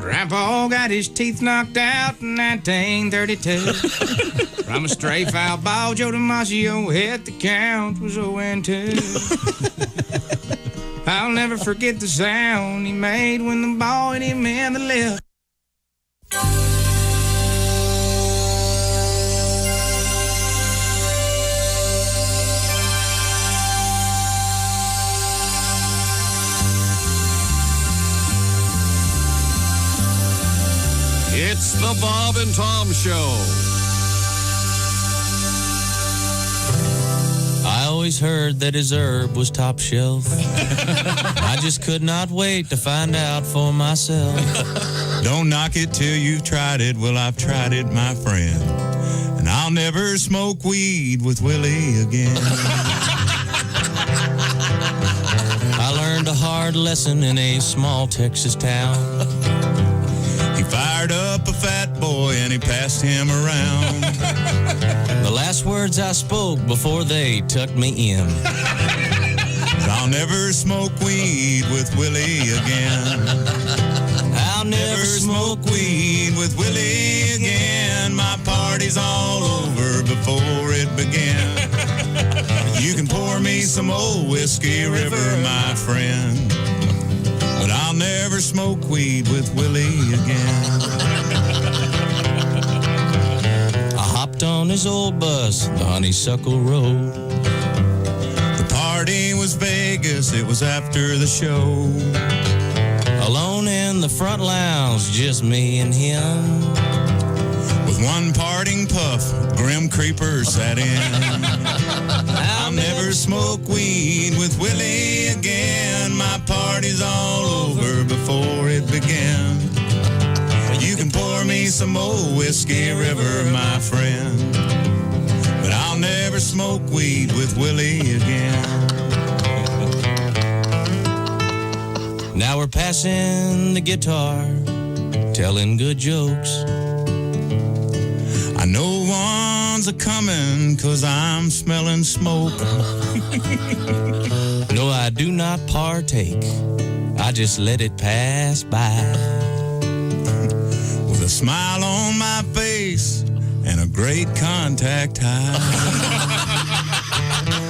Grandpa got his teeth knocked out in 1932. From a stray foul ball, Joe DiMaggio hit the count was 0-2. I'll never forget the sound he made when the ball hit him in the left. It's the Bob and Tom Show. I always heard that his herb was top shelf. I just could not wait to find out for myself. Don't knock it till you've tried it. Well, I've tried it, my friend. And I'll never smoke weed with Willie again. I learned a hard lesson in a small Texas town. He fired up a fat boy and he passed him around. The last words I spoke before they tucked me in. I'll never smoke weed with Willie again. I'll never smoke weed with Willie again. My party's all over before it began. You can pour me some old Whiskey River, my friend, but I'll never smoke weed with Willie again. I hopped on his old bus, the Honeysuckle Road. The party was Vegas, it was after the show. Alone in the front lounge, just me and him. With one parting puff, Grim Creeper sat in. I'll never smoke weed with Willie again. My party's all over before it began. You can pour me some old Whiskey River, my friend, but I'll never smoke weed with Willie again. Now we're passing the guitar, telling good jokes. I know one's a-coming 'cause I'm smelling smoke. No, I do not partake. I just let it pass by. With a smile on my face and a great contact high.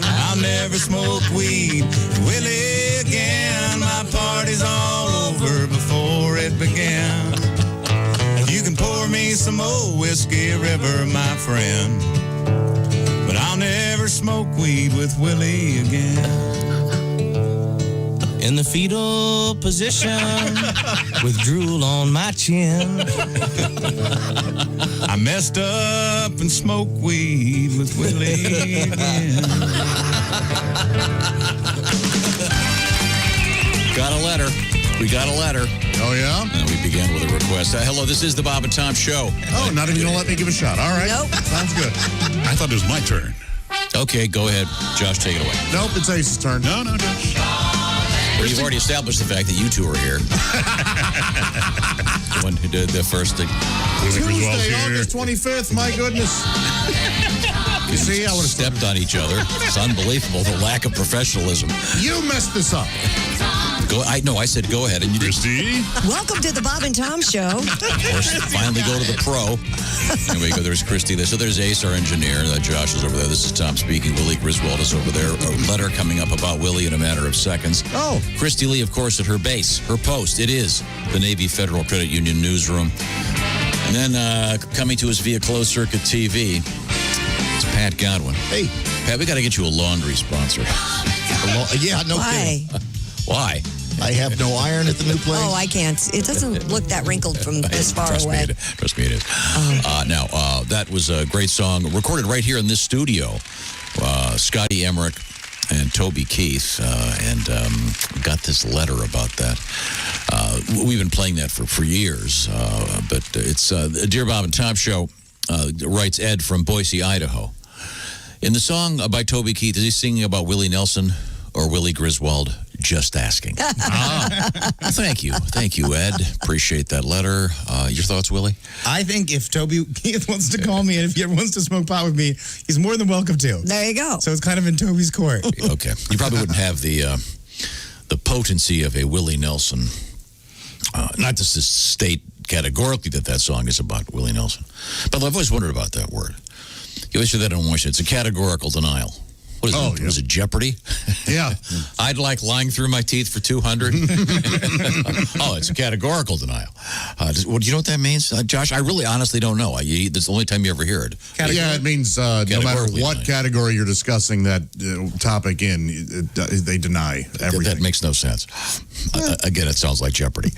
I'll never smoke weed, Willie again. My party's all over before it began. You can pour me some old Whiskey River, my friend, but I'll never smoke weed with Willie again. In the fetal position, with drool on my chin. I messed up and smoked weed with Willie again. Got a letter. We got a letter. Oh, yeah? And we began with a request. Hello, this is the Bob and Tom Show. Oh, not even going to let me give a shot. All right. Nope. Sounds good. I thought it was my turn. Okay, go ahead. Josh, take it away. Nope, it's Ace's turn. No, Josh. Well, you've already established the fact that you two are here. The one who did the first thing. Tuesday, August 25th. My goodness. You see, I would have stepped on each other. It's unbelievable, the lack of professionalism. You messed this up. I said go ahead. And you Christy? Welcome to the Bob and Tom Show. Of course, finally go to the pro. Anyway, there's Christy there. So there's Ace, our engineer. Josh is over there. This is Tom speaking. Willie Griswold is over there. A letter coming up about Willie in a matter of seconds. Oh. Christy Lee, of course, at her base, her post. It is the Navy Federal Credit Union newsroom. And then coming to us via closed circuit TV, it's Pat Godwin. Hey. Pat, we got to get you a laundry sponsor. Yeah, no Why? kidding. Why? I have no iron at the new place. Oh, I can't. It doesn't look that wrinkled from this far away. Trust me, it is. Now, that was a great song recorded right here in this studio. Scotty Emmerich and Toby Keith, and got this letter about that. We've been playing that for years, but it's Dear Bob and Tom Show, writes Ed from Boise, Idaho. In the song by Toby Keith, is he singing about Willie Nelson or Willie Griswold? Just asking. Thank you, Ed. Appreciate that letter. Your thoughts, Willie? I think if Toby Keith wants to call me and if he wants to smoke pot with me, he's more than welcome to. There you go. So it's kind of in Toby's court. Okay. You probably wouldn't have the potency of a Willie Nelson Not to state categorically that song is about Willie Nelson. But I've always wondered about that word. You always hear that on Washington. It's a categorical denial. What is it? Yeah. Was it Jeopardy? Yeah. I'd like lying through my teeth for 200. Oh, it's a categorical denial. Do you know what that means, Josh? I really honestly don't know. That's the only time you ever hear it. Yeah, it means no matter what category you're discussing that topic in, they deny everything. That makes no sense. Again, it sounds like Jeopardy.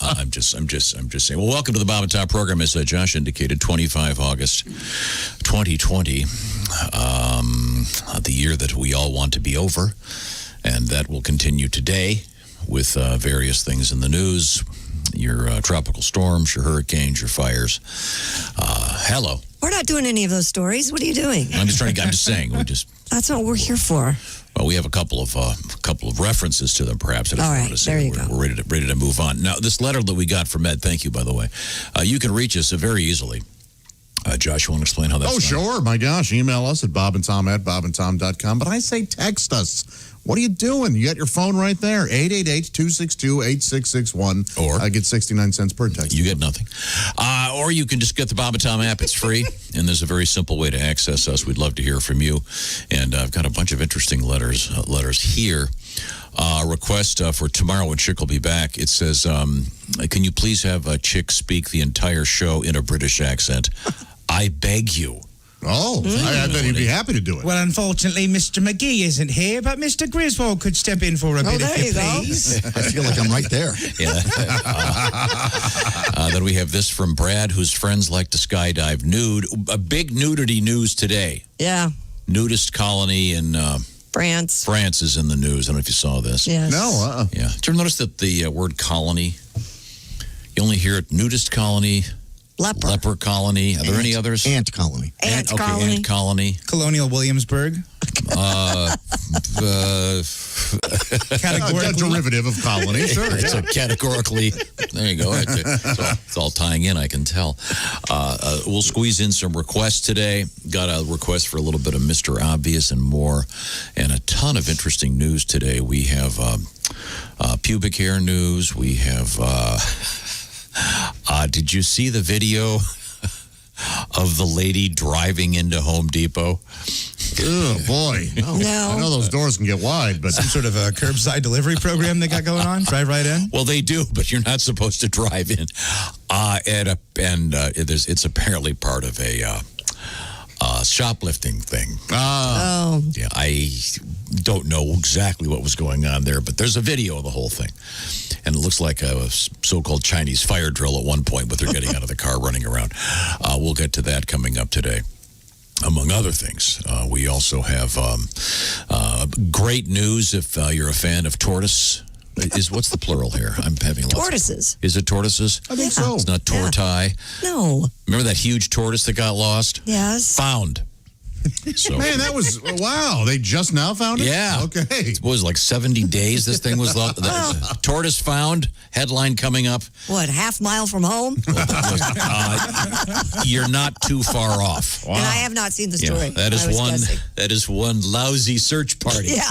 I'm just saying. Well, welcome to the Bob and Tom program. As Josh indicated, 25 August 2020. The year that we all want to be over, and that will continue today with various things in the news, your tropical storms, your hurricanes, your fires. Hello. We're not doing any of those stories. What are you doing? I'm just saying. That's what we're here for. Well, we have a couple of references to them, perhaps. All right, there you go. We're ready to move on. Now, this letter that we got from Ed, thank you, by the way. You can reach us very easily. Josh, you want to explain how that's done? Sure. My gosh. Email us at bobandtom@bobandtom.com. But I say text us. What are you doing? You got your phone right there. 888-262-8661. Or I get 69 cents per text. You get nothing. Or you can just get the Bob and Tom app. It's free. And there's a very simple way to access us. We'd love to hear from you. And I've got a bunch of interesting letters here. Request for tomorrow when Chick will be back. It says, can you please have Chick speak the entire show in a British accent? I beg you. Oh, I bet he'd be happy to do it. Well, unfortunately, Mr. McGee isn't here, but Mr. Griswold could step in for a bit if you please. I feel like I'm right there. Yeah. Then we have this from Brad, whose friends like to skydive nude. A big nudity news today. Yeah. Nudist colony in France. France is in the news. I don't know if you saw this. Yes. No. Yeah. Did you ever notice that the word colony, you only hear it nudist colony, leper colony. Are there any others? Ant colony. Ant colony. Ant colony. Colonial Williamsburg. A derivative of colony. Sure. It's a categorically. There you go. It's all tying in, I can tell. We'll squeeze in some requests today. Got a request for a little bit of Mr. Obvious and more, and a ton of interesting news today. We have pubic hair news. We have. Did you see the video of the lady driving into Home Depot? Oh, boy. No. I know those doors can get wide, but... Some sort of a curbside delivery program they got going on? Drive right in? Well, they do, but you're not supposed to drive in. It's apparently part of a shoplifting thing. Oh. Yeah, I don't know exactly what was going on there, but there's a video of the whole thing. And it looks like a so-called Chinese fire drill at one point, but they're getting out of the car, running around. We'll get to that coming up today. Among other things, we also have great news if you're a fan of tortoise. What's the plural here? I'm having tortoises. Is it tortoises? I think so. It's not tortai. No. Remember that huge tortoise that got lost? Yes. Found. So, man, that was, wow, they just now found it? Yeah. Okay. It was like 70 days this thing was lost. Tortoise found, headline coming up. What, half mile from home? You're not too far off. Wow. And I have not seen the story. Yeah, that is one lousy search party. Yeah.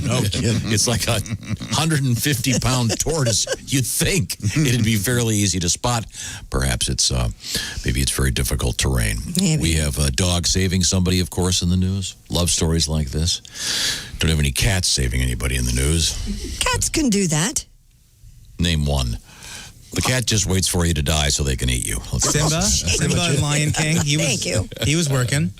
No kidding. It's like a 150-pound tortoise. You'd think it'd be fairly easy to spot. Perhaps maybe it's very difficult terrain. Maybe. We have a dog saving somebody, of course, in the news. Love stories like this. Don't have any cats saving anybody in the news. Cats can do that. Name one. The cat just waits for you to die so they can eat you. Simba and Lion King. Thank you. He was working.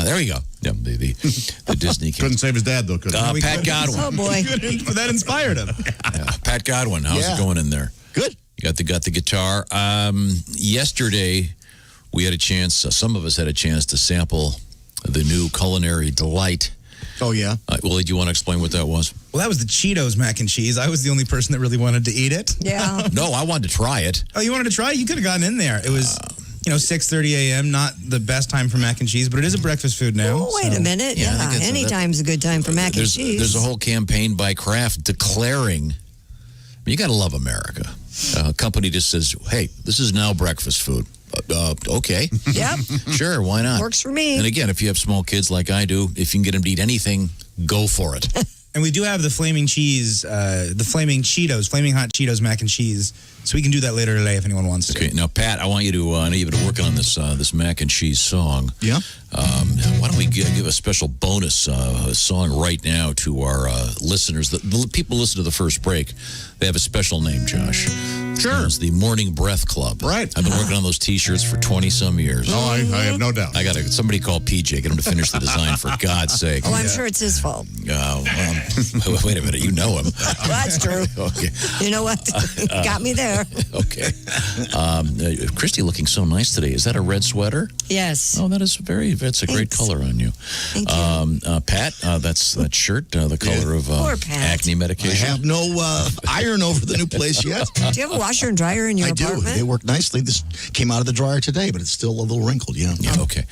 There you go. Yeah, the Disney King. Couldn't save his dad, though, could he? Pat Godwin. Oh, boy. That inspired him. Yeah. Pat Godwin, how's it going in there? Good. You got the guitar. Yesterday, we had a chance, some of us had a chance to sample the new culinary delight. Oh, yeah? Willie, do you want to explain what that was? Well, that was the Cheetos mac and cheese. I was the only person that really wanted to eat it. Yeah. No, I wanted to try it. Oh, you wanted to try it? You could have gotten in there. It was, 6:30 a.m., not the best time for mac and cheese, but it is a breakfast food now. Oh, wait a minute. Yeah, any time's a good time for mac and cheese. There's a whole campaign by Kraft declaring, you got to love America. A company just says, hey, this is now breakfast food. Okay. Yep. Sure, why not? Works for me. And again, if you have small kids like I do, if you can get them to eat anything, go for it. And we do have the flaming cheese, the flaming Cheetos, flaming hot Cheetos mac and cheese. So we can do that later today if anyone wants to. Okay, now Pat, I want you to. I know you've been working on this this mac and cheese song. Yeah. Why don't we give a special bonus song right now to our listeners? The people listen to the first break. They have a special name, Josh. Sure. It's the Morning Breath Club. Right. I've been working on those T-shirts for 20-some years. Oh, I have no doubt. I got somebody call PJ, get him to finish the design for God's sake. Oh, I'm sure it's his fault. Wait a minute, you know him. Well, that's true. Okay. You know what? Got me there. Okay. Christy looking so nice today. Is that a red sweater? Yes. Oh, that's a great color on you. Thank you. Pat, that's that shirt, the color of Poor Pat. acne I medication. have no iron over the new place yet. Do you have a washer and dryer in your I do. apartment? They work nicely. This came out of the dryer today, but it's still a little wrinkled, yeah. Yeah, okay.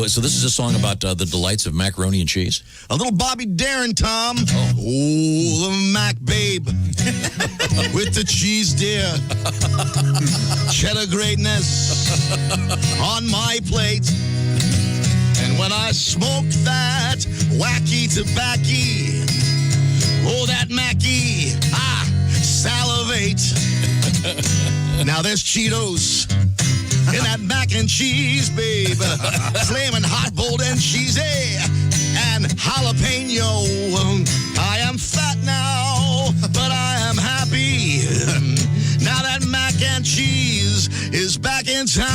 So this is a song about the delights of macaroni and cheese. A little Bobby Darin, Tom. Oh, the Mac babe. With the cheese, dear. Cheddar greatness on my plate. And when I smoke that wacky tobacco, oh, that Mackie, salivate. Now there's Cheetos in that mac and cheese, babe. Flaming hot, bold and cheesy. And jalapeno. I am fat now, but I am happy. Now that mac and cheese is back in town.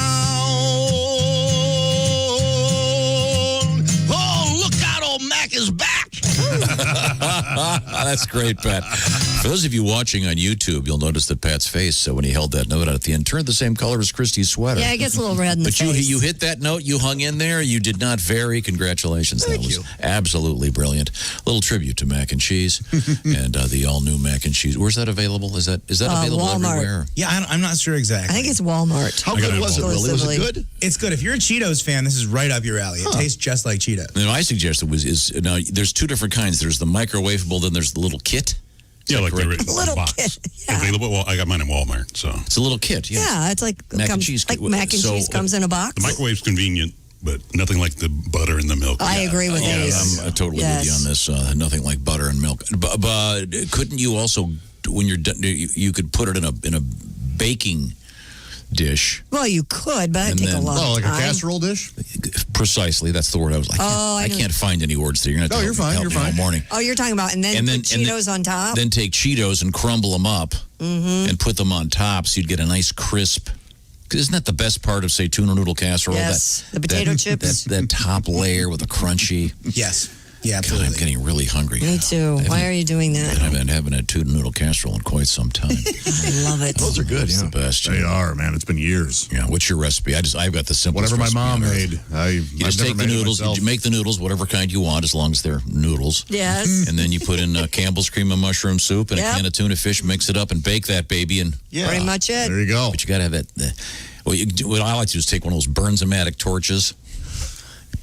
Oh, look out, old Mac is back. That's great, Pat. For those of you watching on YouTube, you'll notice that Pat's face, when he held that note out at the end, turned the same color as Christy's sweater. Yeah, it gets a little red in the But face. you hit that note, you hung in there, you did not vary. Congratulations. That was absolutely brilliant. Little tribute to mac and cheese and the all-new mac and cheese. Where's that available? Is that available Walmart. everywhere? Yeah, I'm not sure exactly. I think it's Walmart. How good was it, Willie? Was it good? It's good. If you're a Cheetos fan, this is right up your alley. It tastes just like Cheetos. And I suggested now there's two different kinds. There's the microwavable, then there's the little kit. Yeah, like the Little box. kit, yeah. Available. Well, I got mine in Walmart, so It's a little kit. Yes. Yeah, it's like Mac and cheese kit. mac and So, cheese comes in a box. the microwave's convenient, but nothing like the butter and the milk. I agree with Ace. I'm totally with you on this. Nothing like butter and milk. But couldn't you also, when you're done, you could put it in a baking dish? Well, you could, but it'd And take a then- long Oh, like time. a casserole dish? Precisely, that's the word I was like. I I know. can't find any words there. You're not. No, you're fine, Help you're me all fine. morning. Oh, you're talking about, and then put Cheetos on top? Then take Cheetos and crumble them up and put them on top, so you'd get a nice crisp. 'Cause isn't that the best part of, say, tuna noodle casserole? Yes, the potato chips. That top layer with the crunchy. Yes. Yeah, God, absolutely. I'm getting really hungry. Me too. Why are you doing that? I haven't had tuna noodle casserole in quite some time. I love it. Those are good, It's yeah. the best. They are, man. It's been years. Yeah. What's your recipe? I've got the simplest. Whatever my recipe mom on earth. made. You just take the noodles. You make the noodles, whatever kind you want, as long as they're noodles. Yes. And then you put in Campbell's cream and mushroom soup and a Yep. can of tuna fish. Mix it up and bake that baby. And Yeah. Pretty much it. There you go. but you got to have that. What I like to do is take one of those Burnsomatic torches,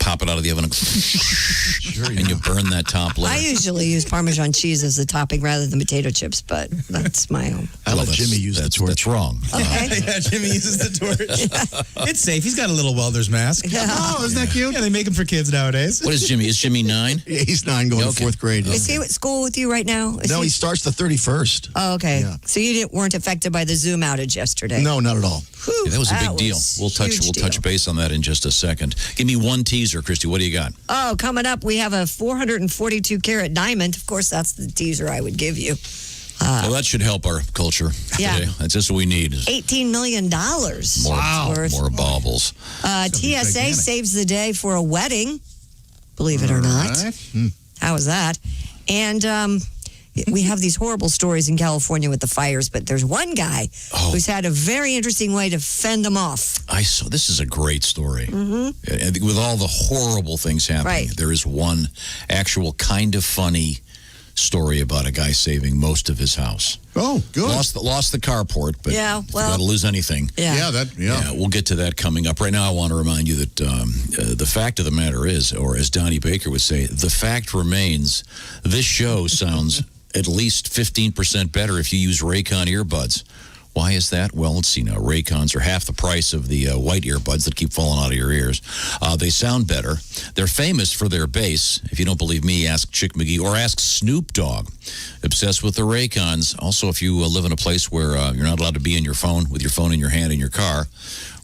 pop it out of the oven, and you burn that top layer. I usually use Parmesan cheese as the topping rather than potato chips, but that's my own. I let that's- Jimmy use the torch. That's wrong. Okay. Yeah, Jimmy uses the torch. It's safe. He's got a little welder's mask. Oh, isn't that cute? Yeah, they make them for kids nowadays. What is Jimmy? Is Jimmy 9? Yeah, he's 9 going to 4th grade. Is he at school with you right now? Is No, he- he starts the 31st. Oh, okay. Yeah. So you weren't affected by the Zoom outage yesterday? No, not at all. Whew, Yeah, that was a big deal. was We'll touch huge base on that in just a second. Give me one teaser, Christy. What do you got? Oh, coming up, we have a 442 carat diamond. Of course, that's the teaser I would give you. Well, that should help our culture Yeah. today. That's just what we need. is $18 million. Worth. More baubles. TSA gigantic. saves the day for a wedding, believe it or not. How is that? And we have these horrible stories in California with the fires, but there's one guy who's had a very interesting way to fend them off. I saw this is a great story. And with all the horrible things happening, Right. there is one actual kind of funny story about a guy saving most of his house. Oh, good. Lost the carport, but Yeah, if well- you got to lose anything. Yeah. Yeah, we'll get to that coming up. Right now, I want to remind you that the fact of the matter is, or as Donnie Baker would say, the fact remains, this show sounds at least 15% better if you use Raycon earbuds. Why is that? Well, let's see now. Raycons are half the price of the white earbuds that keep falling out of your ears. They sound better. They're famous for their bass. If you don't believe me, ask Chick McGee or ask Snoop Dogg. Obsessed with the Raycons. Also, if you live in a place where you're not allowed to be in your phone, with your phone in your hand in your car,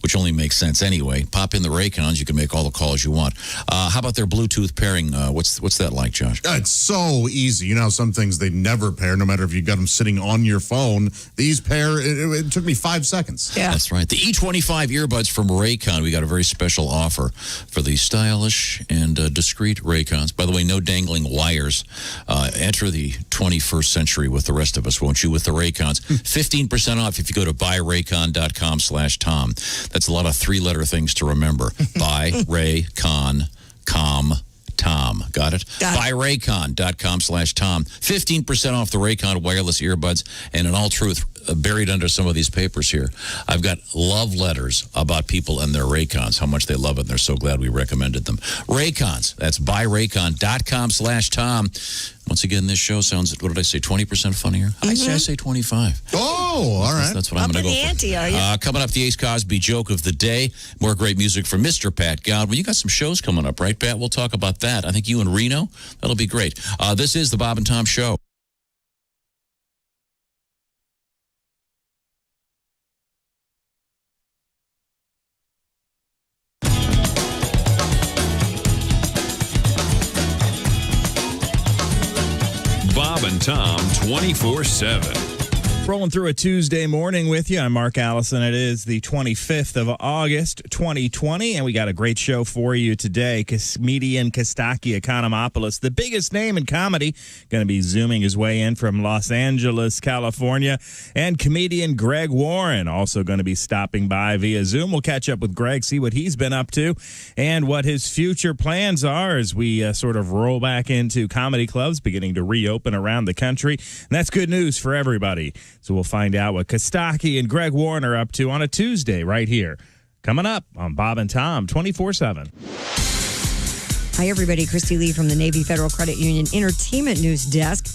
which only makes sense anyway, pop in the Raycons. You can make all the calls you want. How about their Bluetooth pairing? What's that like, Josh? It's so easy. You know, some things they never pair, no matter if you got them sitting on your phone. These pair, it took me 5 seconds. Yeah. That's right. The E25 earbuds from Raycon. We got a very special offer for the stylish and discreet Raycons. By the way, no dangling wires. Enter the 21st century with the rest of us, won't you, with the Raycons. 15% off if you go to buyraycon.com/Tom. That's a lot of three-letter things to remember. Buy, Raycon, Tom. Got it? Buyraycon.com/Tom. 15% off the Raycon wireless earbuds. And in all truth, buried under some of these papers here, I've got love letters about people and their Raycons, how much they love it, and they're so glad we recommended them. Raycons. That's buyraycon.com/Tom. Once again, this show sounds, what did I say, 20% funnier? I say 25. Oh, all right. That's what I'm going to go for. Ante, are you? Coming up, the Ace Cosby joke of the day. More great music from Mr. Pat Godwin. You got some shows coming up, right, Pat? We'll talk about that. I think you and Reno. That'll be great. This is the Bob and Tom Show. Bob and Tom 24/7. Rolling through a Tuesday morning with you. I'm Mark Allison. It is the 25th of August, 2020, and we got a great show for you today. Comedian Kostaki Economopoulos, the biggest name in comedy, going to be zooming his way in from Los Angeles, California. And comedian Greg Warren, also going to be stopping by via Zoom. We'll catch up with Greg, see what he's been up to, and what his future plans are as we sort of roll back into comedy clubs beginning to reopen around the country. And that's good news for everybody. So we'll find out what Kostaki and Greg Warren are up to on a Tuesday right here. Coming up on Bob and Tom 24/7. Hi, everybody. Christy Lee from the Navy Federal Credit Union Entertainment News Desk.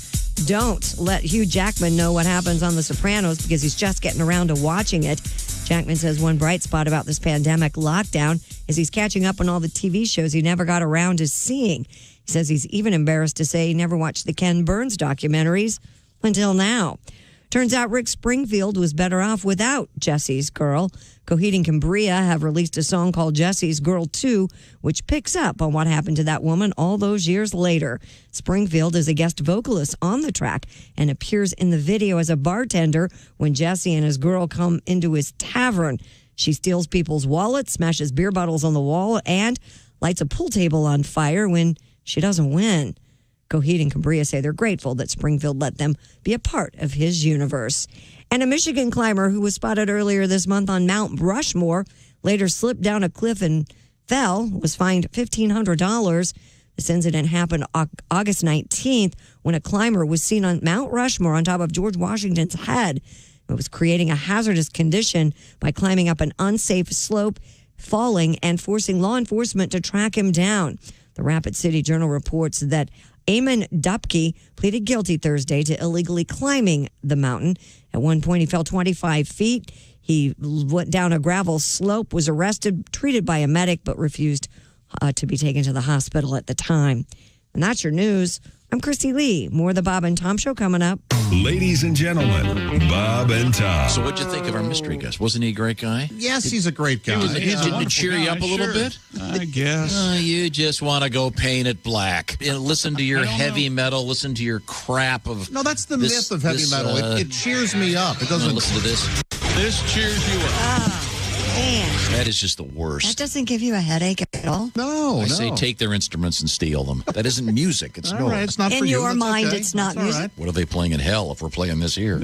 Don't let Hugh Jackman know what happens on The Sopranos because he's just getting around to watching it. Jackman says one bright spot about this pandemic lockdown is he's catching up on all the TV shows he never got around to seeing. He says he's even embarrassed to say he never watched the Ken Burns documentaries until now. Turns out Rick Springfield was better off without Jesse's Girl. Coheed and Cambria have released a song called Jesse's Girl 2, which picks up on what happened to that woman all those years later. Springfield is a guest vocalist on the track and appears in the video as a bartender when Jesse and his girl come into his tavern. She steals people's wallets, smashes beer bottles on the wall, and lights a pool table on fire when she doesn't win. Coheed and Cambria say they're grateful that Springfield let them be a part of his universe. And a Michigan climber who was spotted earlier this month on Mount Rushmore later slipped down a cliff and fell, was fined $1,500. This incident happened August 19th when a climber was seen on Mount Rushmore on top of George Washington's head. It was creating a hazardous condition by climbing up an unsafe slope, falling, and forcing law enforcement to track him down. The Rapid City Journal reports that Eamon Dupke pleaded guilty Thursday to illegally climbing the mountain. At one point, he fell 25 feet. He went down a gravel slope, was arrested, treated by a medic, but refused to be taken to the hospital at the time. And that's your news. I'm Christy Lee. More of the Bob and Tom Show coming up. Ladies and gentlemen, Bob and Tom. So what'd you think of our mystery guest? Wasn't he a great guy? Yes, he's a great guy. Did it cheer you up a little bit? I guess. You just want to go paint it black. Listen to your heavy metal. Listen to your crap of. No, that's the myth of heavy metal. It cheers me up. It doesn't. Listen to this. This cheers you up. Man, That is just the worst. that doesn't give you a headache at all? No, I say take their instruments and steal them. That isn't music. It's All noise. right, it's not In for you. your That's mind, okay. it's not That's all music. right. What are they playing in hell if we're playing this here?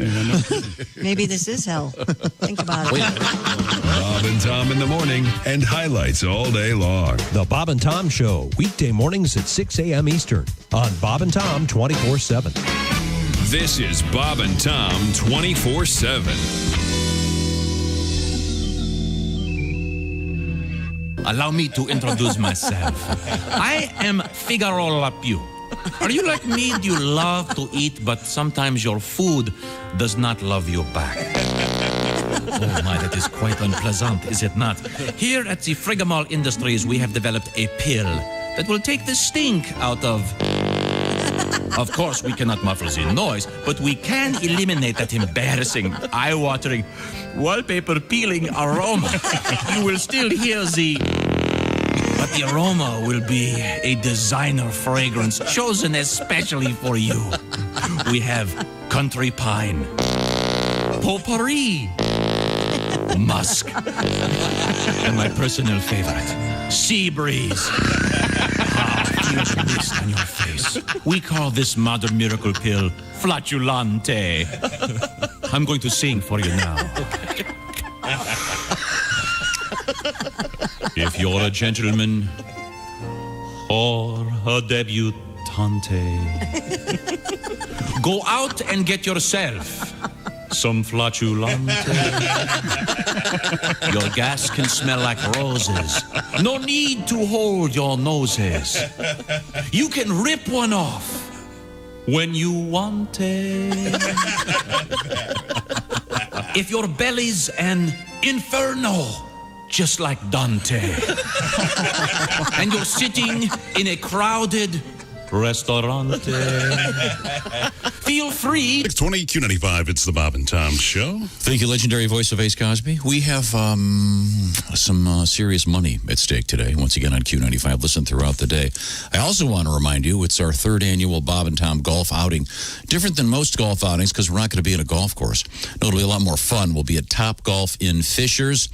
Maybe this is hell. Think about it. Wait. Bob and Tom in the morning and highlights all day long. The Bob and Tom Show, weekday mornings at 6 a.m. Eastern on Bob and Tom 24/7. This is Bob and Tom 24/7. Allow me to introduce myself. I am Figaro Lapiu. Are you like me? Do you love to eat, but sometimes your food does not love you back? Oh my, that is quite unpleasant, is it not? Here at the Frigamall Industries, we have developed a pill that will take the stink out of... Of course, we cannot muffle the noise, but we can eliminate that embarrassing, eye-watering, wallpaper-peeling aroma. You will still hear but the aroma will be a designer fragrance chosen especially for you. We have country pine, potpourri, musk, and my personal favorite, sea breeze. Feels mist on your face. We call this modern miracle pill Flatulente. I'm going to sing for you now. If you're a gentleman or a debutante, go out and get yourself some Flatulente. Your gas can smell like roses. No need to hold your noses. You can rip one off when you want it. If your belly's an inferno, just like Dante, and you're sitting in a crowded restaurante, feel free. 620 Q95, it's the Bob and Tom Show. Thank you, legendary voice of Ace Cosby. We have some serious money at stake today, once again on Q95. Listen throughout the day. I also want to remind you, it's our third annual Bob and Tom golf outing. Different than most golf outings because we're not going to be at a golf course. No, it'll be a lot more fun. We'll be at Top Golf in Fishers.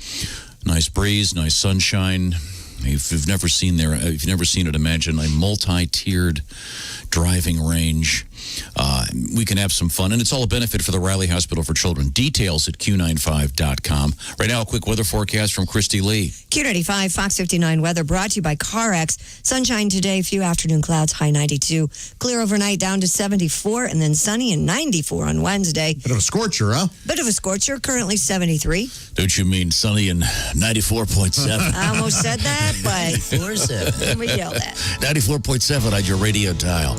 Nice breeze, nice sunshine. If you've never seen it, imagine a multi-tiered driving range. We can have some fun, and it's all a benefit for the Riley Hospital for Children. Details at Q95.com. Right now, a quick weather forecast from Christy Lee. Q95, Fox 59 weather brought to you by CarX. Sunshine today, few afternoon clouds, high 92. Clear overnight down to 74, and then sunny and 94 on Wednesday. Bit of a scorcher, huh? Bit of a scorcher, currently 73. Don't you mean sunny and 94.7? I almost said that, but we yelled at. 94.7 on your radio dial.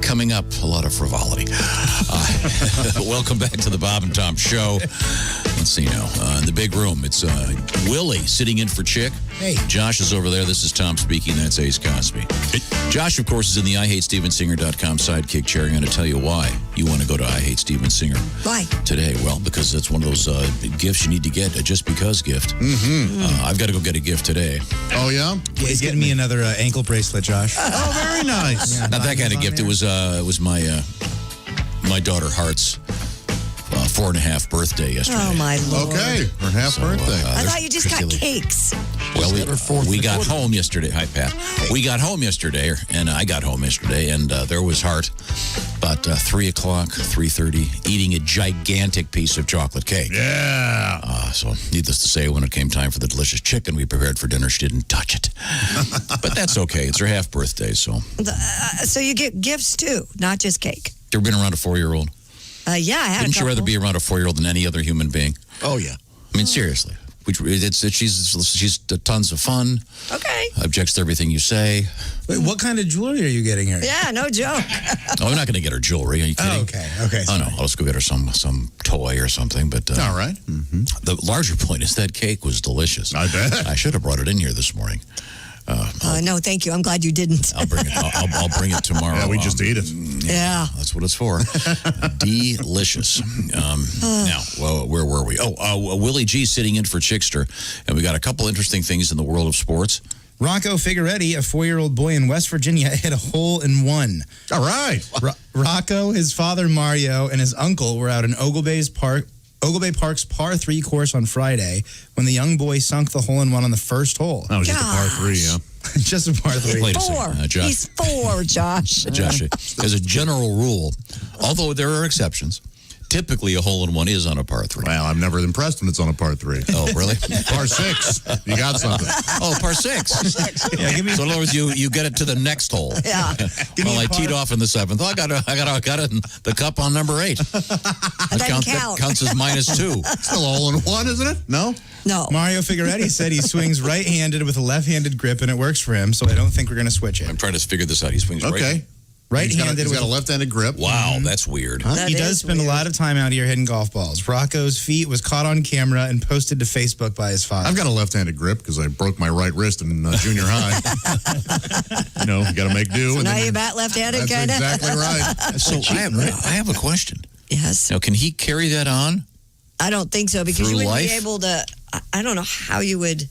Coming up, a lot of frivolity. Welcome back to the Bob and Tom Show. Let's see now. In the big room, it's Willie sitting in for Chick. Hey. Josh is over there. This is Tom speaking. That's Ace Cosby. Josh, of course, is in the IHateStevenSinger.com sidekick chair. I'm going to tell you why you want to go to I Hate Steven Singer. Why? Today. Well, because it's one of those gifts you need to get, a just because gift. Mm-hmm. I've got to go get a gift today. Oh, yeah? Yeah, he's getting me another ankle bracelet, Josh. Oh, very nice. Yeah, Not that kind of gift. It was my daughter Hart's 4.5 birthday yesterday. Oh, my Lord. Okay, her half birthday. I thought you just got cakes. Well, we got home yesterday. Hi, Pat. We got home yesterday, and I got home yesterday, and there was Hart about 3 o'clock, 3:30, eating a gigantic piece of chocolate cake. Yeah. So, needless to say, when it came time for the delicious chicken we prepared for dinner, she didn't touch it. But that's okay. It's her half birthday, so. So you get gifts, too, not just cake. You ever been around a 4-year-old? Yeah, I had Wouldn't you rather be around a 4-year-old than any other human being? Oh, yeah. I mean, seriously. She's tons of fun. Okay. Objects to everything you say. Wait, what kind of jewelry are you getting her? Yeah, no joke. Oh, I'm not going to get her jewelry. Are you kidding? Oh, okay. Oh, no. I'll just go get her some toy or something. But all right. Mm-hmm. The larger point is that cake was delicious. I bet. I should have brought it in here this morning. No, thank you. I'm glad you didn't. I'll bring it. I'll bring it tomorrow. Yeah, we just ate it. Yeah. That's what it's for. Delicious. Now, where were we? Willie G sitting in for Chickster, and we got a couple interesting things in the world of sports. Rocco Figueretti, a 4-year-old boy in West Virginia, hit a hole in one. All right. Rocco, his father Mario, and his uncle were out in Oglebay Park's par 3 course on Friday when the young boy sunk the hole in one on the first hole. That was just a par 3, yeah. Just a par 3. Wait a 4. second, Josh. He's 4, Josh. Josh, as a general rule, although there are exceptions, typically a hole-in-one is on a par 3. Well, I'm never impressed when it's on a par 3. Oh, really? Par 6. You got something. Oh, par 6. Yeah, So in other words, you get it to the next hole. Yeah. Well, I teed off in the 7th. Oh, I got it in the cup on number 8. That counts as -2. Still a hole in one, isn't it? No? No. Mario Figueretti said he swings right-handed with a left-handed grip, and it works for him, so I don't think we're going to switch it. I'm trying to figure this out. He swings right. Right-handed. He's got a left-handed grip. Wow, that's weird. He does spend a lot of time out here hitting golf balls. Rocco's feat was caught on camera and posted to Facebook by his father. I've got a left-handed grip because I broke my right wrist in junior high. You got to make do. So and now then you bat left-handed, That's kind of? exactly right. So I have a question. Yes. Now, can he carry that on? I don't think so, because Through you wouldn't life? be able to. I don't know how you would.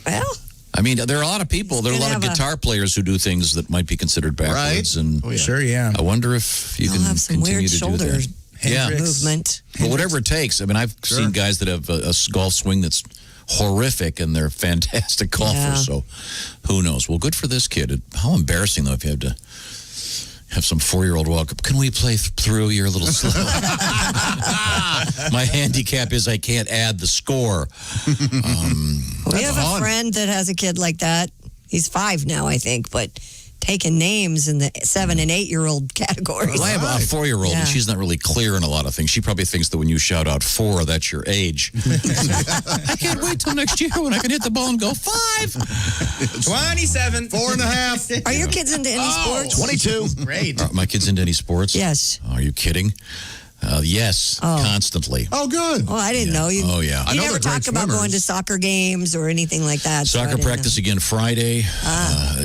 Well, I mean, there are a lot of people. There are a lot of guitar players who do things that might be considered backwards, and Sure, yeah. I wonder if you I'll can have some continue weird to shoulder do that. Yeah, movement. but whatever it takes. I mean, I've seen guys that have a golf swing that's horrific, and they're fantastic golfers. Yeah. So, who knows? Well, good for this kid. How embarrassing though if you have to have some 4-year-old walk up. Can we play through? You're a little slow. My handicap is I can't add the score. We have a friend that has a kid like that. He's 5 now, I think, but taking names in the 7 and 8-year-old categories. Well, I have a 4-year-old, and she's not really clear in a lot of things. She probably thinks that when you shout out 4, that's your age. I can't wait till next year when I can hit the ball and go 5. 27. 4.5. Are your kids into any sports? 22. Great. Are my kids into any sports? Yes. Are you kidding? Yes, constantly. Oh, good. Oh, I didn't know. You, Oh, yeah. I You know never they're great talk about going to swimmers. soccer games or anything like that. so I Soccer didn't practice again Friday.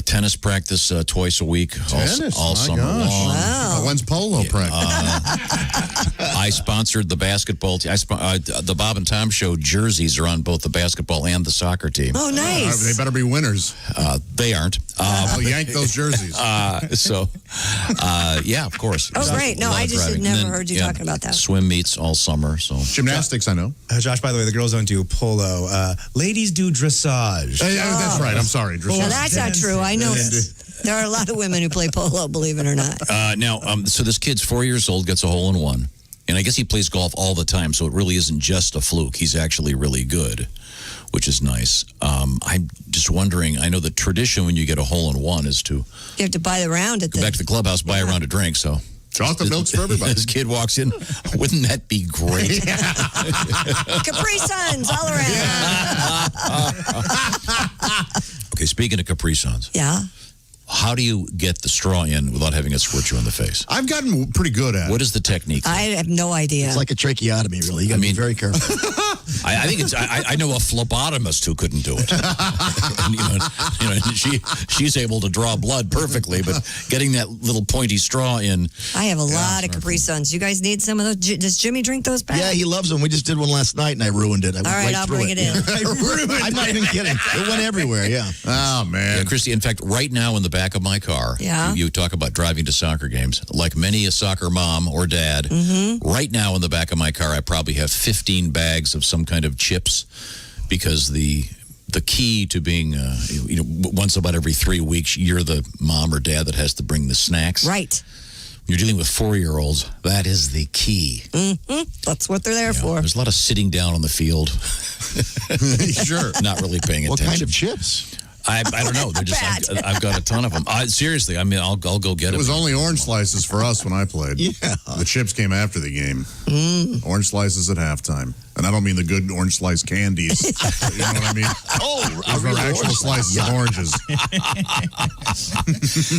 Tennis practice twice a week, all My summer gosh. long. Wow. When's polo practice? I sponsored the basketball team. The Bob and Tom Show jerseys are on both the basketball and the soccer team. know. Oh, nice. They better be winners. They aren't. I'll yank those jerseys. Yeah, of course. Oh, great. No, A lot I of just had driving. never And then, heard you talking about that. Swim meets all summer. So Gymnastics, I know. Josh, by the way, the girls don't do polo. Ladies do dressage. That's right. I'm sorry. Well, that's not true. I know this. There are a lot of women who play polo, believe it or not. now, so this kid's 4 years old, gets a hole in one. And I guess he plays golf all the time, so it really isn't just a fluke. He's actually really good, which is nice. I'm just wondering, I know the tradition when you get a hole in one is to You have to buy the round at go back to the clubhouse, buy a round of drink. So chocolate milk's for everybody. This kid walks in. Wouldn't that be great? Capri Suns all around. Okay, speaking of Capri Suns. Yeah. How do you get the straw in without having it squirt you in the face? I've gotten pretty good at it. What is the technique? I have no idea. It's like a tracheotomy, really. You got to be very careful. I think it's. I know a phlebotomist who couldn't do it. And, she's able to draw blood perfectly, but getting that little pointy straw in. I have a lot of Capri Suns. You guys need some of those? Does Jimmy drink those back? Yeah, he loves them. We just did one last night, and I ruined it. I went All right, I'll through bring it in. I'm not even kidding. It went everywhere, yeah. Oh, man. Yeah, Christy, in fact, right now in the back of my car, Yeah. you talk about driving to soccer games. Like many a soccer mom or dad, right now in the back of my car, I probably have 15 bags of some kind of chips because the key to being, once about every 3 weeks, you're the mom or dad that has to bring the snacks. Right. When you're dealing with 4-year-olds, that is the key. That's what they're there for. There's a lot of sitting down on the field. Sure. Not really paying attention. What kind of chips? I don't know. They're just. I've got a ton of them. Seriously, I mean, I'll go get It them. was only orange slices for us when I played. Yeah. The chips came after the game. Orange slices at halftime. And I don't mean the good orange slice candies. You know what I mean? Those were actual slices of oranges.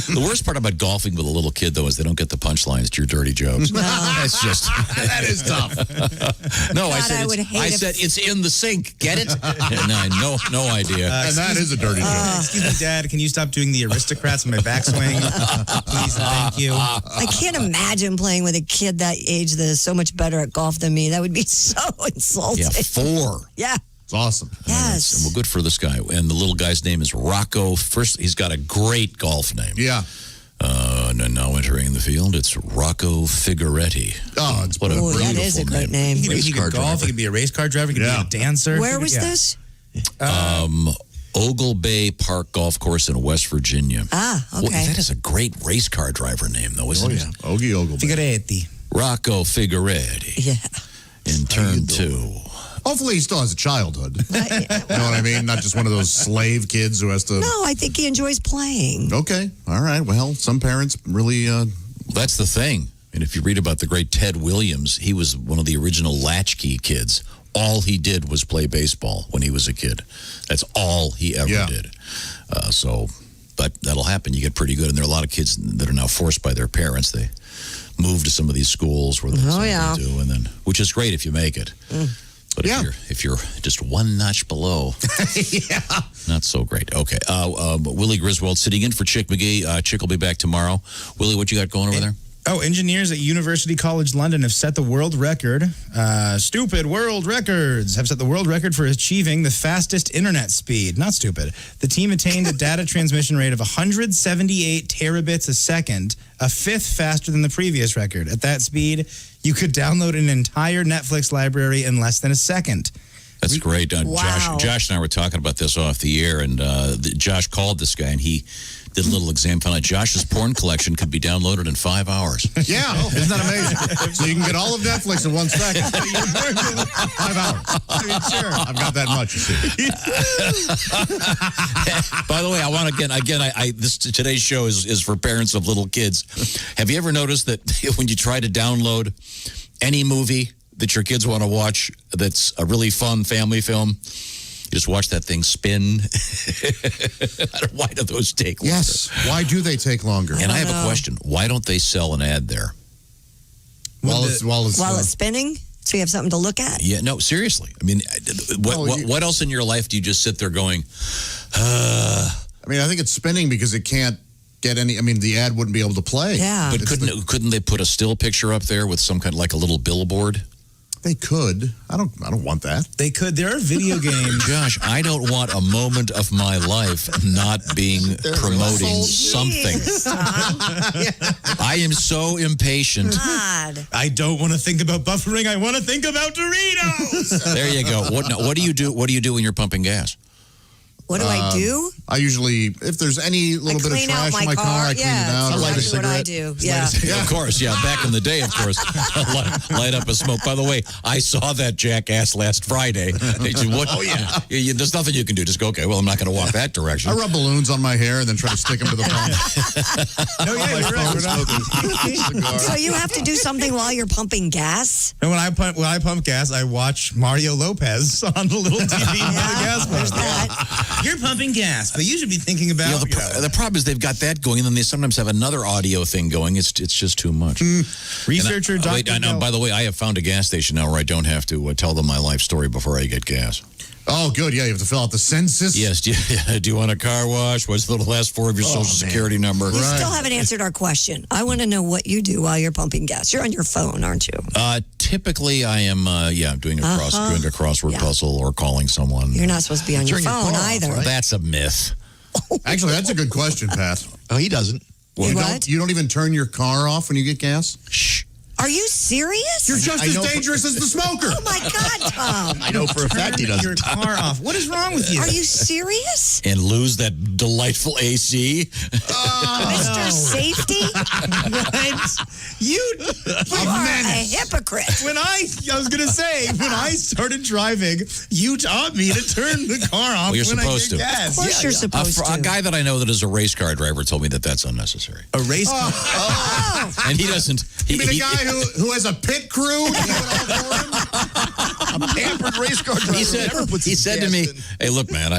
The worst part about golfing with a little kid, though, is they don't get the punchlines to your dirty jokes. That's just. That is tough. No, God, I said. I would hate if- said it's in the sink. Get it? No idea. And that is a dirty joke. Excuse me, Dad, can you stop doing the aristocrats in my backswing? Please and thank you. I can't imagine playing with a kid that age that is so much better at golf than me. That would be so insulting. Yeah, 4. Yeah. It's awesome. Yes. Well, good for this guy. And the little guy's name is Rocco. First, he's got a great golf name. Yeah. And now entering the field, it's Rocco Figueretti. Oh, it's What a Ooh, that beautiful is a great name. name. He could golf, he could be a race car driver, he could be a dancer. Where was Yeah. this? Ogle Bay Park Golf Course in West Virginia. Ah, okay. Well, that is a great race car driver name, though, isn't it? Ogie Ogle. Figueretti. Rocco Figueretti. Yeah. In turn 2. Hopefully he still has a childhood. You know what I mean? Not just one of those slave kids who has to... No, I think he enjoys playing. Okay. All right. Well, some parents really... That's the thing. And if you read about the great Ted Williams, he was one of the original latchkey kids. All he did was play baseball when he was a kid. That's all he ever did. So but that'll happen. You get pretty good. And there are a lot of kids that are now forced by their parents. They move to some of these schools where they do, and then, which is great if you make it. But if you're just one notch below, not so great. Okay. Willie Griswold sitting in for Chick McGee. Chick will be back tomorrow. Willie, what you got going over there? Oh, engineers at University College London have set the world record. Stupid world records have set the world record for achieving the fastest internet speed. Not stupid. The team attained a data transmission rate of 178 terabits a second, a fifth faster than the previous record. At that speed, you could download an entire Netflix library in less than a second. That's great. Josh and I were talking about this off the air, and Josh called this guy, and he did a little exam, found out Josh's porn collection could be downloaded in 5 hours. Yeah, isn't that amazing? So you can get all of Netflix in 1 second. 5 hours. I mean, sure. I've got that much, you see. By the way, I want to this today's show is for parents of little kids. Have you ever noticed that when you try to download any movie that your kids want to watch that's a really fun family film, you just watch that thing spin? Why do those take longer? Yes. Why do they take longer? And I have a question. Why don't they sell an ad there? While it's spinning? So you have something to look at? Yeah, no, seriously. I mean, what else in your life do you just sit there going, I mean, I think it's spinning because it can't get any, I mean, the ad wouldn't be able to play. Yeah. But couldn't they put a still picture up there with some kind of like a little billboard? They could. I don't want that. They could. There are video games. Josh, I don't want a moment of my life not being promoting something. I am so impatient. God. I don't want to think about buffering. I want to think about Doritos. There you go. What do you do? What do you do when you're pumping gas? What do I do? I usually, if there's any little bit of trash in my car, I clean it out. I light a cigarette. What I do. Yeah. Of course, yeah. Back in the day, of course, light up a smoke. By the way, I saw that jackass last Friday. They said, what? Oh, yeah. There's nothing you can do. Just go, okay, well, I'm not going to walk that direction. I rub balloons on my hair and then try to stick them to the pump. No, yeah, you're right. So you have to do something while you're pumping gas? And when I pump gas, I watch Mario Lopez on the little TV by the gas pump. There's that. You're pumping gas, but you should be thinking about... the problem is they've got that going, and then they sometimes have another audio thing going. It's just too much. Researcher Dr. By the way, I have found a gas station now where I don't have to tell them my life story before I get gas. Oh, good. Yeah, you have to fill out the census. Yes. Do you want a car wash? What's the last 4 of your social security number? You still haven't answered our question. I want to know what you do while you're pumping gas. You're on your phone, aren't you? Typically, I am, doing a crossword puzzle or calling someone. You're not supposed to be on your phone either. Right? That's a myth. Actually, that's a good question, Pat. Oh, he doesn't. You don't even turn your car off when you get gas? Shh. Are you serious? You're just as dangerous as the smoker. Oh, my God, Tom. I know for a fact he doesn't. Your car off. What is wrong with you? Are you serious? And lose that delightful AC. Mr. Safety? What? You are a hypocrite. When I was going to say, when I started driving, you taught me to turn the car off you're when supposed I get to. gas. Of course you're supposed to. A guy that I know that is a race car driver told me that that's unnecessary. A race car? And he doesn't. You mean a guy who has a pit crew? A pampered race car driver. He said to me, "Hey, look, man,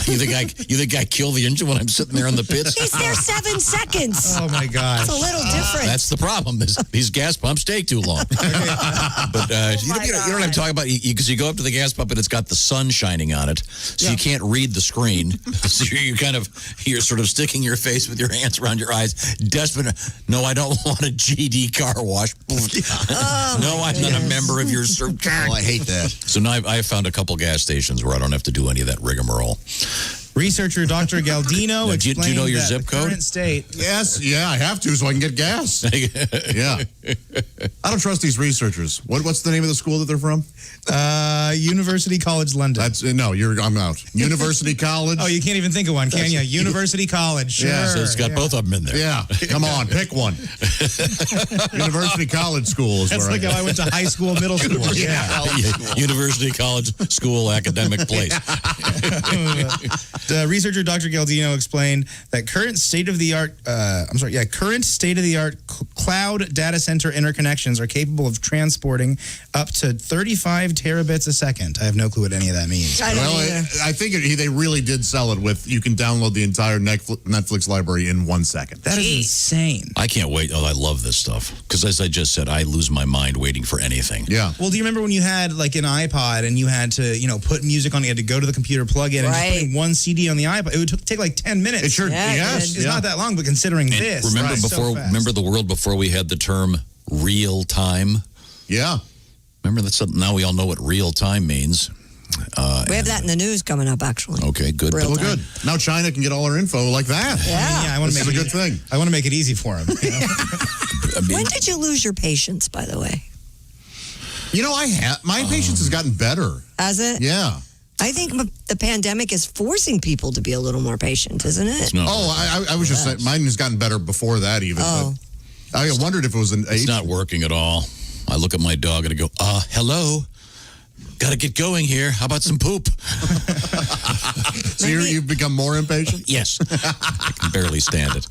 you think I kill the engine when I'm sitting there in the pits? He's there 7 seconds. Oh, my gosh. It's a little different. That's the problem. These gas pumps take too long. But you know what I'm talking about? Because you go up to the gas pump and it's got the sun shining on it, so you can't read the screen. So you're sort of sticking your face with your hands around your eyes, desperate. No, I don't want a GD car wash. No, I'm not a member of your circle. Oh, I hate that. So now I've found a couple gas stations where I don't have to do any of that rigmarole. Researcher Dr. Galdino explained do you know your that zip the code? current state. Yes, I have to so I can get gas. Yeah. I don't trust these researchers. What's the name of the school that they're from? University College London. I'm out. University College. Oh, you can't even think of one, can you? University College, sure. Yeah, so it's got both of them in there. Yeah, come on, pick one. University College School is That's where like how I went to high school, middle school. Yeah. University College School Academic Place. Researcher Dr. Galdino explained that current state-of-the-art cloud data center interconnections are capable of transporting up to 35 terabits a second. I have no clue what any of that means. I think they really did sell it with you can download the entire Netflix library in 1 second. That is insane. I can't wait. Oh, I love this stuff. Because as I just said, I lose my mind waiting for anything. Yeah. Well, do you remember when you had like an iPod and you had to, put music on, you had to go to the computer, plug in, and just putting one CD on the iPod? It would take like 10 minutes. It sure, yes. It's not that long, but considering And this. Remember the world before we had the term real time? Yeah. Remember that something? Now we all know what real time means. We have that in the news coming up, actually. Okay, good. Real time. Good. Now China can get all our info like that. Yeah. I want to This make is it a good thing. I want to make it easy for him. When did you lose your patience, by the way? My patience has gotten better. Has it? Yeah. I think the pandemic is forcing people to be a little more patient, isn't it? I was just saying, mine has gotten better before that even. Oh. But I wondered if it was an age. It's not working at all. I look at my dog and I go, hello? Got to get going here. How about some poop? So you've become more impatient? Yes. I can barely stand it.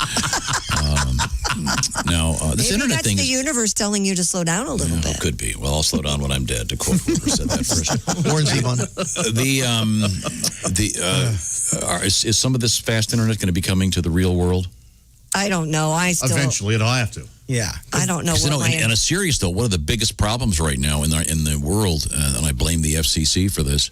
This Maybe internet that's thing the universe telling you to slow down a little bit. Could be. Well, I'll slow down when I'm dead, to quote whoever said that first. Warren Zevon. Is some of this fast internet going to be coming to the real world? I don't know. Eventually, it'll have to. Yeah. I don't know. On a serious though, one of the biggest problems right now in the world, and I blame the FCC for this,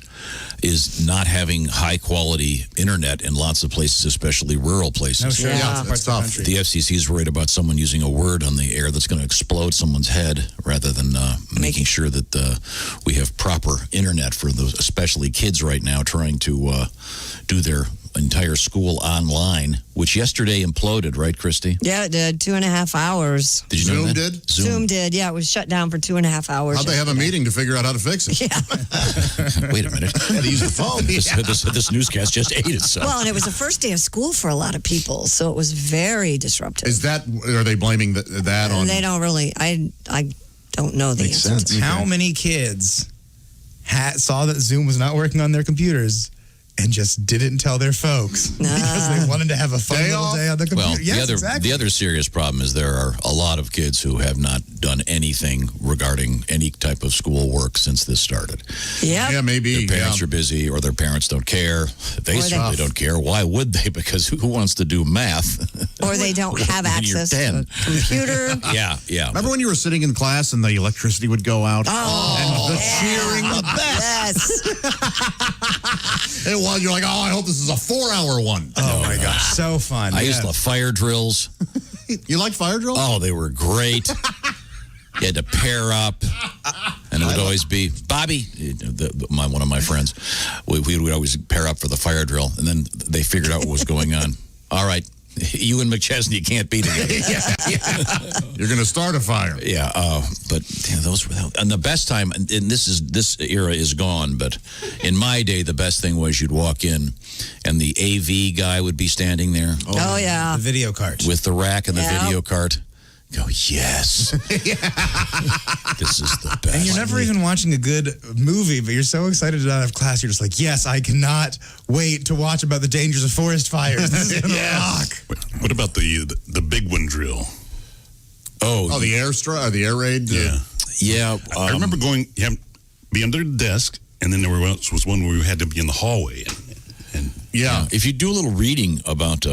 is not having high quality internet in lots of places, especially rural places. No, sure. Yeah, it's tough. The FCC is worried about someone using a word on the air that's going to explode someone's head, rather than making sure that we have proper internet for those, especially kids right now trying to do their entire school online, which yesterday imploded, right, Christy? Yeah, it did. 2.5 hours. Did you know Zoom that? did? Zoom did. Yeah, it was shut down for 2.5 hours. How'd they have a meeting to figure out how to fix it? Yeah. Wait a minute. Had to use the phone. This newscast just ate itself. Well, and it was the first day of school for a lot of people, so it was very disruptive. Are they blaming that on? They don't really. I don't know the Makes answer. sense. How many kids saw that Zoom was not working on their computers and just didn't tell their folks because they wanted to have a fun little day on the computer? Well, the other serious problem is there are a lot of kids who have not done anything regarding any type of school work since this started. Yeah, maybe. Their parents are busy, or their parents don't care. They certainly don't care. Why would they? Because who wants to do math? Or they don't have when you're access 10? to a computer. Yeah. Remember when you were sitting in class and the electricity would go out? And the cheering, the best. Yes. It was. You're like, I hope this is a 4-hour one. Oh my gosh, so fun. I used to love fire drills. You like fire drills? Oh, they were great. You had to pair up, and it would always be Bobby, one of my friends. We would always pair up for the fire drill, and then they figured out what was going on. All right, you and McChesney can't be together. You're going to start a fire. Yeah, but those were, and the best time, and this era is gone, but in my day, the best thing was you'd walk in, and the AV guy would be standing there. Oh yeah. The video cart. With the rack and the video cart. Go, yes. This is the best. And you're never even watching a good movie, but you're so excited to not have class. You're just like, yes, I cannot wait to watch about the dangers of forest fires. This is going to rock. What about the big one drill? Oh, the air raid? Yeah. Yeah. I remember going, be under the desk, and then there was one where we had to be in the hallway. And yeah. If you do a little reading about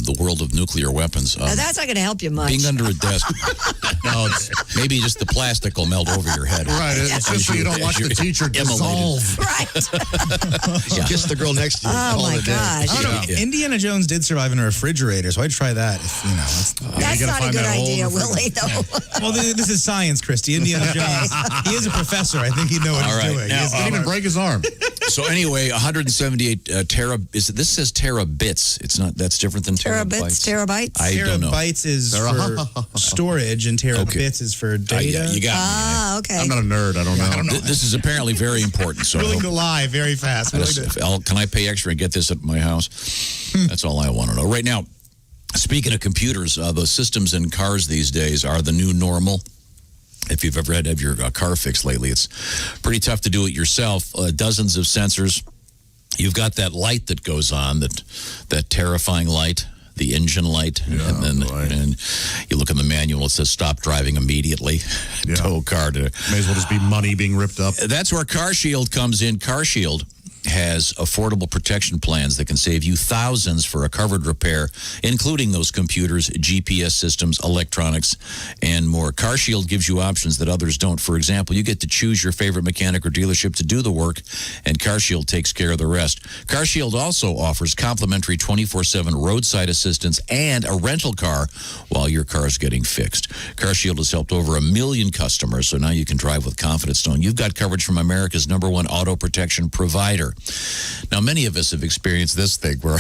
the world of nuclear weapons. Now, that's not going to help you much. Being under a desk. No, maybe just the plastic will melt over your head. Right. It's just so you don't watch the teacher dissolve. Right. Kiss the girl next to you. Oh, my gosh. I don't know. Yeah. Indiana Jones did survive in a refrigerator, so I'd try that. That's not a good idea, Willie, though. Well, this is science, Christy. Indiana Jones. He is a professor. I think he'd know what he's doing. Now, He didn't even break his arm. So anyway, 178 this says terabits. It's not. That's different than Terabits, terabytes. I don't know. Terabytes is for storage, and terabits is for data. Yeah, you got me. Ah, okay. I'm not a nerd. I don't know. This is apparently very important. So Willing to lie very fast. Can I pay extra and get this at my house? That's all I want to know. Right now, speaking of computers, the systems in cars these days are the new normal. If you've ever had to have your car fixed lately, it's pretty tough to do it yourself. Dozens of sensors you've got that light that goes on, that terrifying light, the engine light, and you look in the manual, it says stop driving immediately. Tow car to. May as well just be money being ripped up. That's where CarShield comes in. CarShield has affordable protection plans that can save you thousands for a covered repair, including those computers, GPS systems, electronics, and more. CarShield gives you options that others don't. For example, you get to choose your favorite mechanic or dealership to do the work, and CarShield takes care of the rest. CarShield also offers complimentary 24/7 roadside assistance and a rental car while your car is getting fixed. CarShield has helped over 1 million customers, so now you can drive with confidence, knowing you've got coverage from America's #1 auto protection provider. Now, many of us have experienced this thing where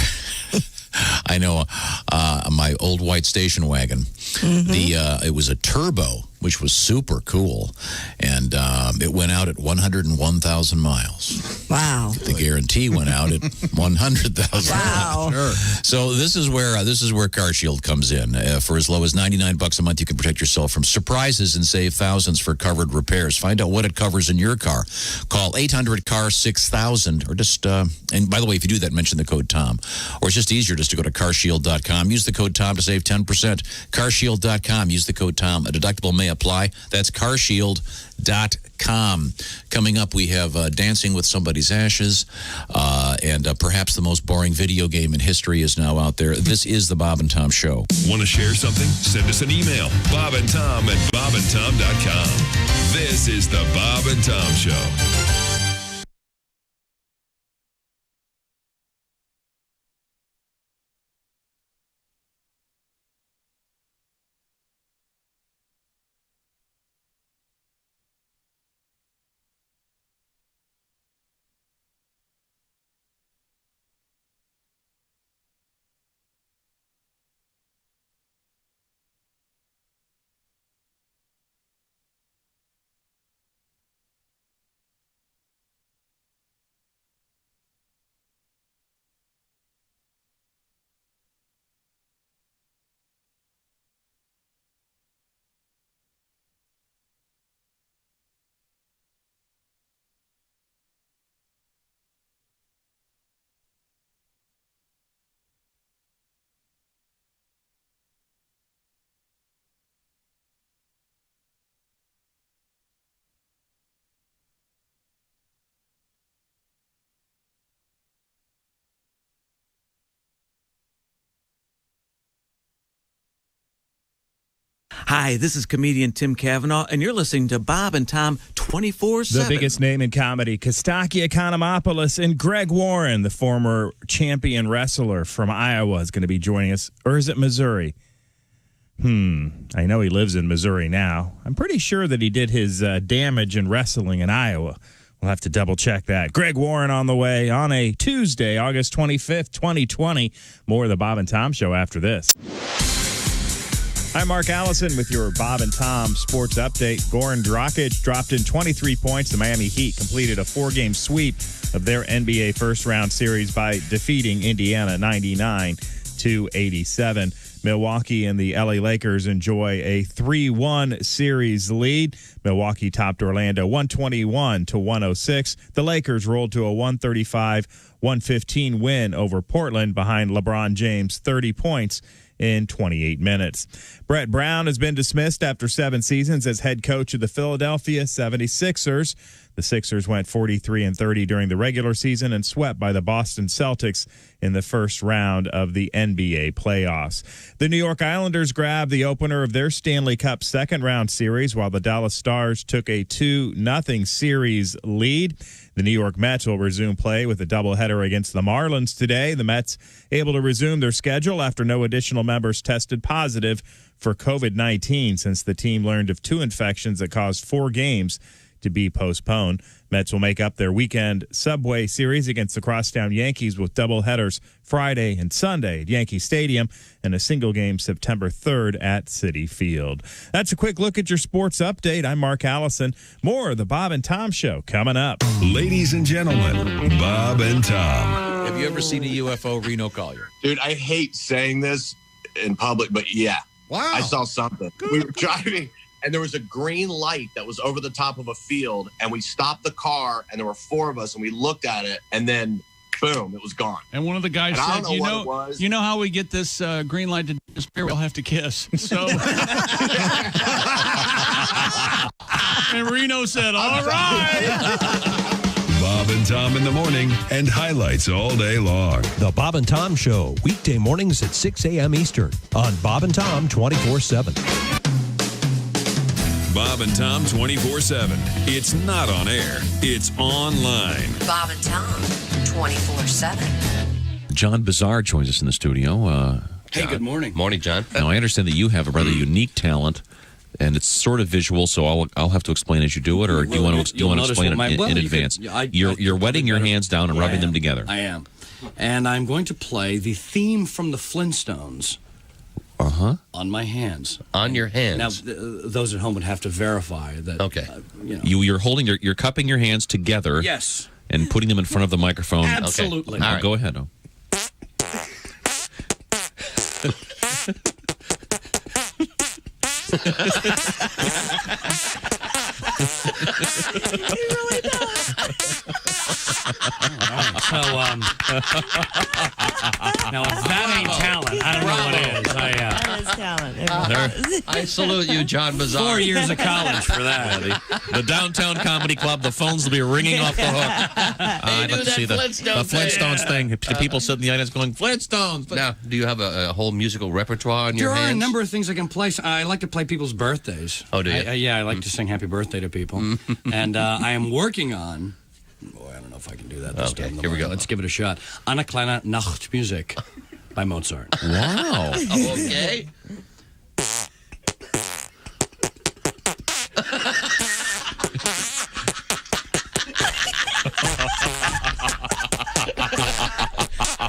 I know my old white station wagon, it was a turbo, which was super cool, and it went out at 101,000 miles. Wow. The guarantee went out at 100,000. Wow. Sure. So this is where CarShield comes in. For as low as $99 a month, you can protect yourself from surprises and save thousands for covered repairs. Find out what it covers in your car. Call 800-CAR-6000, or just and by the way, if you do that, mention the code Tom. Or it's just easier just to go to carshield.com. Use the code Tom to save 10%. Carshield.com. Use the code Tom. A deductible may apply. That's carshield.com. Coming up, we have Dancing with Somebody's Ashes, and perhaps the most boring video game in history is now out there. This is the Bob and Tom Show. Want to share something? Send us an email. bobandtom@bobandtom.com. This is the Bob and Tom Show. Hi, this is comedian Tim Cavanaugh, and you're listening to Bob and Tom 24/7. The biggest name in comedy, Kostaki Economopoulos, and Greg Warren, the former champion wrestler from Iowa, is going to be joining us. Or is it Missouri? I know he lives in Missouri now. I'm pretty sure that he did his damage in wrestling in Iowa. We'll have to double check that. Greg Warren on the way on a Tuesday, August 25th, 2020. More of the Bob and Tom Show after this. I'm Mark Allison with your Bob and Tom sports update. Goran Dragic dropped in 23 points. The Miami Heat completed a 4-game sweep of their NBA first-round series by defeating Indiana 99-87. Milwaukee and the LA Lakers enjoy a 3-1 series lead. Milwaukee topped Orlando 121-106. The Lakers rolled to a 135-115 win over Portland behind LeBron James' 30 points in 28 minutes. Brett Brown has been dismissed after 7 seasons as head coach of the Philadelphia 76ers. The Sixers went 43-30 during the regular season and swept by the Boston Celtics in the first round of the NBA playoffs. The New York Islanders grabbed the opener of their Stanley Cup second-round series while the Dallas Stars took a 2-0 series lead. The New York Mets will resume play with a doubleheader against the Marlins today. The Mets able to resume their schedule after no additional members tested positive for COVID-19 since the team learned of 2 infections that caused 4 games to be postponed. Mets will make up their weekend Subway Series against the Crosstown Yankees with doubleheaders Friday and Sunday at Yankee Stadium and a single game September 3rd at Citi Field. That's a quick look at your sports update. I'm Mark Allison. More of the Bob and Tom Show coming up. Ladies and gentlemen, Bob and Tom. Have you ever seen a UFO, Reno Collier? Dude, I hate saying this in public, but yeah. Wow. I saw something. We were driving, and there was a green light that was over the top of a field, and we stopped the car, and there were 4 of us, and we looked at it, and then boom, it was gone. And one of the guys And I said, don't know what it was. you know how we get this green light to disappear? We'll have to kiss. So, and Reno said, all right. Bob and Tom in the morning and highlights all day long. The Bob and Tom Show, weekday mornings at 6 a.m. Eastern on Bob and Tom 24/7. Bob and Tom 24/7. It's not on air. It's online. Bob and Tom, 24/7. John Bazaar joins us in the studio. Hey, good morning. Morning, John. Now, I understand that you have a rather unique talent, and it's sort of visual, so I'll have to explain as you do it, or do you want to explain it in advance? You're wetting your hands down and rubbing them together. I am. And I'm going to play the theme from the Flintstones. On my hands. On your hands. Now, those at home would have to verify that. Okay. You're cupping your hands together. Yes. And putting them in front of the microphone. Absolutely. Okay. All right. Go ahead. Now, if that ain't talent, I don't know what is. That is talent. I salute you, John Bazaar. 4 years of college for that. The Downtown Comedy Club, the phones will be ringing off the hook. I'd like to see the Flintstones thing. People sitting in the audience going, Flintstones. Now, do you have a whole musical repertoire on your There are hands? a number of things I can play. I like to play people's birthdays. Oh, do you? I like to sing happy birthday to people. And I am working on... Boy, I don't know if I can do that this time. Here we go. Let's give it a shot. Eine kleine Nachtmusik by Mozart. Wow. Okay.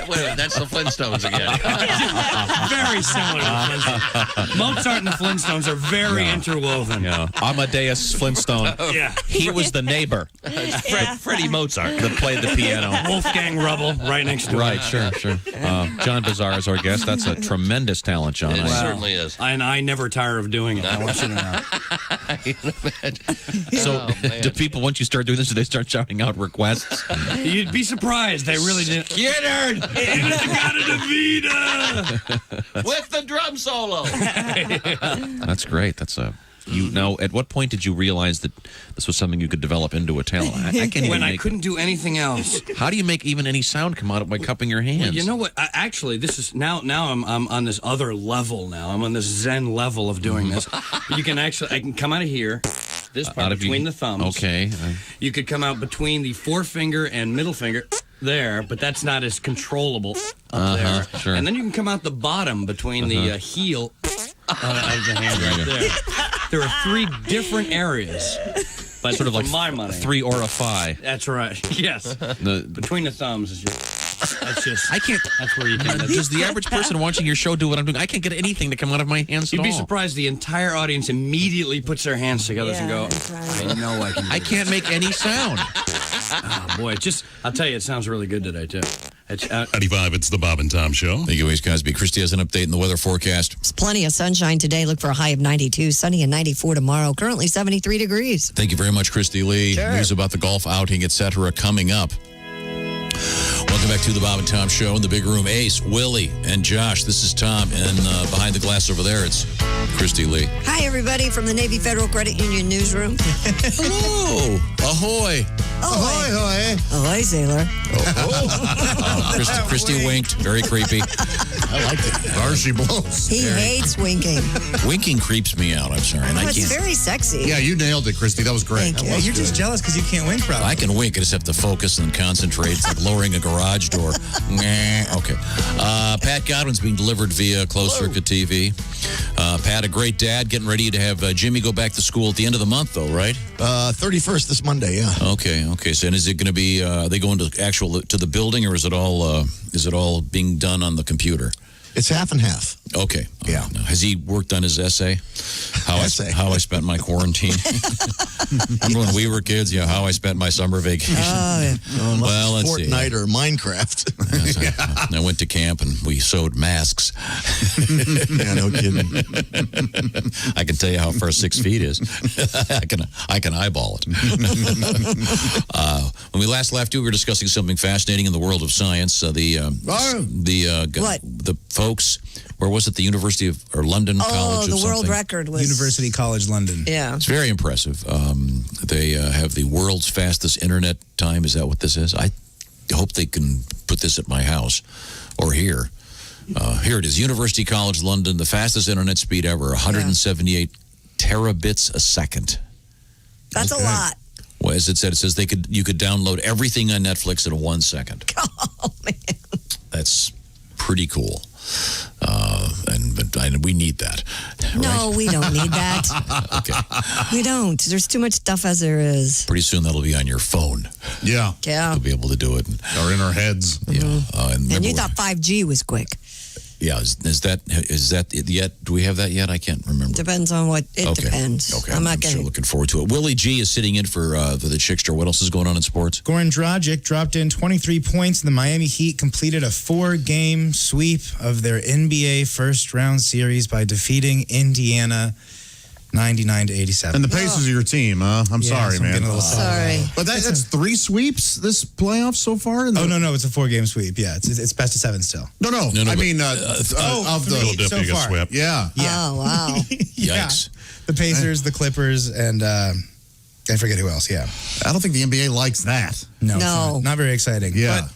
Wait a minute, that's the Flintstones again. Very similar to the Flintstones. Mozart and the Flintstones are very interwoven. Yeah. Amadeus Flintstone. Yeah. He was the neighbor. Freddie Mozart. That played the piano. Wolfgang Rubble right next to him. Right, sure. John Bazaar is our guest. That's a tremendous talent, John. It certainly is. And I never tire of doing it. I want you to know. So, do people, once you start doing this, do they start shouting out requests? You'd be surprised. They really did. Skinner! With the drum solo. That's great. That's a... Now, at what point did you realize that this was something you could develop into a talent? I can't even When I couldn't do anything else. How do you make even any sound come out by cupping your hands? Well, you know what? Actually, this is now I'm on this other level now. I'm on this Zen level of doing this. You can actually, I can come out of here, this part between the thumbs. Okay. You could come out between the forefinger and middle finger there, but that's not as controllable up there. Sure. And then you can come out the bottom between the heel of the hand right there. There are 3 different areas. But sort of like my money. 3 orify. That's right. Yes. Between the thumbs is that's just. I can't. That's where you can. Does the average person watching your show do what I'm doing? I can't get anything to come out of my hands You'd at be all. surprised. The entire audience immediately puts their hands together and go, I know I can do I can't make any sound. Oh, boy. I'll tell you, it sounds really good today, too. 95, it's the Bob and Tom Show. Thank you, Waze Cosby. Christy has an update in the weather forecast. It's plenty of sunshine today. Look for a high of 92, sunny and 94 tomorrow. Currently 73 degrees. Thank you very much, Christy Lee. Sure. News about the golf outing, etc. coming up. Welcome back to the Bob and Tom Show in the big room. Ace, Willie, and Josh. This is Tom, and behind the glass over there, it's Christy Lee. Hi, everybody, from the Navy Federal Credit Union newsroom. Hello. Ahoy. Ahoy, hoy. Ahoy, sailor. Christy winked. Very creepy. I like it. There she blows. He hates winking. Winking creeps me out. I'm sorry. And Oh, I it's can't. very sexy. Yeah, you nailed it, Christy. That was great. Thank you. Yeah, you're just jealous because you can't wink properly. I can wink. I just have to focus and concentrate. It's like lowering a garage door. Okay. Pat Godwin's being delivered via closed circuit TV. Pat, a great dad, getting ready to have Jimmy go back to school at the end of the month, though, right? 31st this Monday, yeah. Okay. So, and is it going to be? Are they going to the building, or is it all being done on the computer? It's half and half. Okay. Yeah. Has he worked on his essay? How I spent my quarantine. Remember when we were kids? Yeah, how I spent my summer vacation. Well, let's see. Fortnite or Minecraft. Yes, I went to camp and we sewed masks. Yeah, no kidding. I can tell you how far 6 feet is. I can eyeball it. When we last left you, we were discussing something fascinating in the world of science. The folks, where was it? The University of London College. Oh, the world record was University College London. Yeah, it's very impressive. They have the world's fastest internet time. Is that what this is? I hope they can put this at my house or here. Here it is. University College London, the fastest internet speed ever, 178 terabits a second. That's a lot. Well, as it said, you could download everything on Netflix in 1 second. Oh man, that's pretty cool. And we need that. No, right? we don't need that. Okay. We don't. There's too much stuff as there is. Pretty soon that'll be on your phone. Yeah. Yeah. You'll be able to do it. Or in our heads. Yeah. And you thought 5G was quick. Yeah, is that it yet? Do we have that yet? I can't remember. Depends on what it depends. Okay, I'm I'm sure looking forward to it. Willie G is sitting in for the Chickster. What else is going on in sports? Goran Dragic dropped in 23 points. The Miami Heat completed a 4-game sweep of their NBA first-round series by defeating Indiana 99-87. And the Pacers are your team, huh? I'm sorry, so I'm man. getting a little sorry. But that's 3 sweeps this playoff so far? Oh, no, it's a 4-game sweep. Yeah, it's best of 7 still. No. I mean, of the so far. sweep. Yeah. Oh, wow. Yikes. The Pacers, the Clippers, and I forget who else, yeah. I don't think the NBA likes that. No. It's not very exciting. Yeah.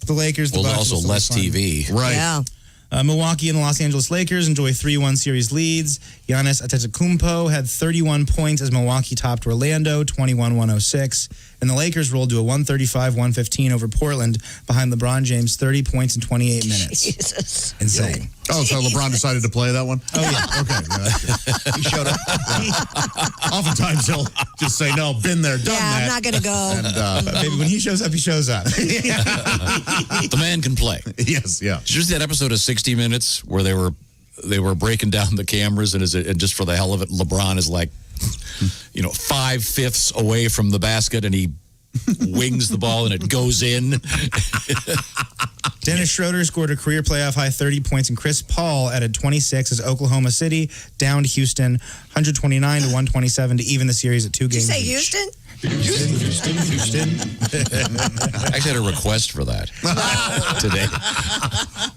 But the Lakers, the Well, Bucks also less TV. Right. Yeah. Milwaukee and the Los Angeles Lakers enjoy 3-1 series leads. Giannis Antetokounmpo had 31 points as Milwaukee topped Orlando 21-106. And the Lakers rolled to a 135-115 over Portland behind LeBron James 30 points in 28 minutes. Jesus. Insane. Oh, so LeBron decided to play that one? Oh, yeah. Okay. Yeah, that's good. He showed up. Oftentimes he'll just say, no, been there, done that. I'm not going to go. And, Baby, when he shows up, he shows up. The man can play. Yes, yeah. Did you see that episode of 60 Minutes where they were breaking down the cameras and just for the hell of it, LeBron is like, 5/5 away from the basket and he wings the ball and it goes in. Dennis Schroeder scored a career playoff high 30 points, and Chris Paul added 26 as Oklahoma City downed Houston 129-127 to even the series at 2 games. Did you say each. Houston? Houston. I actually had a request for that today.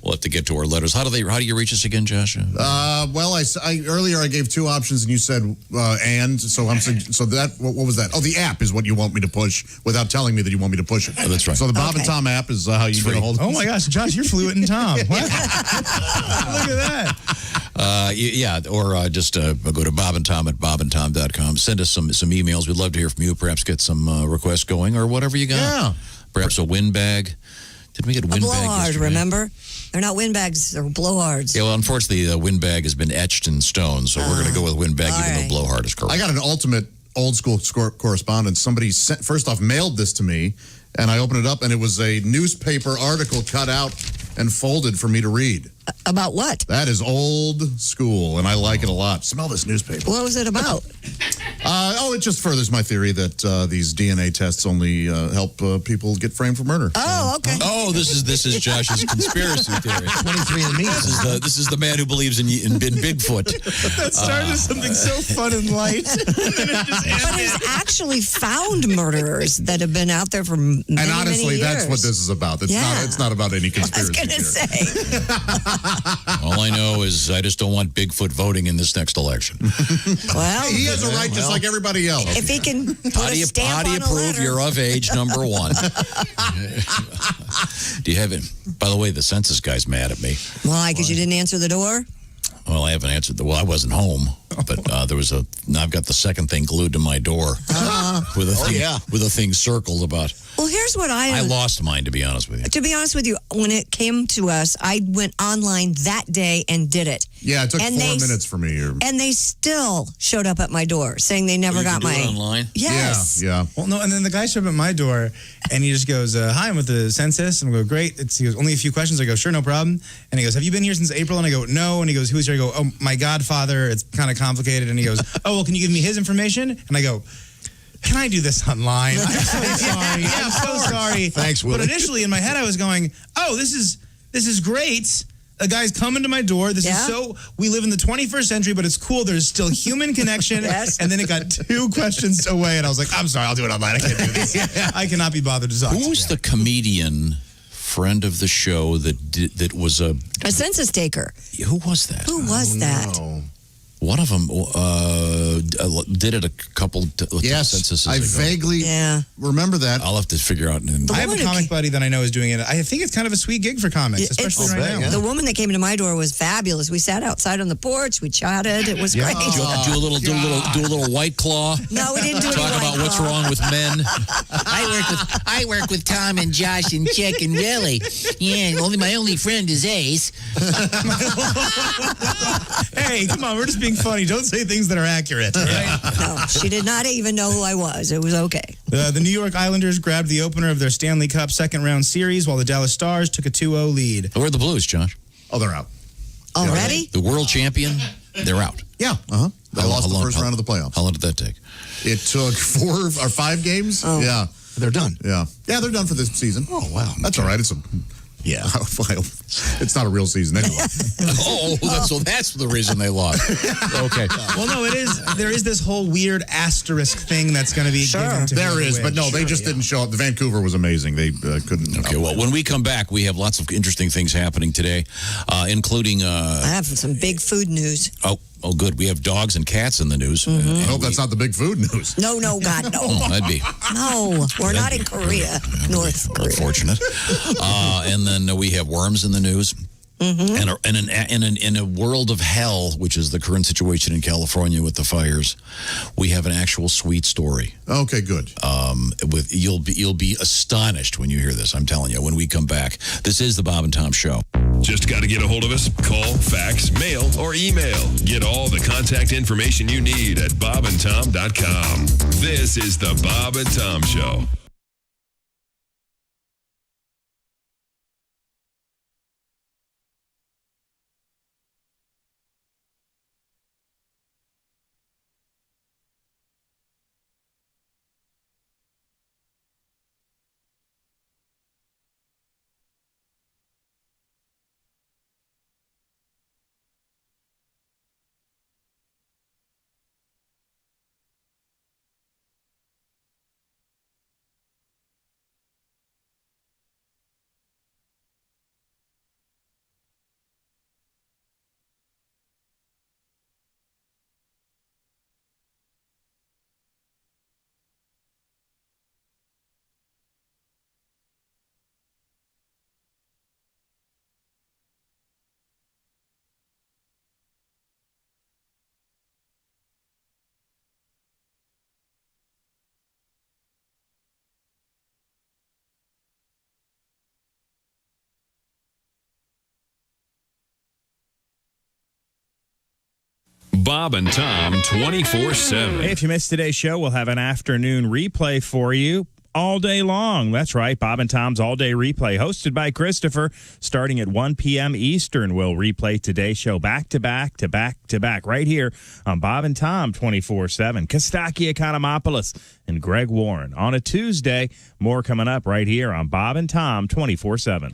We'll have to get to our letters. How do you reach us again, Josh? Well, earlier I gave 2 options and you said and so that what was that? Oh, the app is what you want me to push without telling me that you want me to push it. Oh, that's right. So the Bob and Tom app is how you get a hold of Oh my gosh, Josh, you're fluent in Tom. What? Look at that. Or just go to Bob and Tom at bobandtom.com. Send us some emails. We'd love to hear from you. Perhaps get some requests going or whatever you got. Yeah. Perhaps a windbag. Did we get a windbag? Blowhard, yesterday? remember? They're not windbags, they're blowhards. Yeah, well, unfortunately, the windbag has been etched in stone, so we're going to go with windbag, even though blowhard is correct. I got an ultimate old school correspondence. Somebody first off mailed this to me, and I opened it up, and it was a newspaper article cut out and folded for me to read. About what? That is old school, and I like it a lot. Smell this newspaper. What was it about? It just furthers my theory that these DNA tests only help people get framed for murder. Oh, okay. Oh, this is Josh's conspiracy theory. 23andMe. This is the man who believes in Bigfoot. That started as something so fun and light. And then it just ended. But it's actually found murderers that have been out there for many, And honestly, many years. that's what this is about. It's not about any conspiracy I was going to say. All I know is I just don't want Bigfoot voting in this next election. Well, he has a right just like everybody else. If he can put How a do you stamp on a prove letter. you're of age, number one? Do you have it? By the way, the census guy's mad at me. Why? Because you didn't answer the door? Well, I haven't answered I wasn't home. But now I've got the second thing glued to my door with a thing circled about. Well, here's what I lost mine, to be honest with you. To be honest with you, when it came to us, I went online that day and did it. Yeah, it took 4 minutes for me. And they still showed up at my door saying they never got my. Online? Yes. Yeah. Well, no, and then the guy showed up at my door, and he just goes, "Hi, I'm with the census." And I go, "Great." He goes, "Only a few questions." I go, "Sure, no problem." And he goes, "Have you been here since April?" And I go, "No." And he goes, "Who's here?" I go, "Oh, my godfather. It's kind of complicated." And he goes, "Oh, well, can you give me his information?" And I go, "Can I do this online? I'm so sorry. I'm so sorry." Thanks, Willie. But initially in my head I was going, "Oh, this is great. A guy's coming to my door. This is we live in the 21st century, but it's cool. There's still human connection." Yes. And then it got 2 questions away, and I was like, "I'm sorry, I'll do it online. I can't do this. I cannot be bothered to talk." Who's the comedian friend of the show that was a census taker? Who was that? Who was that? One of them did it a couple censuses I ago. vaguely remember that. I'll have to figure out. I have a comic buddy that I know is doing it. I think it's kind of a sweet gig for comics, especially right now. The woman that came to my door was fabulous. We sat outside on the porch. We chatted. It was great. Do a little White Claw. No, we didn't do Talk about what's wrong with men. I work with Tom and Josh and Chick and Willie. Yeah, my only friend is Ace. Hey, come on, we're just being funny. Don't say things that are accurate. Right? No, she did not even know who I was. It was okay. The New York Islanders grabbed the opener of their Stanley Cup second-round series, while the Dallas Stars took a 2-0 lead. Where are the Blues, Josh? Oh, they're out. Already? The world champion, they're out. Yeah. They lost the first round of the playoffs. How long did that take? It took 4 or 5 games. Oh. Yeah. They're done. Yeah, they're done for this season. Oh, wow. That's all right. It's not a real season anyway. So that's the reason they lost. Okay. Well, no, it is. There is this whole weird asterisk thing that's going to be given to There whoever is, but no, wins. they just didn't show up. The Vancouver was amazing. They couldn't. Okay, well, when we come back, we have lots of interesting things happening today, including... I have some big food news. Oh, good. We have dogs and cats in the news. I hope that's not the big food news. No, God, no. Oh, that'd be... No, we're not in Korea. North Korea. Unfortunate. And then we have worms in the news. And in a world of hell, which is the current situation in California with the fires, we have an actual sweet story. Okay, good. You'll be astonished when you hear this. I'm telling you. When we come back, this is the Bob and Tom Show. Just got to get a hold of us? Call, fax, mail, or email. Get all the contact information you need at bobandtom.com. This is the Bob and Tom Show. Bob and Tom 24/7. Hey, if you missed today's show, we'll have an afternoon replay for you all day long. That's right, Bob and Tom's all-day replay, hosted by Christopher, starting at 1 p.m. Eastern. We'll replay today's show back-to-back, right here on Bob and Tom 24/7. Kostaki Economopoulos and Greg Warren on a Tuesday. More coming up right here on Bob and Tom 24/7.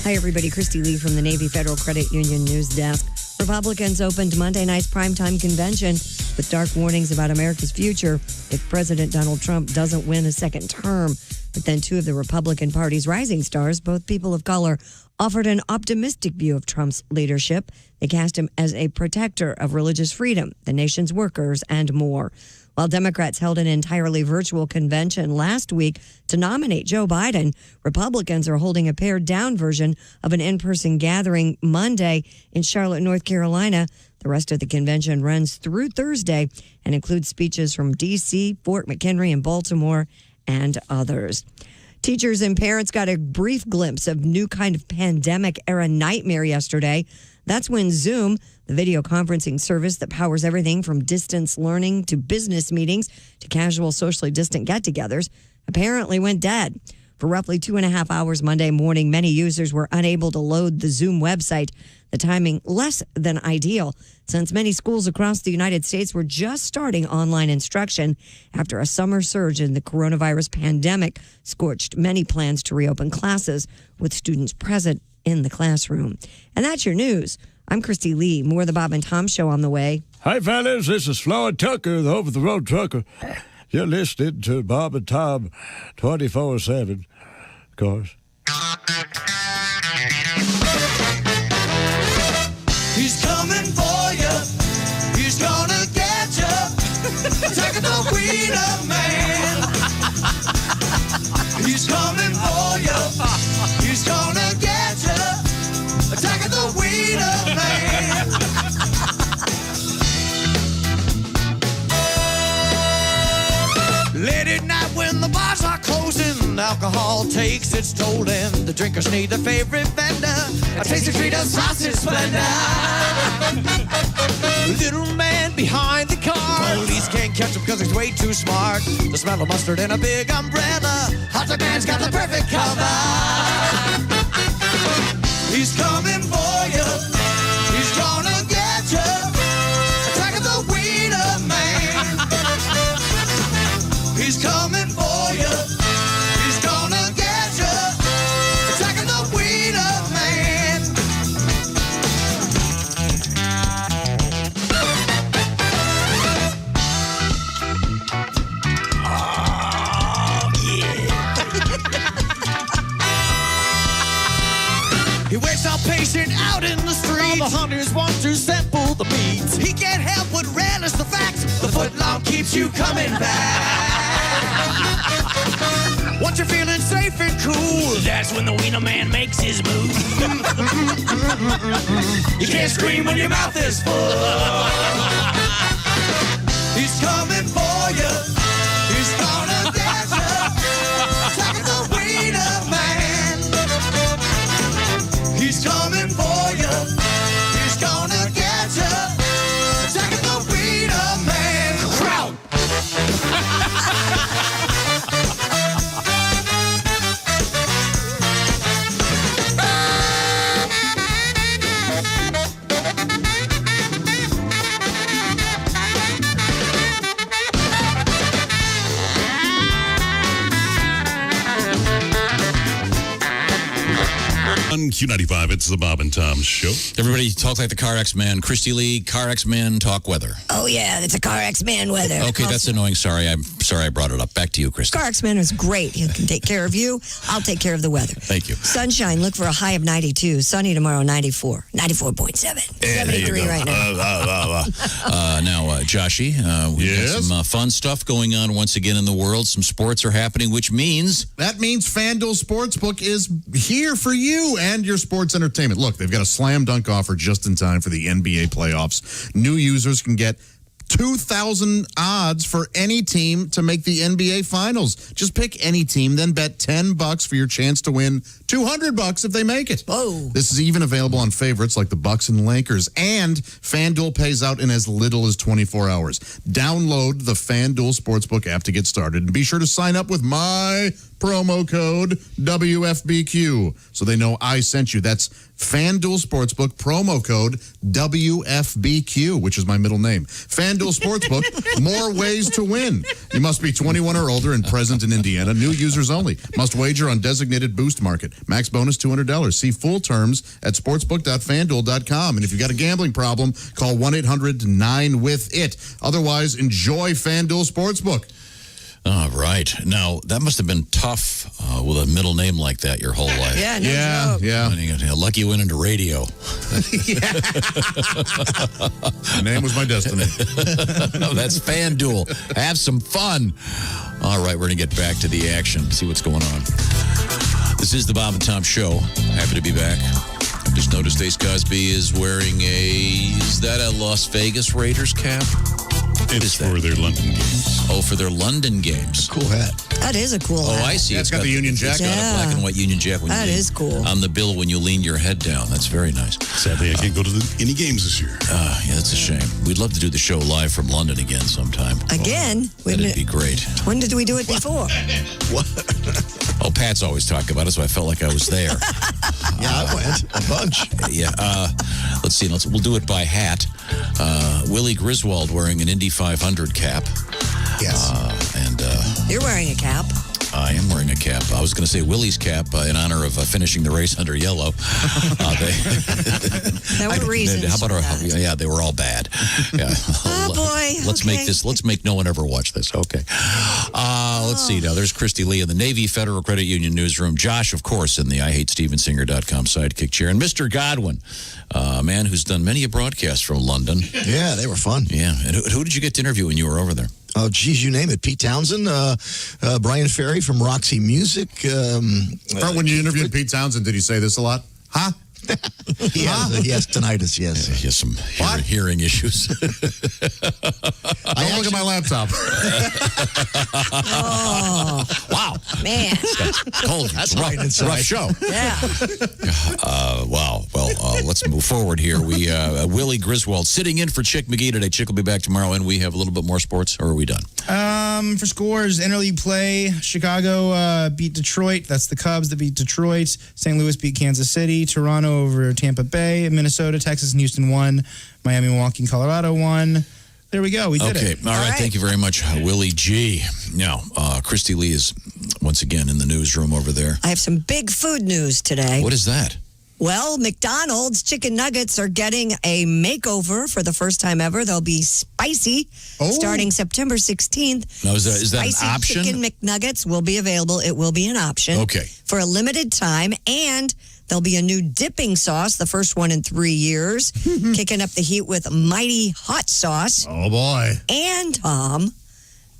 Hi, everybody. Christy Lee from the Navy Federal Credit Union News Desk. Republicans opened Monday night's primetime convention with dark warnings about America's future if President Donald Trump doesn't win a second term. But then 2 of the Republican Party's rising stars, both people of color, offered an optimistic view of Trump's leadership. They cast him as a protector of religious freedom, the nation's workers, and more. While Democrats held an entirely virtual convention last week to nominate Joe Biden, Republicans are holding a pared-down version of an in-person gathering Monday in Charlotte, North Carolina. The rest of the convention runs through Thursday and includes speeches from D.C., Fort McHenry, and Baltimore, and others. Teachers and parents got a brief glimpse of new kind of pandemic-era nightmare yesterday. That's when Zoom, the video conferencing service that powers everything from distance learning to business meetings to casual socially distant get-togethers, apparently went dead. For roughly 2.5 hours Monday morning, many users were unable to load the Zoom website, the timing less than ideal, since many schools across the United States were just starting online instruction after a summer surge in the coronavirus pandemic scorched many plans to reopen classes with students present in the classroom. And that's your news. I'm Christy Lee. More of the Bob and Tom Show on the way. Hi, fellas. This is Floyd Tucker, the over-the-road trucker. You're listening to Bob and Tom 24/7, of course. He's coming for you. He's gonna get you. Taking the wiener man. He's coming for you. He's gonna get you. Taking the wiener man. Late at night when the bars are closing, alcohol takes its toll and the drinkers need their favorite vendor. A tasty treat of sausage splendor. Little man behind the car, police can't catch him because he's way too smart. The smell of mustard and a big umbrella, hot dog man's got the perfect cover. He's coming for you. He's gonna get you. Attacking the wiener man. He's coming for you. He's gonna get you. Attacking the wiener man. Oh, yeah. He waits out patient out in the street. All the hunters want to sample the meat. He can't help but relish the fact the footlong keeps you coming back. Once you're feeling safe and cool, that's when the wiener man makes his move. You can't scream when your mouth is full. He's coming for you. He's gonna get you. Attacking the wiener man. He's coming for you. He's gonna get you. Attacking the wiener man. Crowd. On Q95, it's the Bob and Tom Show. Everybody talk like the Car X Man. Christy Lee, Car X Man, talk weather. Oh, yeah, that's a Car X Man weather. Okay, that's annoying. Sorry, I'm sorry I brought it up. Back to you, Christy. Car X Man is great. He can take care of you. I'll take care of the weather. Thank you. Sunshine, look for a high of 92. Sunny tomorrow, 94. 94.7. Yeah, 73 right now. Now, Joshy, we got some fun stuff going on once again in the world. Some sports are happening, which means... That means FanDuel Sportsbook is here for you and your sports entertainment. Look, they've got a slam dunk offer just in time for the NBA playoffs. New users can get 2,000 odds for any team to make the NBA Finals. Just pick any team, then bet $10 for your chance to win $200 if they make it. Whoa. This is even available on favorites like the Bucks and Lakers. And FanDuel pays out in as little as 24 hours. Download the FanDuel Sportsbook app to get started. And be sure to sign up with my promo code WFBQ so they know I sent you. That's FanDuel Sportsbook promo code WFBQ, which is my middle name. FanDuel Sportsbook, more ways to win. You must be 21 or older and present in Indiana. New users only. Must wager on designated Boost Market. Max bonus $200. See full terms at sportsbook.fanduel.com. And if you've got a gambling problem, call 1-800-9-WITH-IT. Otherwise, enjoy FanDuel Sportsbook. All right. Now, that must have been tough with a middle name like that your whole life. Yeah, no joke. Yeah. Lucky you went into radio. The name was my destiny. That's FanDuel. Have some fun. All right, we're going to get back to the action, see what's going on. This is the Bob and Tom Show. Happy to be back. Just noticed Ace Cosby is wearing is that a Las Vegas Raiders cap? It's for their London games. Oh, for their London games. Cool hat. That is a cool hat. Oh, I see. Yeah, it's got the Union Jack. It's got a black and white Union Jack. When That you lean is cool. On the bill when you lean your head down. That's very nice. Sadly, I can't go to any games this year. Yeah, that's a shame. We'd love to do the show live from London again sometime. Again? That'd be great. When did we do it before? Oh, Pat's always talked about it, so I felt like I was there. Yeah, I went a bunch. Yeah. Let's see. We'll do it by hat. Willie Griswold wearing an Indy 500 cap. Yes. You're wearing a cap. I am wearing a cap. I was going to say Willie's cap in honor of finishing the race under yellow. There were reasons. How about yeah, they were all bad. Yeah. Oh boy. Let's make this. Let's make no one ever watch this. Okay. Let's see now. There's Christy Lee in the Navy Federal Credit Union newsroom. Josh, of course, in the IHateStevensinger.com sidekick chair, and Mr. Godwin, a man who's done many a broadcast from London. Yeah, they were fun. Yeah. And who did you get to interview when you were over there? Oh, geez, you name it. Pete Townsend, Brian Ferry from Roxy Music. When you interviewed Pete Townsend, did he say this a lot? Huh? He has tinnitus, yes. He has some hearing issues. Don't look at my laptop. Oh. Wow. Man. Cold. That's rough show. Yeah. Wow. Well, let's move forward here. We Willie Griswold sitting in for Chick McGee today. Chick will be back tomorrow, and we have a little bit more sports, or are we done? For scores, interleague play, Chicago beat Detroit. That's the Cubs that beat Detroit. St. Louis beat Kansas City. Toronto over Tampa Bay. Minnesota, Texas, and Houston won. Miami, Milwaukee, and Colorado won. There we go. We did it. Okay. All right. Thank you very much, Willie G. Now, Christy Lee is once again in the newsroom over there. I have some big food news today. What is that? Well, McDonald's chicken nuggets are getting a makeover for the first time ever. They'll be spicy starting September 16th. Now, is that an Spicy option? chicken McNuggets will be available. It will be an option. Okay. For a limited time, and there'll be a new dipping sauce, the first one in 3 years, kicking up the heat with Mighty Hot Sauce. Oh, boy. And, Tom,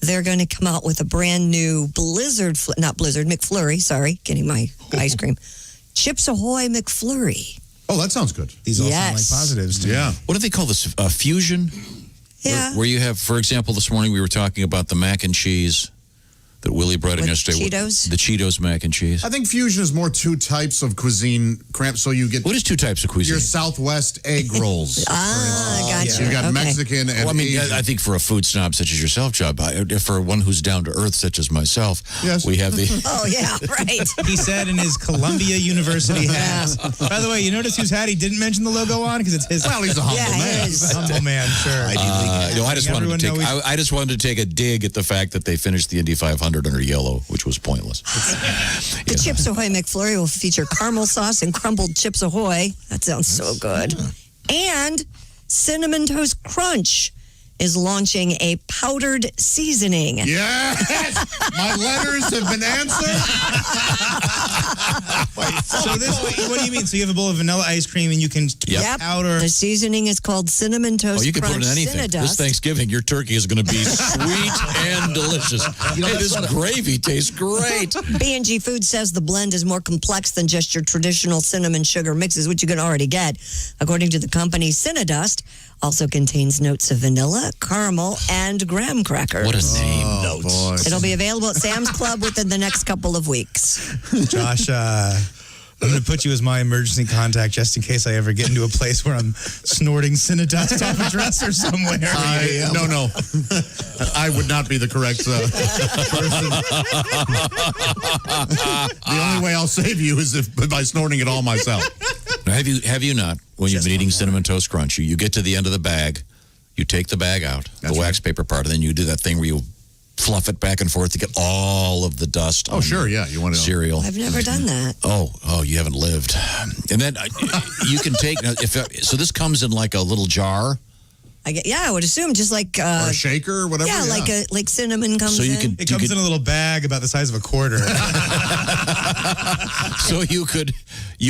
they're going to come out with a brand new McFlurry, sorry, getting my ice cream. Chips Ahoy McFlurry. Oh, that sounds good. These all sound like positives to me. Yeah. What do they call this? Fusion? Yeah. Where you have, for example, this morning we were talking about the mac and cheese that Willie brought in yesterday. Cheetos? The Cheetos mac and cheese. I think fusion is more two types of cuisine cramped, so you get What is two types of cuisine? your Southwest egg rolls. Gotcha. You got Okay. Mexican and Well, I mean, Asian. I think for a food snob such as yourself, Job, for one who's down to earth such as myself, Yes. we have the. Oh, yeah, right. He said in his Columbia University hat. By the way, you notice whose hat he didn't mention the logo on? Because it's his. Well, he's a humble man. He's a humble man, sure. I just wanted to take a dig at the fact that they finished the Indy 500 under yellow, which was pointless. The Chips Ahoy McFlurry will feature caramel sauce and crumbled Chips Ahoy. That sounds so good. And Cinnamon Toast Crunch is launching a powdered seasoning. Yes! My letters have been answered. So what do you mean? So you have a bowl of vanilla ice cream and you can powder. The seasoning is called Cinnamon Toast Oh, you can Crunch put it in anything. Cinnadust. This Thanksgiving, your turkey is going to be sweet and delicious. This gravy tastes great. B&G Food says the blend is more complex than just your traditional cinnamon sugar mixes, which you can already get. According to the company, Cinnadust also contains notes of vanilla, caramel, and graham crackers. What a name. Boy. It'll be available at Sam's Club within the next couple of weeks. Josh, I'm going to put you as my emergency contact just in case I ever get into a place where I'm snorting Cinnadust off a dresser somewhere. No. I would not be the correct person. The only way I'll save you is by snorting it all myself. Now, have you not, when you've been eating Cinnamon Toast Crunch, you get to the end of the bag, you take the bag out, the wax paper part, and then you do that thing where you fluff it back and forth to get all of the dust on sure, yeah. You want to cereal. I've never done that. Oh, you haven't lived. And then you can take, so this comes in like a little jar. I would assume just like or a shaker or whatever. Yeah, like cinnamon comes in. It comes in a little bag about the size of a quarter. So you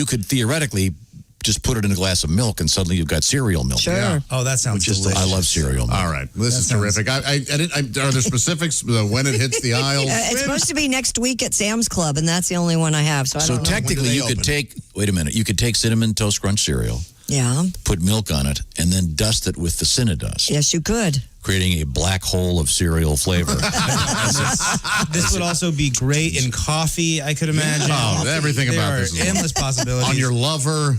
could theoretically just put it in a glass of milk, and suddenly you've got cereal milk. Sure. Yeah. Oh, that sounds delicious. I love cereal milk. All right. This is terrific. Are there specifics when it hits the aisles? It's supposed to be next week at Sam's Club, and that's the only one I have. So I don't know. Technically, you could take, wait a minute, you could take Cinnamon Toast Crunch cereal, Yeah. put milk on it, and then dust it with the Cinnadust, Yes, you could. creating a black hole of cereal flavor. This would also be great in coffee, I could imagine. Oh, everything There about are this is endless possibilities. on your lover.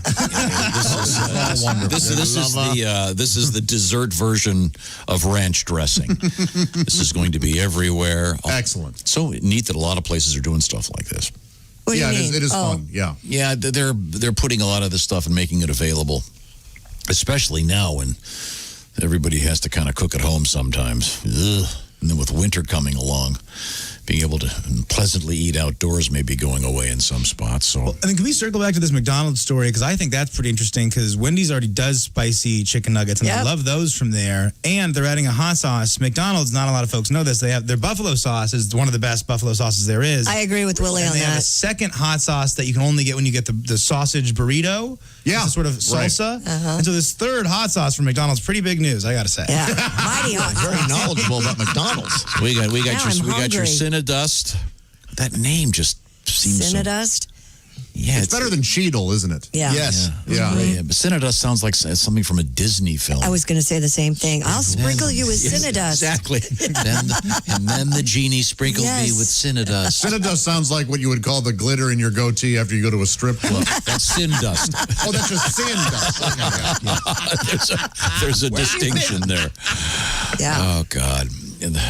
This is the dessert version of ranch dressing. This is going to be everywhere. Excellent. So neat that a lot of places are doing stuff like this. What do you mean? It is fun. Yeah. Yeah, they're putting a lot of this stuff and making it available, especially now when everybody has to kind of cook at home sometimes. Ugh. And then with winter coming along, being able to pleasantly eat outdoors may be going away in some spots. So, And then can we circle back to this McDonald's story? Because I think that's pretty interesting because Wendy's already does spicy chicken nuggets, and I love those from there. And they're adding a hot sauce. McDonald's, not a lot of folks know this, they have their buffalo sauce is one of the best buffalo sauces there is. I agree with Willie and on they have a that. second hot sauce that you can only get when you get the sausage burrito. Yeah. It's a sort of salsa. And so this third hot sauce from McDonald's, pretty big news, I got to say. Yeah, mighty hot. Very knowledgeable about McDonald's. we got Now your I'm hungry. Cinnadust. That name just seems so, Cinnadust? yeah, It's better than Cheetle, isn't it? Yeah. Yes. Yeah. But Cinnadust sounds like something from a Disney film. I was going to say the same thing. I'll sprinkle you with Yes, Cinnadust. Exactly. and then the genie sprinkles me with Cinnadust. Cinnadust sounds like what you would call the glitter in your goatee after you go to a strip club. That's sin dust. Oh, that's just sin dust. Okay. There's a distinction there. Yeah. Oh, God.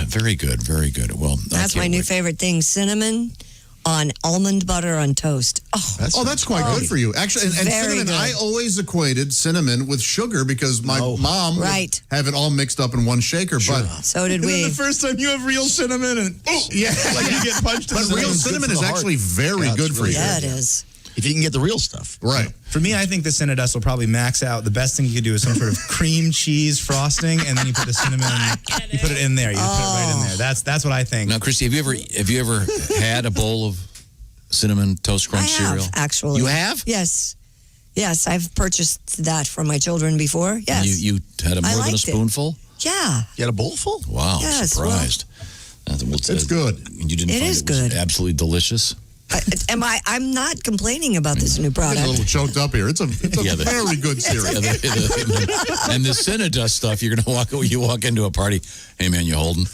Very good. Very good. Well, That's my new favorite thing, cinnamon on almond butter on toast. Oh, That's quite good for you. Actually, and Very cinnamon, good. I always equated cinnamon with sugar because my mom would Right. have it all mixed up in one shaker. But so did And we. then the first time you have real cinnamon and yeah, like you get punched in but the real nose. cinnamon is actually very good for you. Yeah, it is. If you can get the real stuff. Right. For me, I think the Cinnadust will probably max out. The best thing you could do is some sort of cream cheese frosting, and then you put the cinnamon. You put it in there. You put it right in there. That's what I think. Now, Christy, have you ever had a bowl of cinnamon toast crunch I have, cereal? actually. You have? Yes. Yes, I've purchased that for my children before. Yes. You had I more than a liked it. spoonful? Yeah. You had a bowl full? Wow, Yes, surprised. It's good. You didn't It find is it was good. absolutely delicious? I'm not complaining about this new I'm product. a little choked up here. It's a Yeah, very good cereal. And the Cinnadust stuff, you're gonna you walk into a party. Hey man, you holding?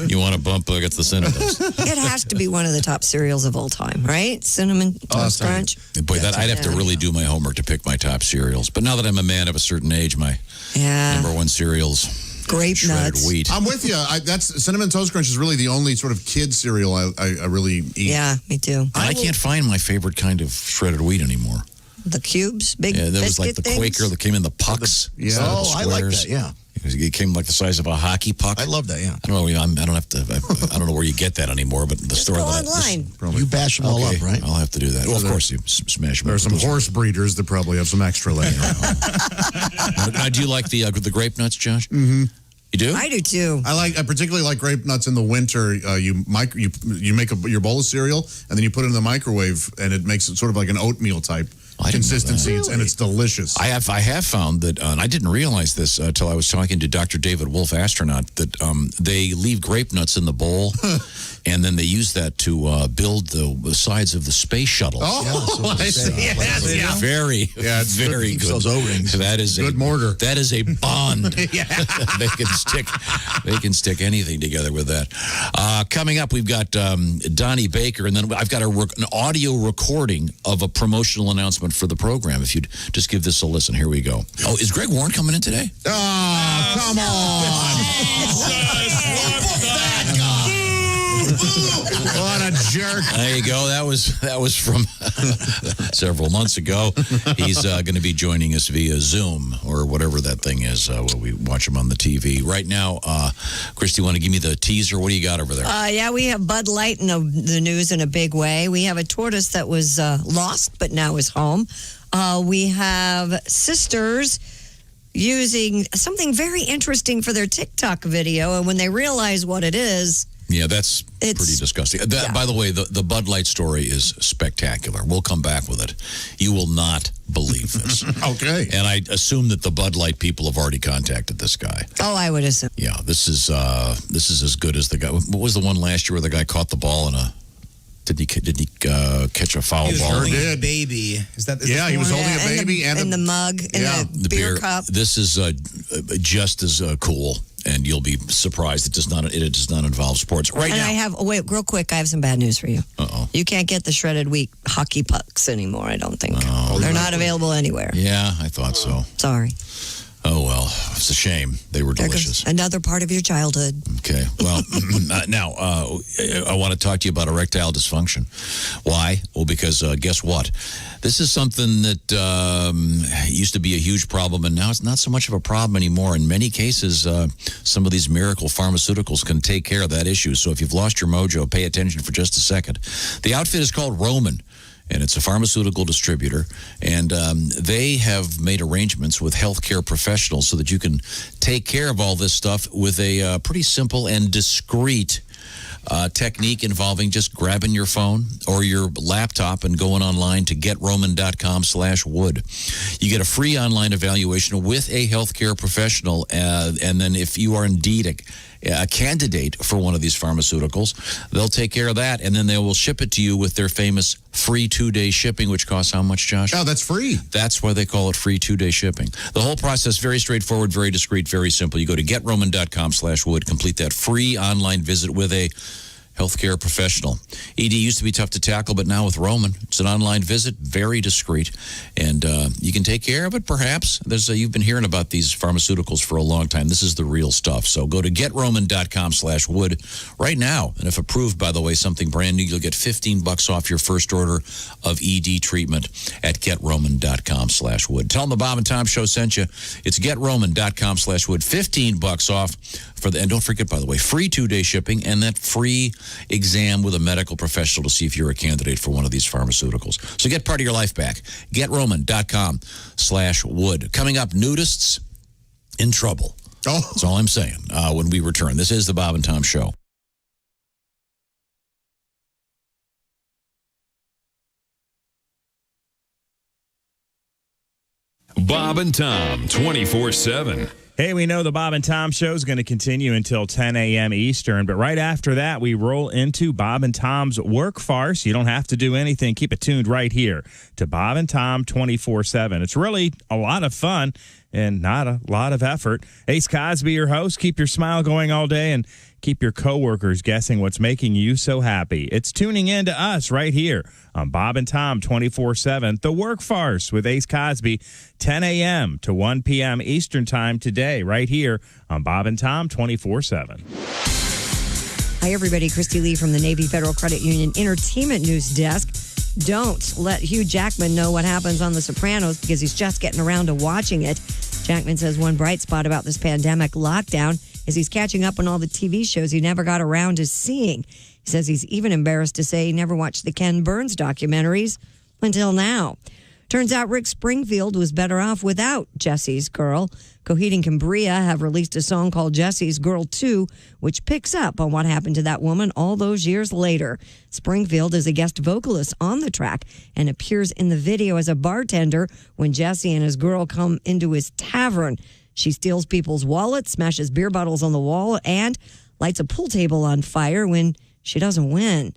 you want to bump against the Cinnadust? It has to be one of the top cereals of all time, right? Cinnamon Toast Crunch. Boy, I'd have to really do my homework to pick my top cereals. But now that I'm a man of a certain age, my number one cereals. Grape shredded nuts. wheat. I'm with you. That's Cinnamon Toast Crunch is really the only sort of kid cereal I really eat. Yeah, me too. I can't find my favorite kind of shredded wheat anymore. The cubes, big Yeah, there was like biscuit the things? Quaker that came in the pucks. Yeah. instead of the Oh, I like squares. that, yeah. It came like the size of a hockey puck. I love that, yeah. I don't know. I don't have to. I don't know where you get that anymore. But the store Go that online. You bash them all up, right? I'll have to do that. Well, of course, you smash them. There are some horse breeders that probably have some extra laying around. Now, do you like the grape nuts, Josh? Mm-hmm. You do? I do too. I particularly like grape nuts in the winter. You make your bowl of cereal and then you put it in the microwave and it makes it sort of like an oatmeal type consistency, and it's delicious. I have found that, and I didn't realize this until I was talking to Dr. David Wolf, astronaut, that they leave grape nuts in the bowl, and then they use that to build the sides of the space shuttle. Oh, I see. Yes, Very, it's very Keeps good. those O-rings. That is good mortar. That is a bond. They can stick anything together with that. Coming up, we've got Donnie Baker, and then I've got an audio recording of a promotional announcement for the program. If you'd just give this a listen, here we go. Oh, is Greg Warren coming in today? Oh, come on! What a jerk! There you go. That was from several months ago. He's going to be joining us via Zoom or whatever that thing is. Where we watch him on the TV right now. Christy, want to give me the teaser? What do you got over there? Yeah, we have Bud Light in the news in a big way. We have a tortoise that was lost but now is home. We have sisters using something very interesting for their TikTok video, and when they realize what it is, Yeah, that's pretty disgusting. By the way, the Bud Light story is spectacular. We'll come back with it. You will not believe this. Okay. And I assume that the Bud Light people have already contacted this guy. Oh, I would assume. Yeah, this is as good as the guy. What was the one last year where the guy caught the ball in a? Did he catch a foul He was ball? holding a baby. Is that? Yeah, he was holding a baby and the mug and the beer cup. This is just as cool, and you'll be surprised. It does not involve sports right and now. Real quick, I have some bad news for you. Uh-oh. You can't get the shredded wheat hockey pucks anymore, I don't think. They're not available anywhere. Yeah, I thought so. Sorry. Oh, well, it's a shame. They were delicious. Another part of your childhood. Okay. Well, now, I want to talk to you about erectile dysfunction. Why? Well, because guess what? This is something that used to be a huge problem, and now it's not so much of a problem anymore. In many cases, some of these miracle pharmaceuticals can take care of that issue. So if you've lost your mojo, pay attention for just a second. The outfit is called Roman. And it's a pharmaceutical distributor, and they have made arrangements with healthcare professionals so that you can take care of all this stuff with a pretty simple and discreet technique involving just grabbing your phone or your laptop and going online to getroman.com/wood. You get a free online evaluation with a healthcare professional, and then if you are indeed a candidate for one of these pharmaceuticals, they'll take care of that, and then they will ship it to you with their famous free 2-day shipping, which costs how much, Josh? Oh, that's free. That's why they call it free 2-day shipping. The whole process, very straightforward, very discreet, very simple. You go to getroman.com/wood, complete that free online visit with a healthcare professional. ED used to be tough to tackle, but now with Roman, it's an online visit, very discreet, and you can take care of it, perhaps. You've been hearing about these pharmaceuticals for a long time. This is the real stuff. So go to getroman.com/wood right now, and if approved, by the way, something brand new, you'll get $15 off your first order of ED treatment at getroman.com/wood. Tell them the Bob and Tom Show sent you. It's getroman.com/wood. $15 off and don't forget, by the way, free 2-day shipping and that free exam with a medical professional to see if you're a candidate for one of these pharmaceuticals. So get part of your life back. GetRoman.com/wood. Coming up, nudists in trouble. Oh. That's all I'm saying when we return. This is the Bob and Tom Show. Bob and Tom, 24/7. Hey, we know the Bob and Tom Show is going to continue until 10 a.m. Eastern, but right after that, we roll into Bob and Tom's work farce. You don't have to do anything. Keep it tuned right here to Bob and Tom 24/7. It's really a lot of fun and not a lot of effort. Ace Cosby, your host. Keep your smile going all day and keep your coworkers guessing what's making you so happy. It's tuning in to us right here on Bob and Tom 24/7, the work farce with Ace Cosby, 10 a.m. to 1 p.m. Eastern time today, right here on Bob and Tom 24/7. Hi, everybody. Christy Lee from the Navy Federal Credit Union Entertainment News Desk. Don't let Hugh Jackman know what happens on The Sopranos because he's just getting around to watching it. Jackman says one bright spot about this pandemic lockdown is he's catching up on all the TV shows he never got around to seeing. He says he's even embarrassed to say he never watched the Ken Burns documentaries until now. Turns out Rick Springfield was better off without Jesse's Girl. Coheed and Cambria have released a song called Jesse's Girl 2, which picks up on what happened to that woman all those years later. Springfield is a guest vocalist on the track and appears in the video as a bartender when Jesse and his girl come into his tavern. She steals people's wallets, smashes beer bottles on the wall, and lights a pool table on fire when she doesn't win.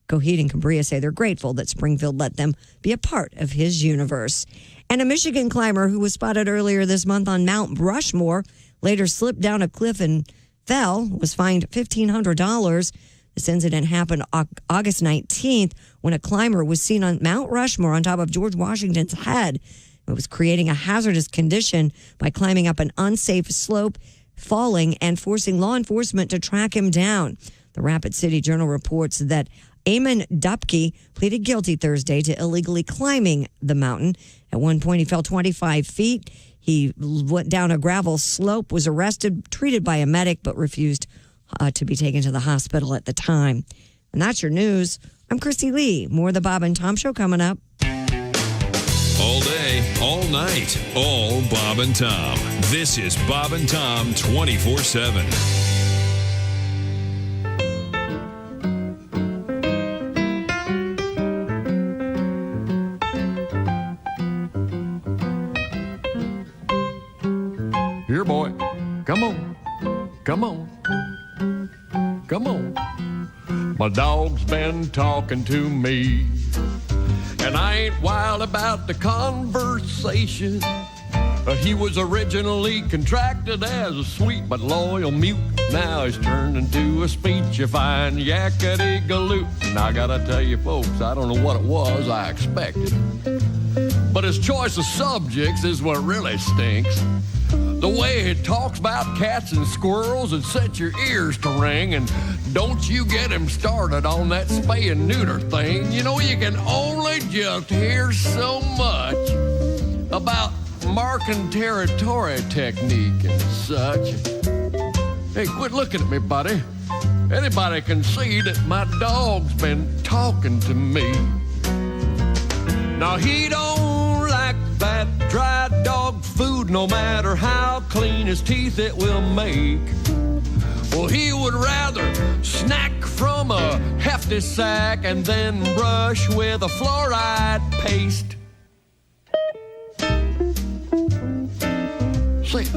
Coheed and Cambria say they're grateful that Springfield let them be a part of his universe. And a Michigan climber who was spotted earlier this month on Mount Rushmore later slipped down a cliff and fell, was fined $1,500. This incident happened August 19th when a climber was seen on Mount Rushmore on top of George Washington's head. It was creating a hazardous condition by climbing up an unsafe slope, falling, and forcing law enforcement to track him down. The Rapid City Journal reports that Eamon Dupke pleaded guilty Thursday to illegally climbing the mountain. At one point, he fell 25 feet. He went down a gravel slope, was arrested, treated by a medic, but refused to be taken to the hospital at the time. And that's your news. I'm Christy Lee. More of the Bob and Tom Show coming up. All day, all night, all Bob and Tom. This is Bob and Tom 24/7. My dog's been talking to me. And I ain't wild about the conversation. He was originally contracted as a sweet but loyal mute. Now he's turned into a speechifying yakety-galoot. And I gotta tell you folks, I don't know what it was I expected. But his choice of subjects is what really stinks. The way he talks about cats and squirrels and sets your ears to ring. And don't you get him started on that spay and neuter thing. You know, you can only just hear so much about marking territory technique and such. Hey, quit looking at me, buddy. Anybody can see that my dog's been talking to me. Now, he don't like that dry dog food, no matter how clean his teeth it will make. Well, he would rather snack from a hefty sack and then brush with a fluoride paste. Sit.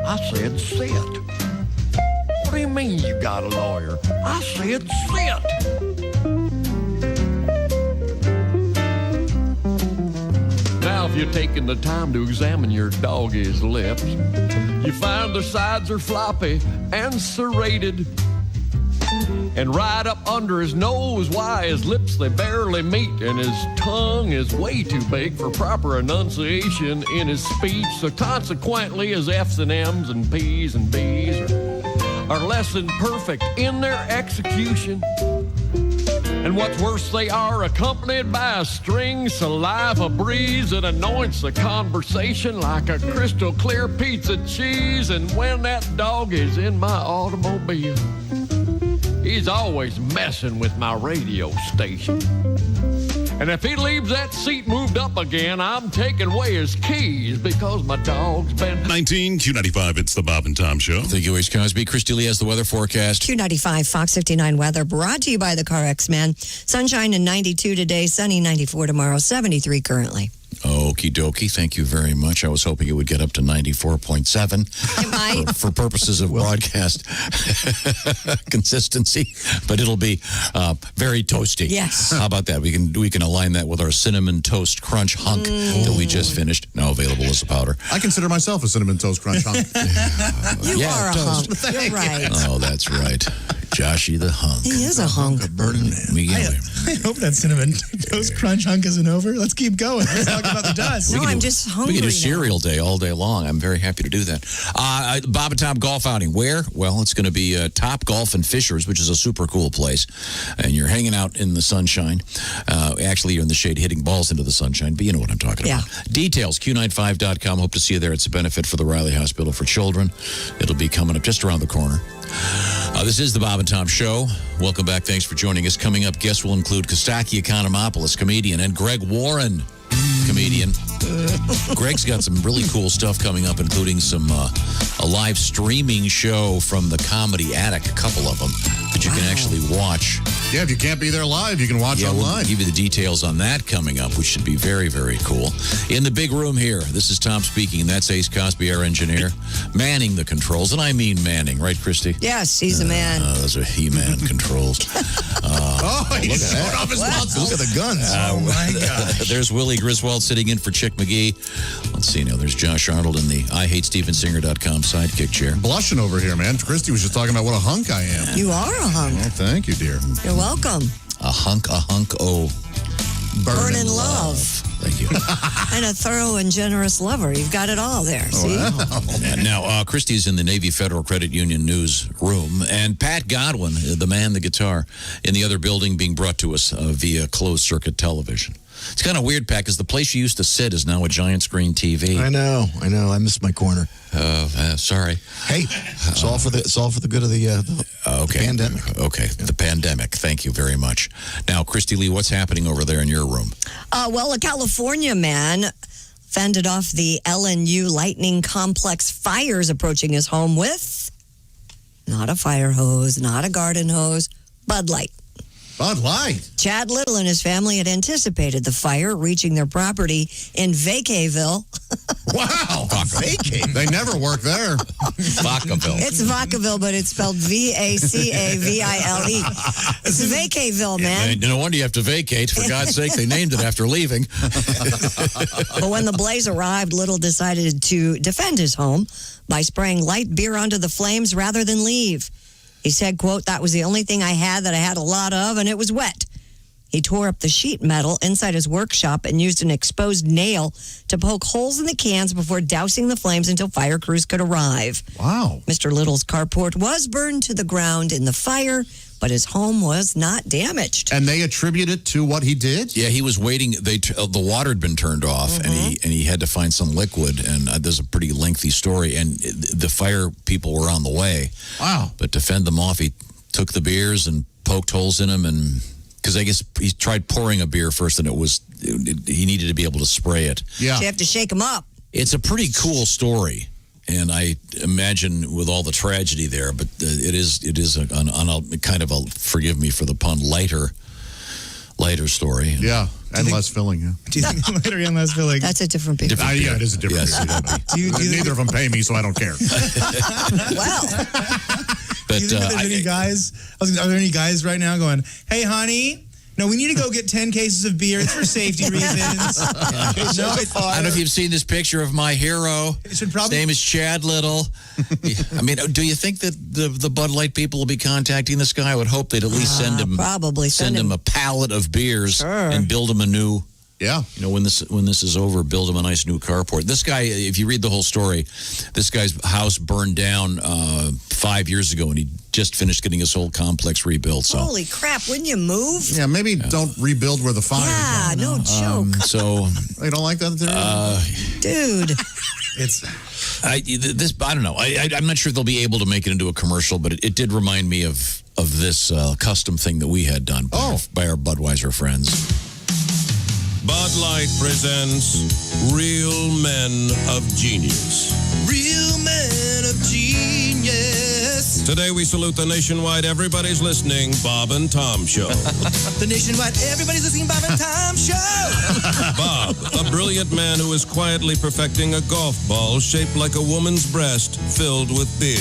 I said sit. What do you mean you got a lawyer? I said sit. Now, if you're taking the time to examine your doggy's lips, you find their sides are floppy and serrated. And right up under his nose, why, his lips, they barely meet. And his tongue is way too big for proper enunciation in his speech. So consequently, his F's and M's and P's and B's are less than perfect in their execution. And what's worse, they are accompanied by a string saliva breeze that anoints the conversation like a crystal clear pizza cheese. And when that dog is in my automobile, he's always messing with my radio station. And if he leaves that seat moved up again, I'm taking away his keys because my dog's been... 19 Q95, it's the Bob and Tom Show. Thank you, Ace Cosby. Christy Lee has the weather forecast. Q95, Fox 59 weather, brought to you by the Car X-Man. Sunshine and 92 today, sunny 94 tomorrow, 73 currently. Okie dokie. Thank you very much. I was hoping it would get up to 94.7 for purposes of broadcast consistency, but it'll be very toasty. Yes. How about that? We can align that with our cinnamon toast crunch hunk that we just finished. Now available as a powder. I consider myself a cinnamon toast crunch hunk. You are a hunk. You're right. Oh, that's right. Joshy the hunk. He is a hunk. A burning man. I hope that cinnamon toast crunch hunk isn't over. Let's keep going. Let's talk about the dust. No, I'm just hungry. We can do now. cereal day all day long. I'm very happy to do that. Bob and Tom golf outing. Where? Well, it's going to be Top Golf in Fishers, which is a super cool place. And you're hanging out in the sunshine. Actually, you're in the shade hitting balls into the sunshine, but you know what I'm talking about. Details, Q95.com. Hope to see you there. It's a benefit for the Riley Hospital for Children. It'll be coming up just around the corner. This is the Bob and Tom Show. Welcome back. Thanks for joining us. Coming up, guests will include Kostaki Economopoulos, comedian, and Greg Warren, comedian. Greg's got some really cool stuff coming up, including a live streaming show from the Comedy Attic, a couple of them, that you can actually watch. Yeah, if you can't be there live, you can watch online. We'll give you the details on that coming up, which should be very, very cool. In the big room here, this is Tom speaking, and that's Ace Cosby, our engineer, manning the controls. And I mean manning, right, Christy? Yes, he's a man. Those are He-Man controls. He showed off his muscles. Look at the guns. Oh, my gosh. There's Willie Griswold sitting in for Chick McGee. Let's see now. There's Josh Arnold in the IHateStevensinger.com sidekick chair. Blushing over here, man. Christy was just talking about what a hunk I am. You are a hunk. Well, thank you, dear. You're welcome. A hunk, oh. Burning love. Thank you. And a thorough and generous lover. You've got it all there. See? Wow. And now, Christy's in the Navy Federal Credit Union newsroom, and Pat Godwin, the man, the guitar, in the other building being brought to us via closed-circuit television. It's kind of weird, Pat, because the place you used to sit is now a giant screen TV. I know. I missed my corner. Sorry. Hey, it's all for the good of the pandemic. Okay, the pandemic. Thank you very much. Now, Christy Lee, what's happening over there in your room? Well, a California man fended off the LNU Lightning Complex fires approaching his home with not a fire hose, not a garden hose, Bud Light. Bud Light. Chad Little and his family had anticipated the fire reaching their property in Vacaville. Wow. They never work there. Vacaville. It's Vacaville, but it's spelled Vacaville. It's Vacaville, man. No wonder you have to vacate. For God's sake, they named it after leaving. But when the blaze arrived, Little decided to defend his home by spraying light beer onto the flames rather than leave. He said, quote, "That was the only thing I had that I had a lot of, and it was wet." He tore up the sheet metal inside his workshop and used an exposed nail to poke holes in the cans before dousing the flames until fire crews could arrive. Wow. Mr. Little's carport was burned to the ground in the fire, but his home was not damaged. And they attribute it to what he did? Yeah, he was waiting. The water had been turned off, and he had to find some liquid. And there's a pretty lengthy story. And the fire people were on the way. Wow! But to fend them off, he took the beers and poked holes in them, and because I guess he tried pouring a beer first, and he needed to be able to spray it. Yeah, so you have to shake them up. It's a pretty cool story. And I imagine with all the tragedy there, but it is a kind of a, forgive me for the pun, lighter story. Yeah, and less filling. Yeah. Do you think lighter and less filling? That's a different beer. Yeah, it is a different beer. Neither of them pay me, so I don't care. Well. But do you think there's any guys? Are there any guys right now going, "Hey, honey, no, we need to go get 10 cases of beer. It's for safety reasons." I don't know if you've seen this picture of my hero. His name is Chad Little. I mean, do you think that the Bud Light people will be contacting this guy? I would hope they'd at least send him a pallet of beers and build him a new. Yeah. You know, when this is over, build him a nice new carport. This guy, if you read the whole story, this guy's house burned down 5 years ago, and he just finished getting his whole complex rebuilt. So. Holy crap, wouldn't you move? Yeah, maybe don't rebuild where the fire is. Yeah, no joke. So you don't like that theory? Dude. I don't know. I'm not sure they'll be able to make it into a commercial, but it did remind me of this custom thing that we had done by our Budweiser friends. Bud Light presents Real Men of Genius. Real men of genius. Today we salute the nationwide Everybody's Listening Bob and Tom Show. The nationwide Everybody's Listening Bob and Tom Show. Bob, a brilliant man who is quietly perfecting a golf ball shaped like a woman's breast filled with beer.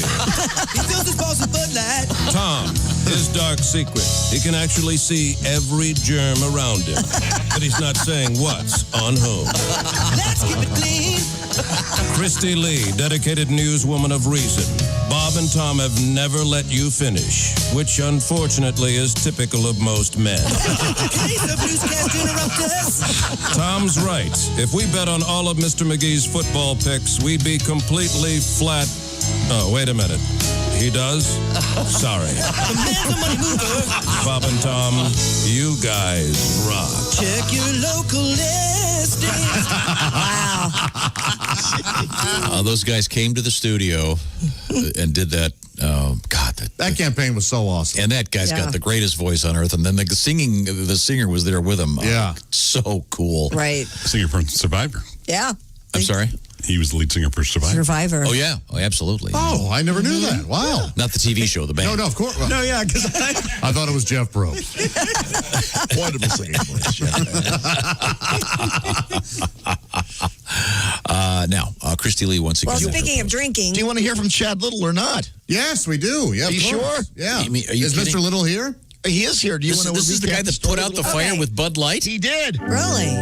He fills his balls with Bud Light. Tom, his dark secret. He can actually see every germ around him, but he's not saying what's on whom. Let's keep it clean. Christy Lee, dedicated newswoman of reason. Bob and Tom have never let you finish, which unfortunately is typical of most men. Tom's right. If we bet on all of Mr. McGee's football picks, we'd be completely flat. Oh, wait a minute. He does? Sorry. Bob and Tom, you guys rock. Check your local listings. Wow. Those guys came to the studio and did that. That campaign was so awesome. And that guy's got the greatest voice on earth. And then the singer was there with him. Yeah. So cool. Right. Singer from Survivor. Yeah. I'm sorry? He was the lead singer for Survivor. Oh, yeah. Oh, absolutely. Oh, I never knew that. Wow. Not the TV show, the band. No, of course. No, yeah, because I thought it was Jeff Probst. Wonderful singing voice, Jeff. Now, Christy Lee once again. Well, speaking of drinking. Do you want to hear from Chad Little or not? Yes, we do. Yeah, Are you sure? Yeah. Are you Is kidding? Mr. Little here? He is here. Do you want to This is the guy that put out the fire with Bud Light? He did. Really?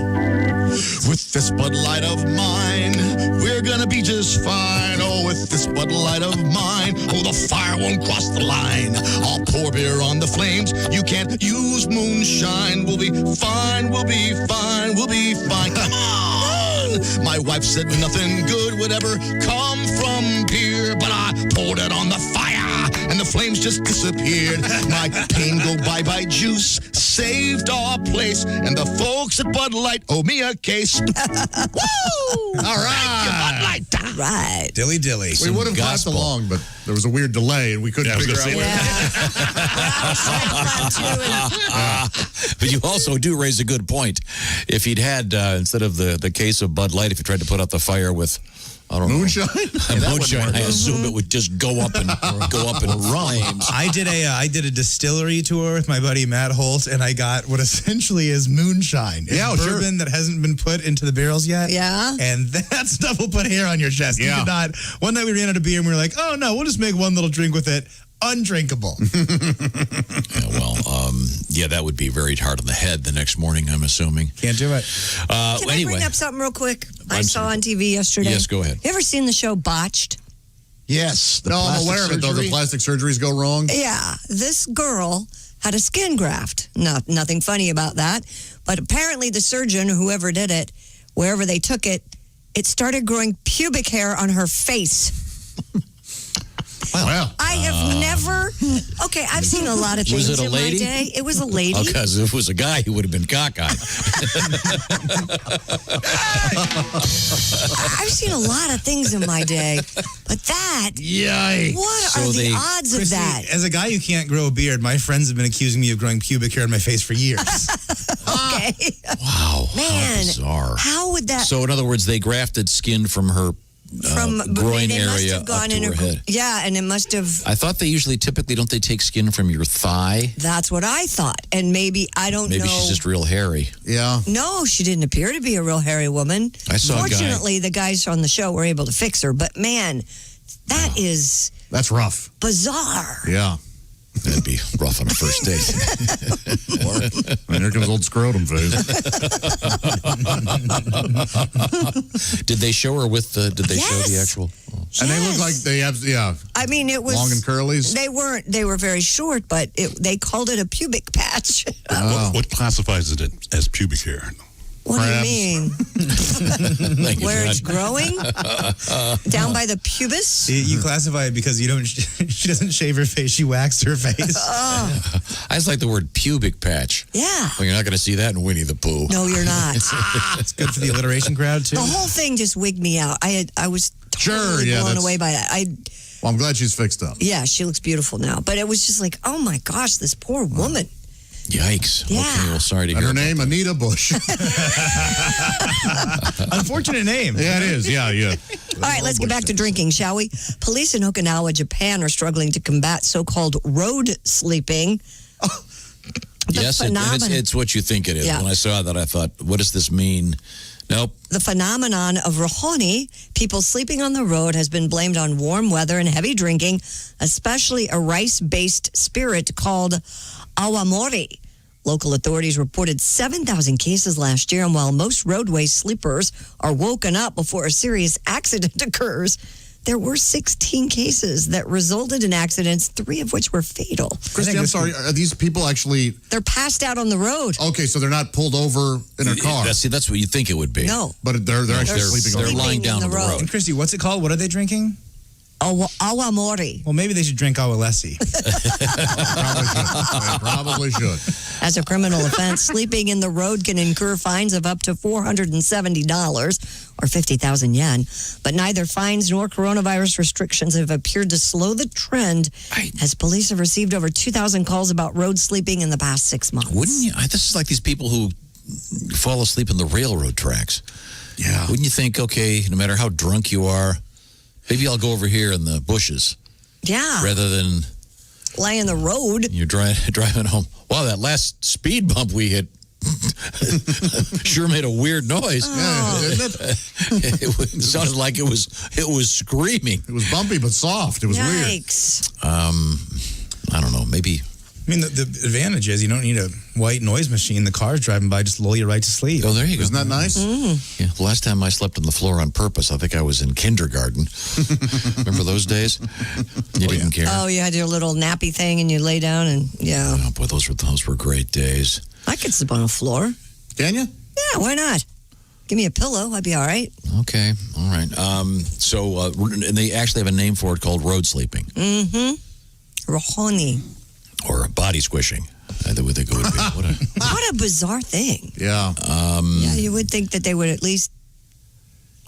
With this Bud Light of mine, we're gonna be just fine. Oh, with this Bud Light of mine, oh, the fire won't cross the line. I'll pour beer on the flames. You can't use moonshine. We'll be fine. We'll be fine. We'll be fine. Come on. My wife said nothing good would ever come from beer, but I poured it on the fire, and the flames just disappeared. My pain go bye-bye juice saved our place, and the folks at Bud Light owe me a case. Woo! All right. Thank you, Bud Light. Right. Dilly dilly. We would have passed along, but there was a weird delay, and we couldn't figure out But you also do raise a good point. If he'd had, instead of the case of Bud Light, if he tried to put out the fire with I don't Moonshine? know. Moonshine. I assume it would just go up in flames. I did a distillery tour with my buddy Matt Holt, and I got what essentially is moonshine. It's bourbon that hasn't been put into the barrels yet. Yeah. And that stuff will put hair on your chest. Yeah. You could not. One night we ran out of beer, and we were like, oh no, we'll just make one little drink with it. Undrinkable. That would be very hard on the head the next morning, I'm assuming. Can't do it. Can I bring up something real quick? I saw on TV yesterday. Yes, go ahead. You ever seen the show Botched? Yes. No, I'm aware of it, though. The plastic surgeries go wrong. Yeah. This girl had a skin graft. Nothing funny about that. But apparently the surgeon, whoever did it, wherever they took it, it started growing pubic hair on her face. Well, I have never. Okay, I've seen a lot of things Was it a in lady? my day. It was a lady. Because if it was a guy, he would have been cockeyed. I've seen a lot of things in my day, but that. Yikes. What are the odds of Christy, that? As a guy who can't grow a beard, my friends have been accusing me of growing pubic hair on my face for years. Okay. Wow. Man, how bizarre. How would that? So, in other words, they grafted skin from her groin they must area have gone up to in her head. Yeah, and it must have. I thought they typically, don't they take skin from your thigh? That's what I thought, and maybe I don't know. Maybe she's just real hairy. Yeah. No, she didn't appear to be a real hairy woman. I saw a guy. Fortunately, the guys on the show were able to fix her, but man, that is That's rough. bizarre. Yeah. That'd be rough on a first date. And here comes old scrotum phase. Did they show her with the? Did they show the actual? And they look like they have, I mean, it was long and curlies. They weren't. They were very short, but they called it a pubic patch. What classifies it as pubic hair? What do you mean? Where it's growing? Down by the pubis? You classify it because you don't. She doesn't shave her face. She waxed her face. I just like the word pubic patch. Yeah. Well, you're not going to see that in Winnie the Pooh. No, you're not. It's good for the alliteration crowd too. The whole thing just wigged me out. I was totally blown away by that. Well, I'm glad she's fixed up. Yeah, she looks beautiful now. But it was just like, oh my gosh, this poor woman. Yikes. Yeah. Okay, well, sorry to And hear her name, Anita Bush. Unfortunate name. Yeah, it is. Yeah. All right, let's get back to drinking, shall we? Police in Okinawa, Japan are struggling to combat so-called road sleeping. Yes, it's what you think it is. Yeah. When I saw that, I thought, what does this mean? Nope. The phenomenon of rohoni, people sleeping on the road, has been blamed on warm weather and heavy drinking, especially a rice-based spirit called awamori. Local authorities reported 7,000 cases last year, and while most roadway sleepers are woken up before a serious accident occurs, there were 16 cases that resulted in accidents, 3 of which were fatal. Christy, I'm sorry. Are these people actually... They're passed out on the road. Okay, so they're not pulled over in a car. That's what you think it would be. No. But they're actually sleeping on the road. They're lying down on the road. And Christy, what's it called? What are they drinking? Awamori. Well, maybe they should drink awalessi. Probably should. As a criminal offense, sleeping in the road can incur fines of up to $470 or 50,000 yen. But neither fines nor coronavirus restrictions have appeared to slow the trend, as police have received over 2,000 calls about road sleeping in the past 6 months. Wouldn't you? This is like these people who fall asleep in the railroad tracks. Yeah. Wouldn't you think, okay, no matter how drunk you are, maybe I'll go over here in the bushes. Yeah. Rather than lay in the road. You're driving home. Wow, that last speed bump we hit sure made a weird noise. Yeah, didn't it? It sounded like it was screaming. It was bumpy but soft. It was Yikes. weird. I don't know. Maybe. I mean, the advantage is you don't need a white noise machine. The car's driving by, just lull you right to sleep. Oh, there you go. Isn't that nice? Yeah. The last time I slept on the floor on purpose, I think I was in kindergarten. Remember those days? You didn't care. Oh, you had your little nappy thing and you lay down and yeah. Oh, boy, those were great days. I could sleep on a floor. Can you? Yeah, why not? Give me a pillow. I'd be all right. Okay. All right. And they actually have a name for it called road sleeping. Mm-hmm. Rohoni. Or body squishing. I would think it would be. What a bizarre thing. Yeah. Yeah, you would think that they would at least.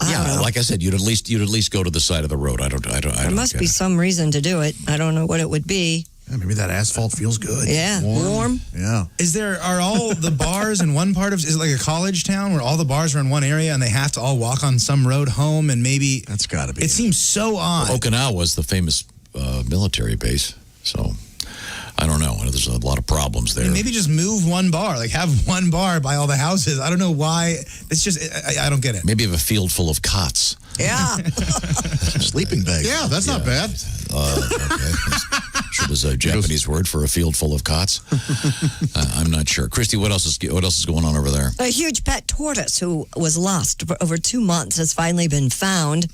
I don't know. Like I said, you'd at least go to the side of the road. I don't. There must be some reason to do it. I don't know what it would be. Yeah, maybe that asphalt feels good. Yeah, warm. Yeah. Are all the bars in one part of, is it like a college town where all the bars are in one area and they have to all walk on some road home and maybe. That's got to be. It seems so odd. Well, Okinawa was the famous military base, so I don't know. There's a lot of problems there. Maybe just move one bar, like have one bar by all the houses. I don't know why. It's just, I don't get it. Maybe have a field full of cots. Yeah. Sleeping bags. Yeah, that's not bad. Okay. Sure, there's a Japanese word for a field full of cots. I'm not sure. Christy, what else is going on over there? A huge pet tortoise who was lost for over 2 months has finally been found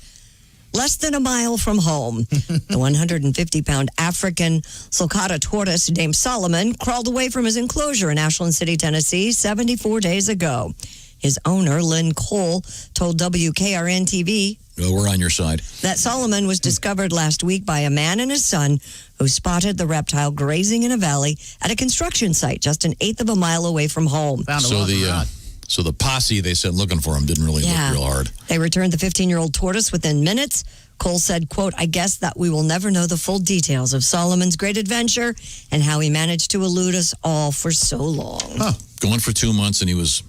less than a mile from home. The 150-pound African sulcata tortoise named Solomon crawled away from his enclosure in Ashland City, Tennessee, 74 days ago. His owner, Lynn Cole, told WKRN-TV we're on your side. that Solomon was discovered last week by a man and his son who spotted the reptile grazing in a valley at a construction site just an eighth of a mile away from home. So the posse they sent looking for him didn't really look real hard. They returned the 15-year-old tortoise within minutes. Cole said, quote, "I guess that we will never know the full details of Solomon's great adventure and how he managed to elude us all for so long." Huh. Going for 2 months and he was,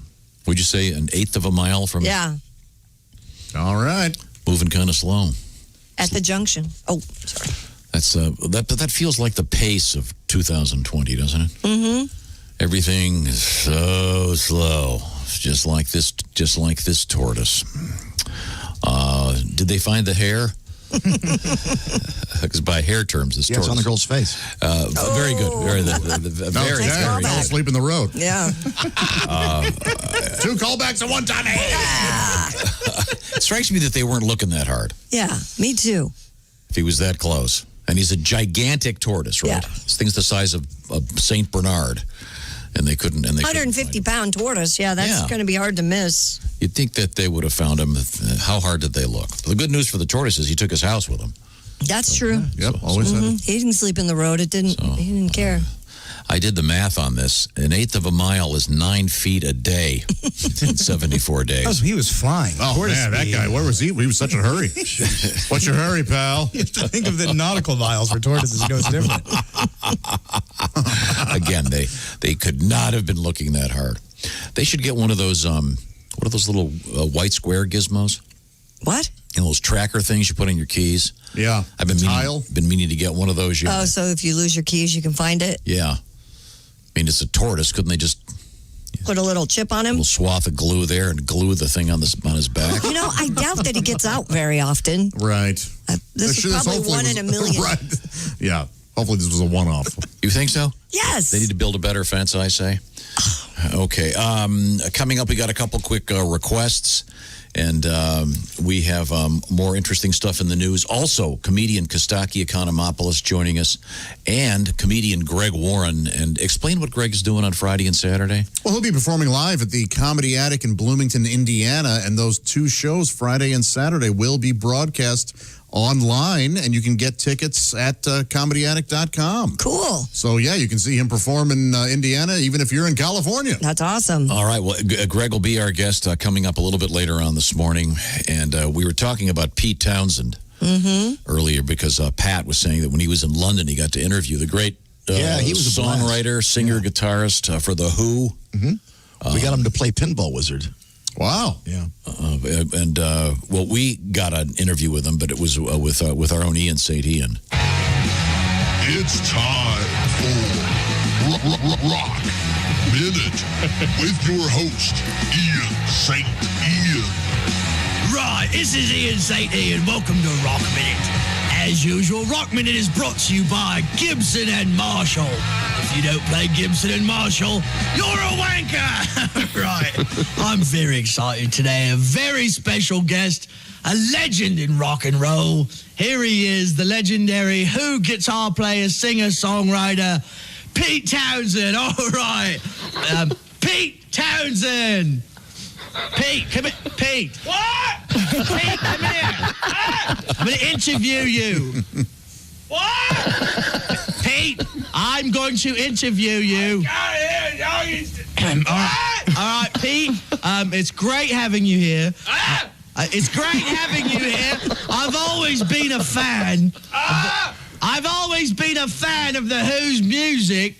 would you say, an eighth of a mile from? Yeah. All right. Moving kind of slow. At the junction. Oh, sorry. That's that feels like the pace of 2020, doesn't it? Mm-hmm. Everything is so slow. It's just like this tortoise. Did they find the hair? Because by hair terms, it's tortoise. It's on the girl's face. Very good. Very Don't sleep in the road. Yeah. 2 callbacks at one time. It strikes me that they weren't looking that hard. Yeah, me too. If he was that close. And he's a gigantic tortoise, right? Yeah. This thing's the size of St. Bernard. And they couldn't. 150-pound tortoise. Yeah, that's going to be hard to miss. You'd think that they would have found him. How hard did they look? The good news for the tortoise is he took his house with him. That's true. Yep, always said it. He didn't sleep in the road. He didn't care. I did the math on this. An eighth of a mile is 9 feet a day in 74 days. He was flying. Oh, man, that guy, where was he? He was such a hurry. What's your hurry, pal? You have to think of the nautical miles for tortoises. It goes different. Again, they could not have been looking that hard. They should get one of those, what are those little white square gizmos? What? You know, those tracker things you put in your keys? Yeah. I've been meaning to get one of those. Oh, so if you lose your keys, you can find it? Yeah. I mean, it's a tortoise. Couldn't they just put a little chip on him? A little swath of glue there and glue the thing on his back? You know, I doubt that he gets out very often. Right. This is probably one in a million. Right. Yeah. Hopefully this was a one-off. You think so? Yes. They need to build a better fence, I say. Okay. Coming up, we got a couple quick requests. And we have more interesting stuff in the news. Also, comedian Kostaki Economopoulos joining us, and comedian Greg Warren. And explain what Greg is doing on Friday and Saturday. Well, he'll be performing live at the Comedy Attic in Bloomington, Indiana. And those 2 shows, Friday and Saturday, will be broadcast online, and you can get tickets at comedyattic.com. Cool. So, yeah, you can see him perform in Indiana, even if you're in California. That's awesome. All right. Well, Greg will be our guest coming up a little bit later on this morning. And we were talking about Pete Townsend earlier because Pat was saying that when he was in London, he got to interview the great he was a songwriter, singer, guitarist for The Who. We got him to play Pinball Wizard. Wow. Yeah. Well, we got an interview with him, but it was with our own Ian St. Ian. It's time for Rock Minute with your host, Ian St. Ian. Right, this is Ian St. Ian. Welcome to Rock Minute. As usual, Rock Minute is brought to you by Gibson and Marshall. If you don't play Gibson and Marshall, you're a wanker. Right. I'm very excited today. A very special guest, a legend in rock and roll. Here he is, the legendary Who guitar player, singer, songwriter, Pete Townsend. All right. Pete Townsend. Pete, come here. Pete. What? Pete, come here. I'm going to interview you. What? Pete, I'm going to interview you. All right, Pete. It's great having you here. It's great having you here. I've always been a fan I've always been a fan of The Who's music,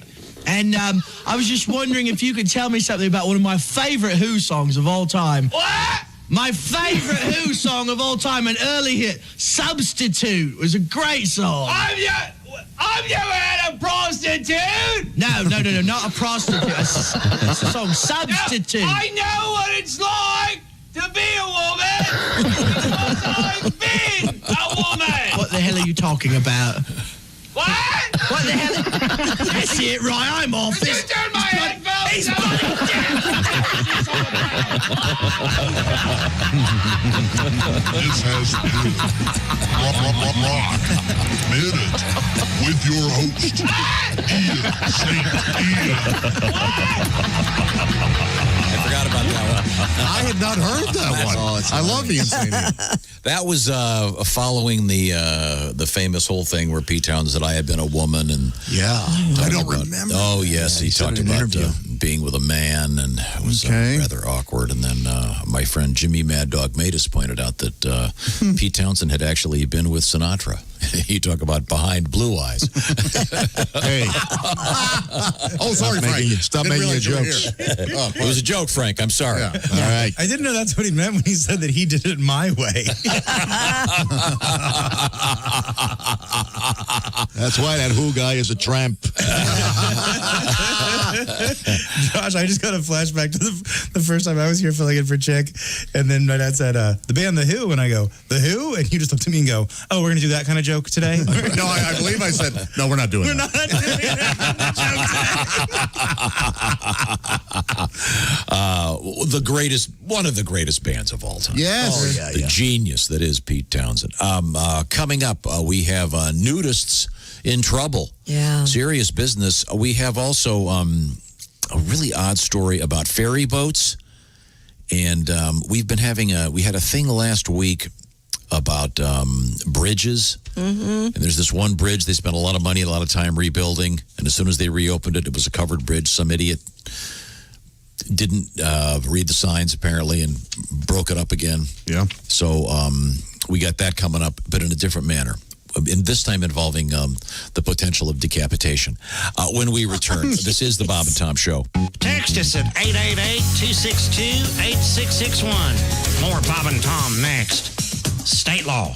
and I was just wondering if you could tell me something about one of my favorite Who songs of all time. What? My favorite Who song of all time, an early hit, Substitute, was a great song. Have you ever had a prostitute? No, not a prostitute. It's a song, Substitute. I know what it's like to be a woman because I've been a woman. What the hell are you talking about? What? What the hell? That's it, right? I'm off. Just turn my headphones on. This has been Rock Minute with your host, Ian St. Ian. I forgot about that one. I had not heard that one. I love Ian St. Ian. That was following the famous whole thing where Pete Townsend said I had been a woman, and I don't remember. Oh yes, he talked about being with a man, and it was rather awkward. And then my friend Jimmy Mad Dog Matus pointed out that Pete Townsend had actually been with Sinatra. He talked about behind blue eyes. Hey. Oh, sorry, Frank. Stop making your jokes. It was a joke, Frank. I'm sorry. All right. I didn't know that's what he meant when he said that he did it my way. That's why that Who guy is a tramp. Josh, I just got a flashback to the first time I was here filling in for Chick, and then my dad said, the band The Who, and I go, The Who? And you just looked at me and go, oh, we're going to do that kind of joke today? No, I believe I said, no, we're not doing that. We're not doing that One of the greatest bands of all time. Yes. The genius that is Pete Townsend. Coming up, we have nudists in trouble. Yeah. Serious business. We have also a really odd story about ferry boats. And we've been we had a thing last week about bridges. Mm-hmm. And there's this one bridge they spent a lot of money, a lot of time rebuilding. And as soon as they reopened it, it was a covered bridge. Some idiot didn't read the signs, apparently, and broke it up again. Yeah. So we got that coming up, but in a different manner. And this time involving the potential of decapitation. When we return, this is the Bob and Tom Show. Text us at 888-262-8661. More Bob and Tom next. State law.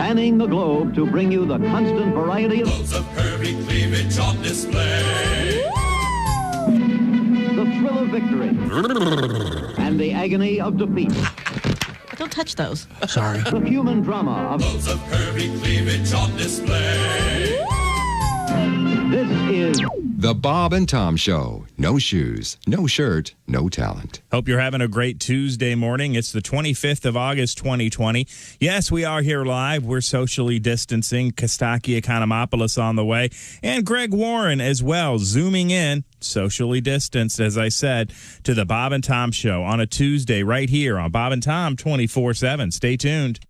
Spanning the globe to bring you the constant variety of curvy cleavage on display. The thrill of victory and the agony of defeat. Don't touch those. Sorry. The human drama of curvy cleavage on display. This is The Bob and Tom Show. No shoes, no shirt, no talent. Hope you're having a great Tuesday morning. It's the 25th of August, 2020. Yes, we are here live. We're socially distancing. Kostaki Economopoulos on the way. And Greg Warren as well, zooming in, socially distanced, as I said, to the Bob and Tom Show on a Tuesday right here on Bob and Tom 24/7. Stay tuned.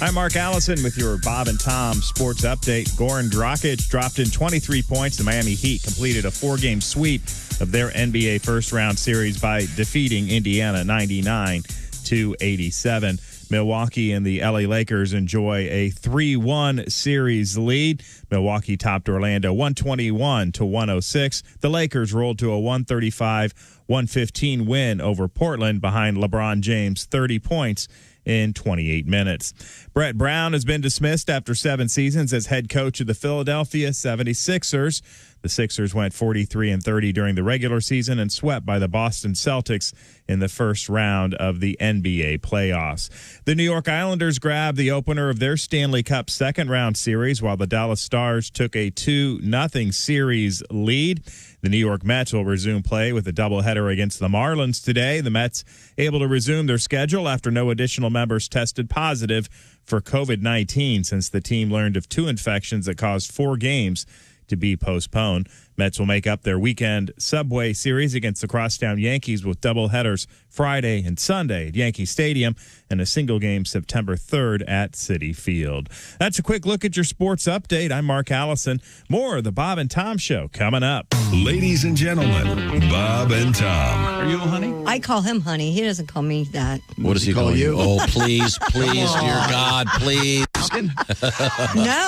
I'm Mark Allison with your Bob and Tom sports update. Goran Dragic dropped in 23 points. The Miami Heat completed a 4-game sweep of their NBA first-round series by defeating Indiana 99-87. Milwaukee and the LA Lakers enjoy a 3-1 series lead. Milwaukee topped Orlando 121-106. The Lakers rolled to a 135-115 win over Portland behind LeBron James' 30 points in 28 minutes. Brett Brown has been dismissed after 7 seasons as head coach of the Philadelphia 76ers. The Sixers went 43-30 during the regular season and swept by the Boston Celtics in the first round of the NBA playoffs. The New York Islanders grabbed the opener of their Stanley Cup second-round series while the Dallas Stars took a 2-0 series lead. The New York Mets will resume play with a doubleheader against the Marlins today. The Mets able to resume their schedule after no additional members tested positive for COVID-19 since the team learned of 2 infections that caused 4 games to be postponed. Mets will make up their weekend Subway Series against the Crosstown Yankees with doubleheaders Friday and Sunday at Yankee Stadium and a single game September 3rd at Citi Field. That's a quick look at your sports update. I'm Mark Allison. More of the Bob and Tom Show coming up. Ladies and gentlemen, Bob and Tom. Are you honey? I call him honey. He doesn't call me that. What does he call you? Oh, please, dear God, please. No,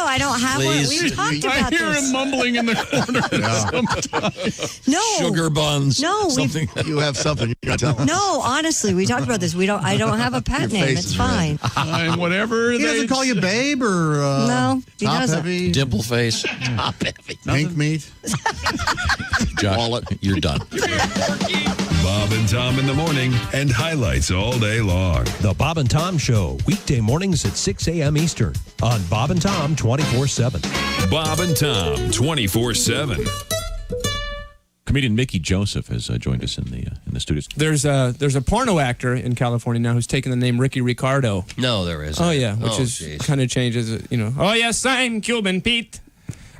I don't have one. We've talked about I hear this. him mumbling in the corner sometimes. No. Sugar buns. No, something. You have something. You gotta tell us. No, honestly, we talked about this. I don't have a pet name. It's fine. Fine, whatever. He doesn't call you babe or No, he top doesn't. heavy, Dimple face. Top heavy. pink meat. Josh, you're done. Bob and Tom in the morning and highlights all day long. The Bob and Tom Show, weekday mornings at 6 a.m. Eastern on Bob and Tom 24/7. Bob and Tom 24/7. Comedian Mickey Joseph has joined us in the studios. There's a porno actor in California now who's taken the name Ricky Ricardo. No, there isn't. Oh yeah, which kind of changes. Oh yes, I'm Cuban Pete.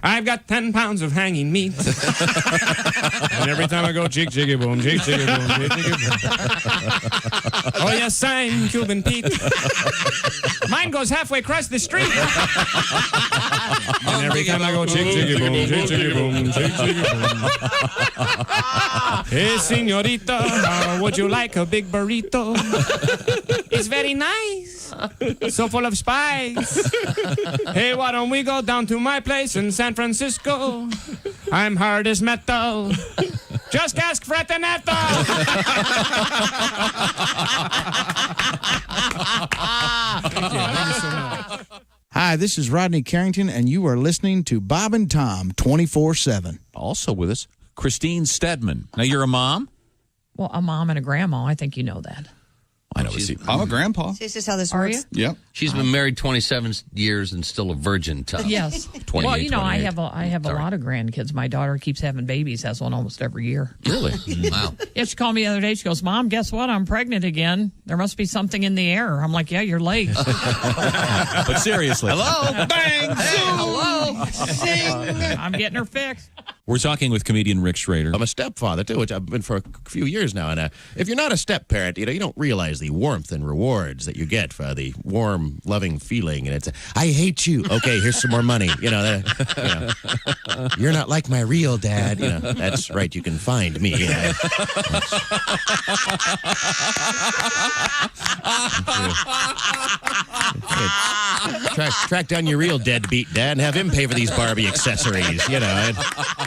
I've got 10 pounds of hanging meat. And every time I go, jig, jiggy, boom, jig, jiggy, boom, jig, jiggy, boom. Oh, yes, I'm Cuban Pete. Mine goes halfway across the street. And every time I go, jig, jiggy, boom, jig, jiggy, boom, jig, jiggy, boom. Hey, señorita, would you like a big burrito? It's very nice. So full of spice. Hey, why don't we go down to my place in San Francisco? I'm hard as metal. Just ask Freteneto. Hi, this is Rodney Carrington, and you are listening to Bob and Tom 24/7. Also with us, Christine Stedman. Now, you're a mom? Well, a mom and a grandma. I think you know that. I know. I'm a grandpa. Is this how this Are works? you? Yep. She's been married 27 years and still a virgin, Tom. Yes. 28, Well, I have 28. a lot of grandkids. My daughter keeps having babies, has one almost every year. Really? Wow. Yeah, she called me the other day. She goes, Mom, guess what? I'm pregnant again. There must be something in the air. I'm like, yeah, you're late. But seriously. Hello? Bang! Hey, hello? Zing! I'm getting her fixed. We're talking with comedian Rick Schrader. I'm a stepfather, too, which I've been for a few years now. And if you're not a step-parent, you don't realize the warmth and rewards that you get for the warm, loving feeling. And it's, I hate you. Okay, here's some more money. You're not like my real dad. That's right. You can find me. Track down your real deadbeat dad and have him pay for these Barbie accessories.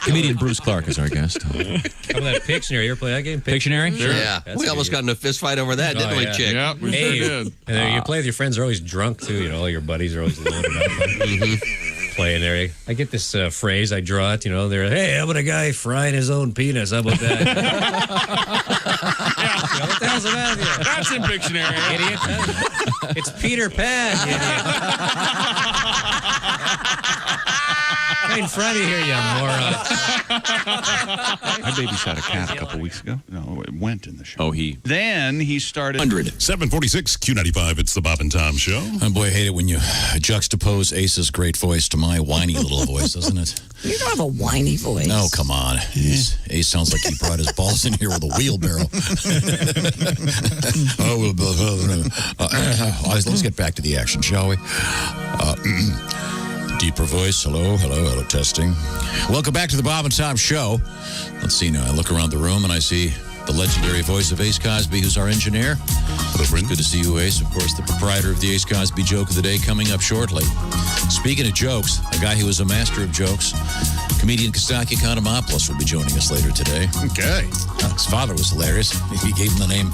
Comedian Bruce Clark is our guest. How about that Pictionary? You ever play that game? Pictionary? Sure. Yeah. We almost got in a fist fight over that, didn't we, Chick? Yeah, we Hey, sure did. and then you play with your friends. They're always drunk too. All your buddies are always loaded up. Playing there. I get this phrase. I draw it. They're, hey, how about a guy frying his own penis? How about that? What the hell's that? That's in Pictionary. Idiot. It's Peter Pan. You idiot. Right in front of you here, you moron. I babysat a cat a couple weeks ago. No, it went in the show. Oh, Then he started. 746 Q95. It's the Bob and Tom Show. Oh, boy, I hate it when you juxtapose Ace's great voice to my whiny little voice, doesn't it? You don't have a whiny voice. Oh, come on. Ace sounds like he brought his balls in here with a wheelbarrow. Let's get back to the action, shall we? Deeper voice. Hello, testing. Welcome back to the Bob and Tom Show. Let's see now. I look around the room and I see the legendary voice of Ace Cosby, who's our engineer. Hello, friend. Good to see you, Ace. Of course, the proprietor of the Ace Cosby Joke of the Day coming up shortly. Speaking of jokes, a guy who was a master of jokes, comedian Kostaki Economopoulos will be joining us later today. Okay. His father was hilarious. He gave him the name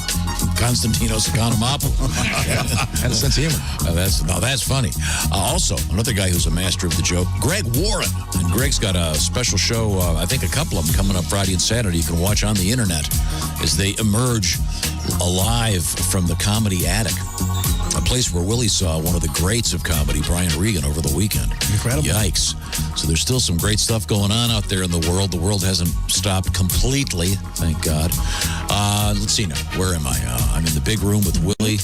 Konstantinos Economopoulos. Had a sense of humor. That's funny. Also, another guy who's a master of the joke, Greg Warren. And Greg's got a special show, I think a couple of them coming up Friday and Saturday. You can watch on the internet as they emerge alive from the comedy attic. A place where Willie saw one of the greats of comedy, Brian Regan, over the weekend. Incredible. Yikes. So there's still some great stuff going on out there in the world. The world hasn't stopped completely, thank God. Let's see now. Where am I? I'm in the big room with Willie,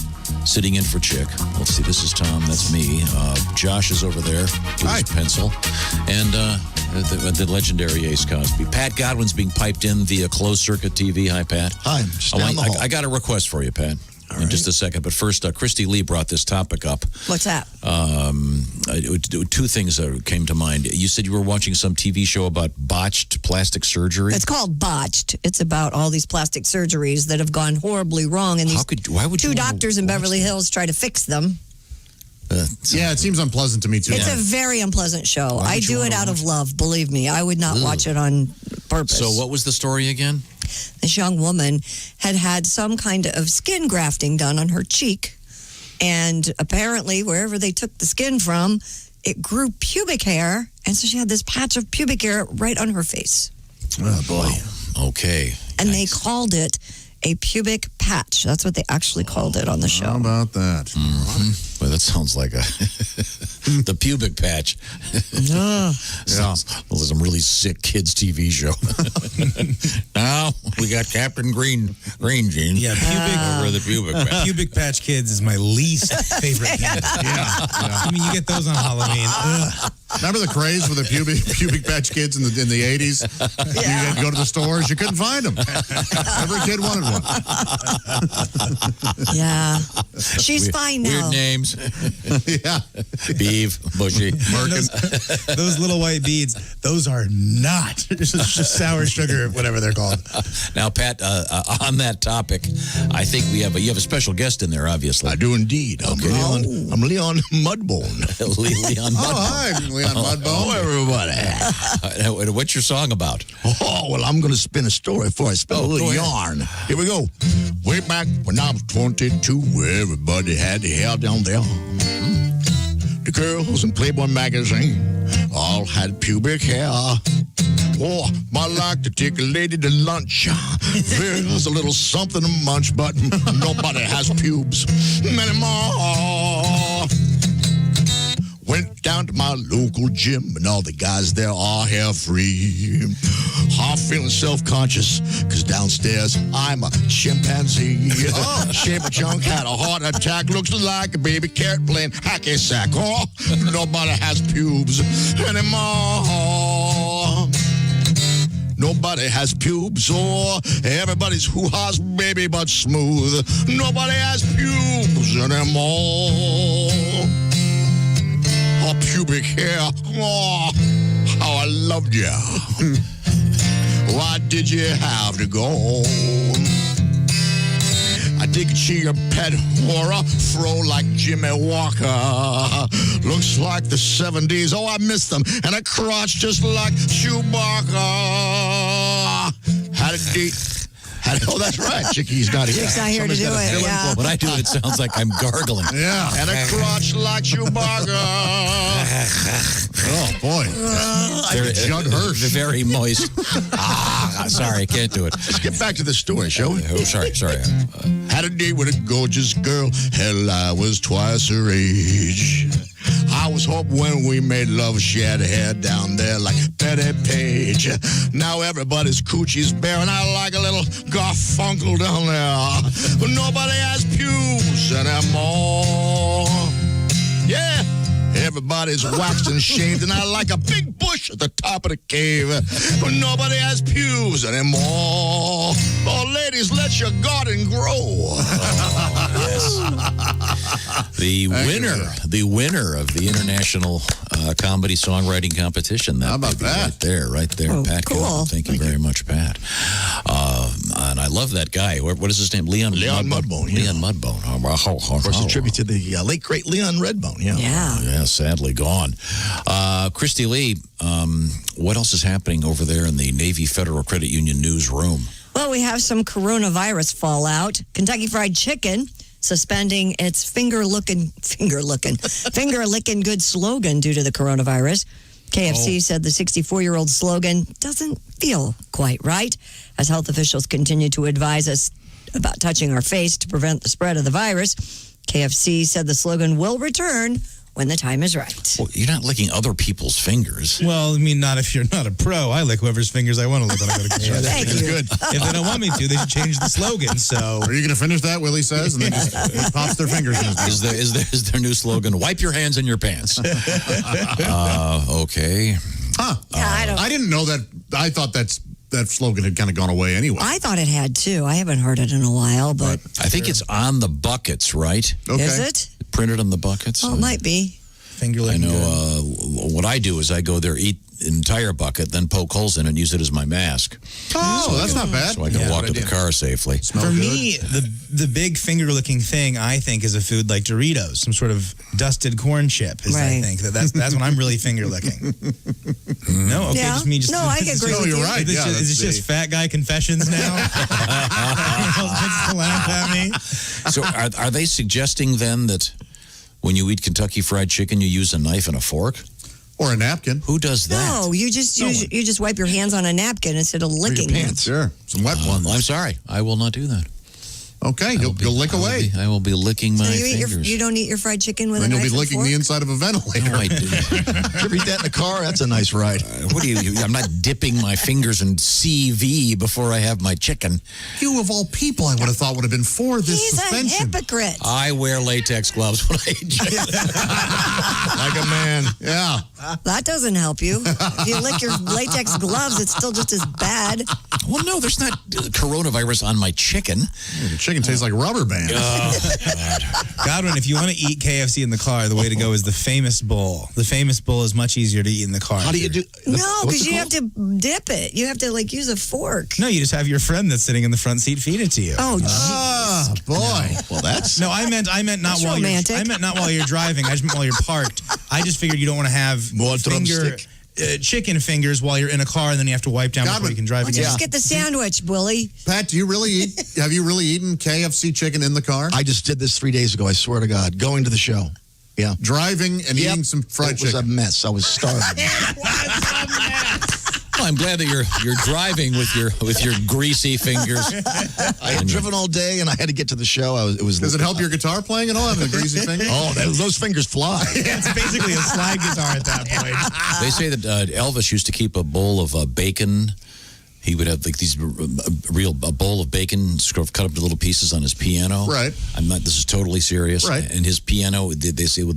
sitting in for Chick. Let's see. This is Tom. That's me. Josh is over there with his pencil. And the legendary Ace Cosby. Pat Godwin's being piped in via closed-circuit TV. Hi, Pat. Hi. Just down the hall. I got a request for you, Pat. In just a second. But first, Christy Lee brought this topic up. What's that? Two things came to mind. You said you were watching some TV show about botched plastic surgery. It's called Botched. It's about all these plastic surgeries that have gone horribly wrong, and these two doctors in Beverly Hills try to fix them. Yeah, it seems unpleasant to me, too. It's a very unpleasant show. I do it out of love, believe me. I would not watch it on purpose. So what was the story again? This young woman had some kind of skin grafting done on her cheek, and apparently wherever they took the skin from, it grew pubic hair, and so she had this patch of pubic hair right on her face. Oh, boy. Okay. And they called it a pubic patch. That's what they actually called it on the show. How about that? Mm-hmm. Well, that sounds like the pubic patch. Sounds like some really sick kids TV show. Now we got Captain Green Jean. Yeah, over the pubic patch. Pubic Patch Kids is my least favorite candy. Yeah. I mean, you get those on Halloween. Ugh. Remember the craze for the pubic patch kids in the 80s? You had to go to the stores, you couldn't find them. Every kid wanted one. Yeah. She's fine now. Weird names. Yeah. Beeve, Bushy, Merkin. Those little white beads, those are not just sour sugar, whatever they're called. Now, Pat, on that topic, I think you have a special guest in there, obviously. I do indeed. I'm Leon Mudbone. Leon Mudbone. Oh, hi, Leon Mudbone. Oh, everybody. What's your song about? Oh, well, I'm going to spin a story before I spin a little yarn. Here we go. Way back when I was 22, everybody had their hair down there. The girls in Playboy magazine all had pubic hair. Oh, I like to take a lady to lunch. There's a little something to munch, but nobody has pubes anymore. Went down to my local gym, and all the guys there are hair-free. I'm feeling self-conscious, because downstairs I'm a chimpanzee. Shape of junk, had a heart attack, looks like a baby carrot playing hacky sack. Oh, nobody has pubes anymore. Nobody has pubes, or everybody's hoo-ha's baby but smooth. Nobody has pubes anymore. Pubic hair. Oh, how I loved you. Why did you have to go? I did see your pet horror throw like Jimmy Walker. Looks like the 70s. Oh, I missed them. And a crotch just like Chewbacca. Had a date. Oh, that's right. Chickie's not here. Chick's not here to do it. Yeah. When I do it, it sounds like I'm gargling. Yeah. And a crotch like Chewbacca. Oh, boy. Judd Hirsch. Very moist. Sorry, I can't do it. Let's get back to the story, shall we? Oh, sorry. Had a date with a gorgeous girl. Hell, I was twice her age. I was hoping when we made love, she had hair down there like Betty Page. Now everybody's coochie's bare, and I like a little Garfunkel down there. But nobody has pubes anymore. Yeah. Everybody's waxed and shaved, and I like a big bush at the top of the cave. But nobody has pews anymore. Oh, ladies, let your garden grow. Yes. The winner of the International Comedy Songwriting Competition. How about that? Right there. Oh, Pat, cool. Thank you very much, Pat. And I love that guy. What is his name? Leon Mudbone. Yeah. Leon Mudbone. Of course, a tribute to the late, great Leon Redbone. Yeah. Yeah, sadly gone. Christy Lee, what else is happening over there in the Navy Federal Credit Union newsroom? Well, we have some coronavirus fallout. Kentucky Fried Chicken suspending its finger licking good slogan due to the coronavirus. KFC said the 64-year-old slogan doesn't feel quite right, as health officials continue to advise us about touching our face to prevent the spread of the virus. KFC said the slogan will return when the time is right. Well, you're not licking other people's fingers. Well, I mean, not if you're not a pro. I lick whoever's fingers I want to lick when I go to construction. Thank you. Good. If they don't want me to, they should change the slogan. So, are you going to finish that? Willie says, and then just pops their fingers in his mouth. Is their new slogan? Wipe your hands in your pants. Okay. Huh? Yeah, I didn't know that. I thought that slogan had kind of gone away anyway. I thought it had too. I haven't heard it in a while, but I think it's on the buckets, right? Okay. Is it? Printed on the buckets. Oh, it might be. Finger I licking know. What I do is I go there, eat an entire bucket, then poke holes in it and use it as my mask. Oh, that's not bad. So I can walk to the car safely. For me, the big finger licking thing, I think, is a food like Doritos, some sort of dusted corn chip. I think that's when I'm really finger licking. No, okay, Yeah. just me. Just No, I agree with you're you. right. Yeah, is this just fat guy confessions now? Laugh at me. So are they suggesting then that when you eat Kentucky Fried Chicken, you use a knife and a fork? Or a napkin. Who does that? No, you just wipe your hands on a napkin instead of licking. Pants. Sure. Some wet ones. I'm sorry. I will not do that. Okay, you'll lick away. I will be licking my So fingers. you don't eat your fried chicken with And a you'll knife be and licking fork? the inside of a ventilator. No, I do. Did you ever eat that in the car? That's a nice ride. What do you? I'm not dipping my fingers in CV before I have my chicken. You, of all people, I would have thought would have been for this He's suspension. a hypocrite. I wear latex gloves when I eat chicken. Like a man. Yeah. That doesn't help you. If you lick your latex gloves, it's still just as bad. Well, no, there's not coronavirus on my chicken. The chicken tastes like rubber bands. Godwin, if you want to eat KFC in the car, the way to go is the famous bowl. The famous bowl is much easier to eat in the car. How do you do? No, because you have to dip it. You have to use a fork. No, you just have your friend that's sitting in the front seat feed it to you. Oh, Ah, boy. Well, that's No, I meant not That's while romantic. I meant not while you're driving. I just meant while you're parked. I just figured you don't want to have More drumstick. chicken fingers while you're in a car, and then you have to wipe down before you can drive Why don't you again. just get the sandwich, Willie? Pat, do you really eat? Have you really eaten KFC chicken in the car? I just did this 3 days ago. I swear to God, going to the show. Yeah, Driving and eating some fried it was chicken. a mess. I was starving. Well, I'm glad that you're driving with your greasy fingers. I had driven all day, and I had to get to the show. Does it help your guitar playing at all, having a greasy finger? Oh, those fingers fly. It's basically a slide guitar at that point. They say that Elvis used to keep a bowl of bacon. He would have like these a bowl of bacon sort of cut up to little pieces on his piano. Right. This is totally serious. Right. And his piano, they say with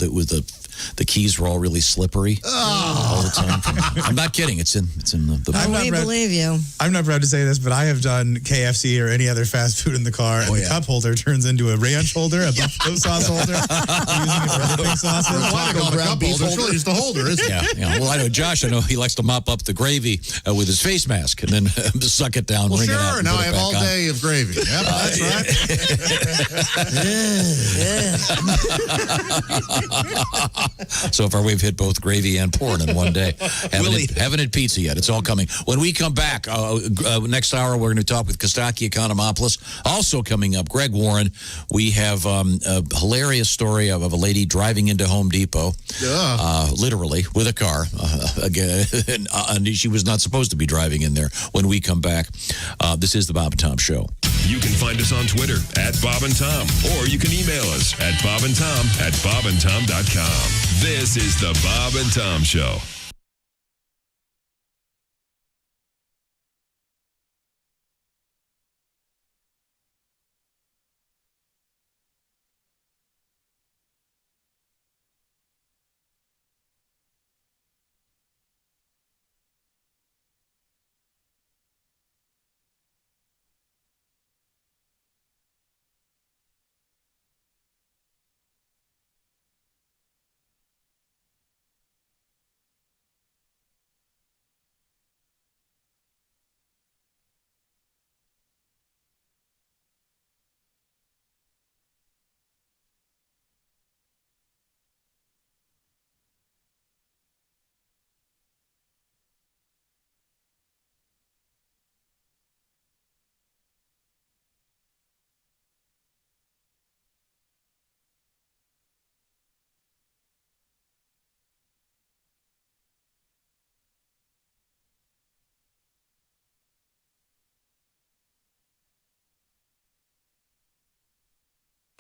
the keys were all really slippery all the time. I'm not kidding. It's in the. We believe you. I'm not proud to say this, but I have done KFC or any other fast food in the car, and the cup holder turns into a ranch holder, a buffalo sauce holder, using it for everything sauces. Taco ground beef holder. It's really just a holder, isn't it? Yeah. Well, I know Josh. I know he likes to mop up the gravy with his face mask and then suck it down. Well, wring it out, sure. and Now put I it have back all on. day of gravy. Yep, that's right. So far, we've hit both gravy and porn in one day. Haven't had pizza yet. It's all coming. When we come back, next hour, we're going to talk with Kostaki Economopoulos. Also coming up, Greg Warren. We have a hilarious story of a lady driving into Home Depot, literally, with a car. Again, and she was not supposed to be driving in there. When we come back, this is the Bob and Tom Show. You can find us on Twitter @Bob and Tom, or you can email us at bobandtom@bobandtom.com. This is the Bob and Tom Show.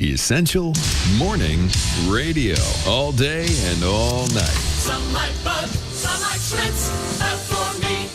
Essential Morning Radio. All day and all night. Some like Bud, some like Schlitz, but for me,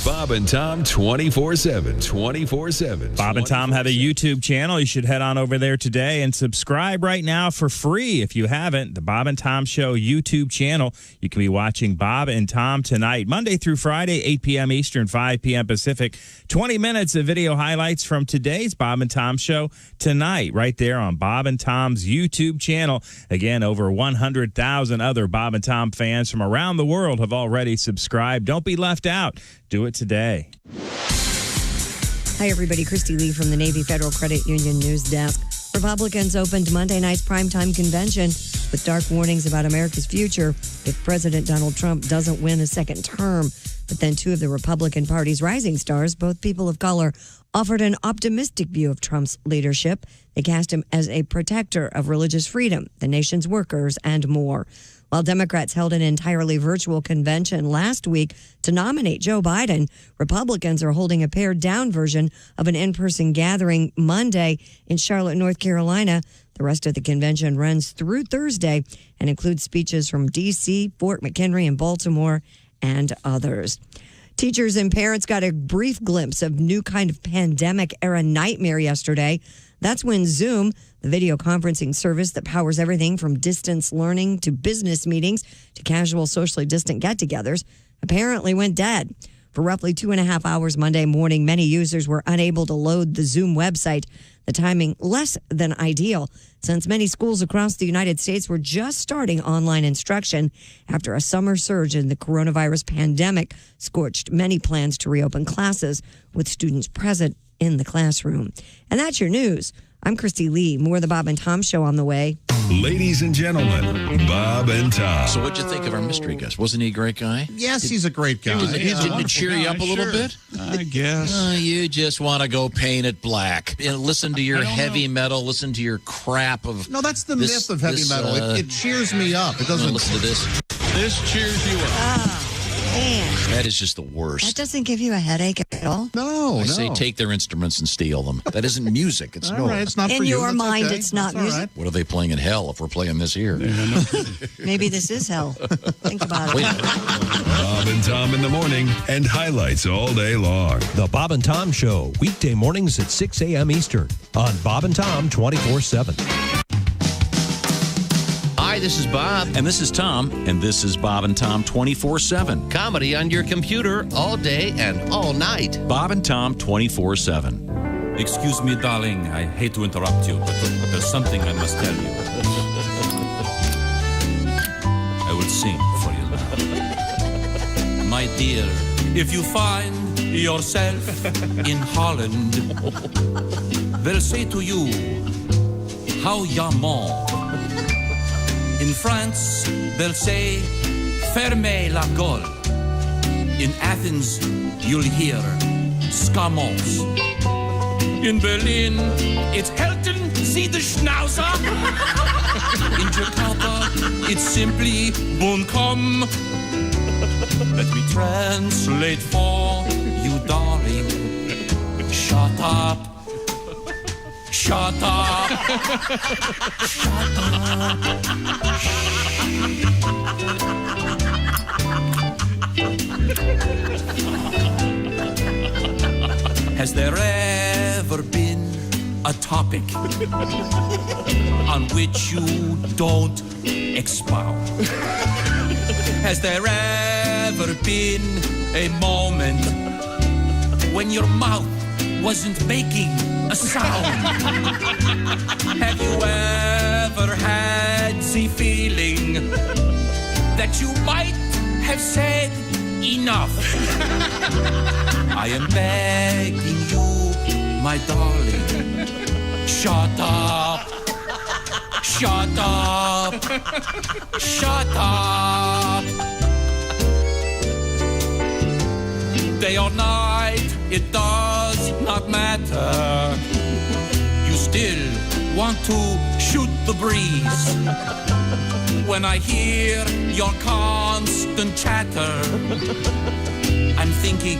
Bob and Tom 24/7. 24/7. Bob and Tom have a YouTube channel. You should head on over there today and subscribe right now for free if you haven't. The Bob and Tom Show YouTube channel. You can be watching Bob and Tom tonight, Monday through Friday, 8 p.m. Eastern, 5 p.m. Pacific. 20 minutes of video highlights from today's Bob and Tom Show tonight, right there on Bob and Tom's YouTube channel. Again, over 100,000 other Bob and Tom fans from around the world have already subscribed. Don't be left out. Do it today. Hi, everybody. Christy Lee from the Navy Federal Credit Union News Desk. Republicans opened Monday night's primetime convention with dark warnings about America's future if President Donald Trump doesn't win a second term. But then two of the Republican Party's rising stars, both people of color, offered an optimistic view of Trump's leadership. They cast him as a protector of religious freedom, the nation's workers, and more. While Democrats held an entirely virtual convention last week to nominate Joe Biden, Republicans are holding a pared-down version of an in-person gathering Monday in Charlotte, North Carolina. The rest of the convention runs through Thursday and includes speeches from D.C., Fort McHenry, and Baltimore, and others. Teachers and parents got a brief glimpse of new kind of pandemic-era nightmare yesterday. That's when Zoom, the video conferencing service that powers everything from distance learning to business meetings to casual socially distant get-togethers, apparently went dead. For roughly 2.5 hours Monday morning, many users were unable to load the Zoom website, the timing less than ideal, since many schools across the United States were just starting online instruction after a summer surge in the coronavirus pandemic scorched many plans to reopen classes with students present in the classroom. And that's your news. I'm Christy Lee. More of the Bob and Tom Show on the way. Ladies and gentlemen, Bob and Tom. So what'd you think of our mystery guest? Wasn't he a great guy? Yes, he's a great guy. Didn't it cheer you up a little bit? I guess. You just want to go paint it black. And listen to your heavy metal. Listen to your crap of... No, that's the myth of heavy metal. It cheers me up. It doesn't... Listen to this. This cheers you up. Oh, man. That is just the worst. That doesn't give you a headache at all? No, I say take their instruments and steal them. That isn't music. It's all right, it's not in for you. your That's mind, okay. it's not That's music. right. What are they playing in hell if we're playing this here? Maybe this is hell. Think about it. Bob and Tom in the morning and highlights all day long. The Bob and Tom Show, weekday mornings at 6 a.m. Eastern on Bob and Tom 24/7. Hi, this is Bob. And this is Tom. And this is Bob and Tom 24/7. Comedy on your computer all day and all night. Bob and Tom 24/7. Excuse me, darling. I hate to interrupt you, but there's something I must tell you. I will sing for you now. My dear, if you find yourself in Holland, they'll say to you, how yaman. In France, they'll say, fermez la gueule. In Athens, you'll hear, scamons. In Berlin, it's Helton, Sie the Schnauzer. In Jakarta, it's simply Buncom. Let me translate for you, darling. Shut up. Shut up. Shut up. Has there ever been a topic on which you don't expound? Has there ever been a moment when your mouth wasn't making a sound? Have you ever had the feeling that you might have said enough? I am begging you, my darling, shut up, shut up, shut up. Day or night, it does not matter. You still want to shoot the breeze. When I hear your constant chatter, I'm thinking